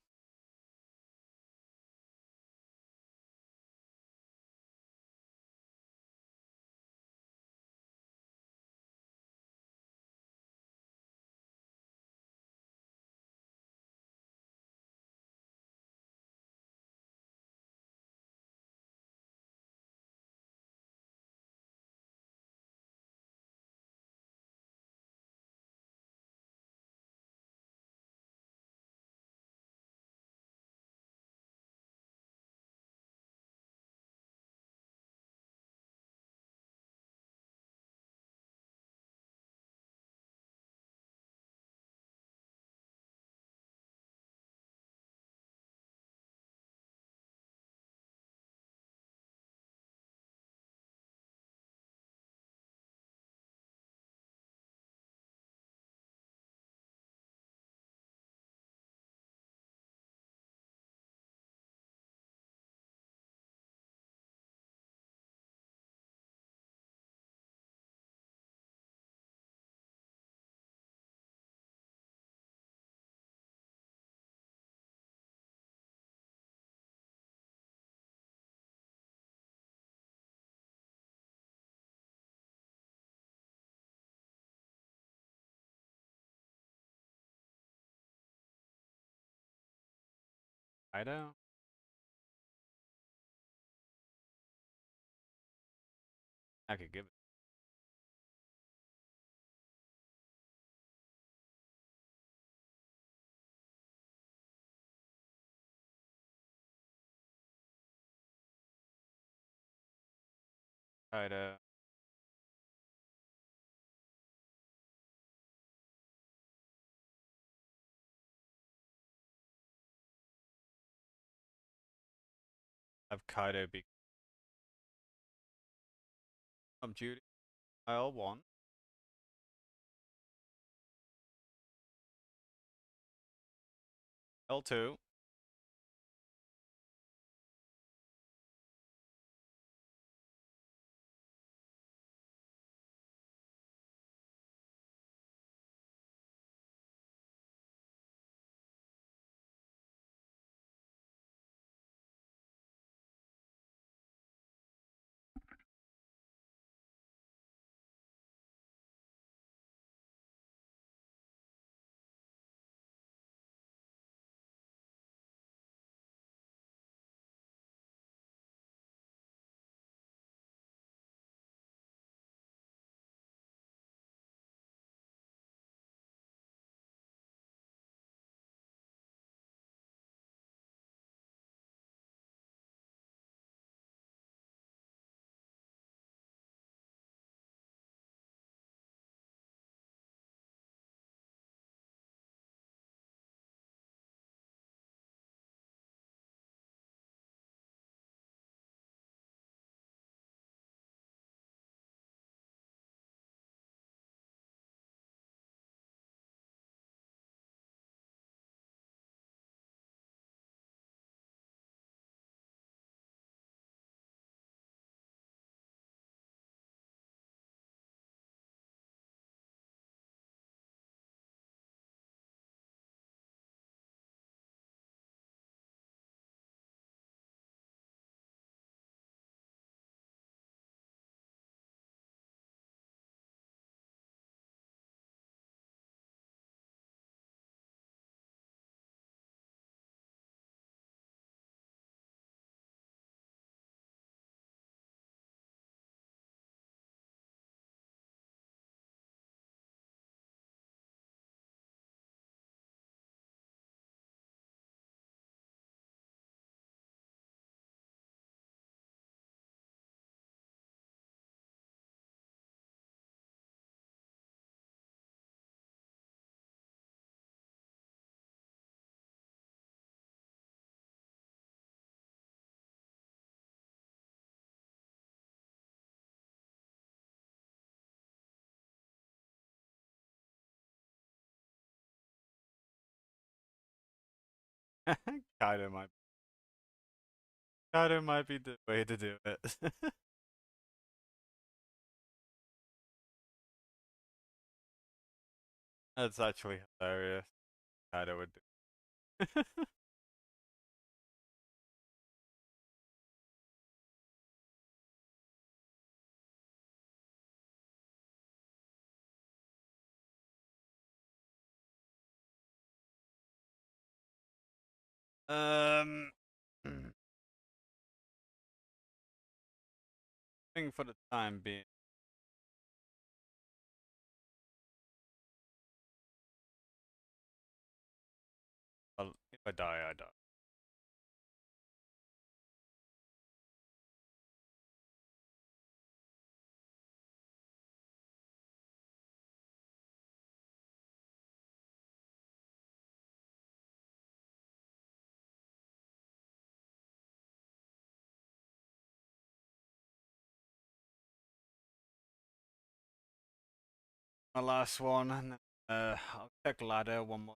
I don't. I could give it. Try to. Have Kaido be. Judy. L1. L2. Kaido might. Kaido might be the way to do it. That's actually hilarious. Kaido would do. um, Hmm. I think for the time being, well, if I die, I die. My last one, and then, I'll check ladder one more.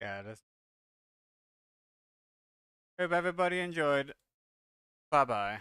Yeah, that's. Hope everybody enjoyed. Bye bye.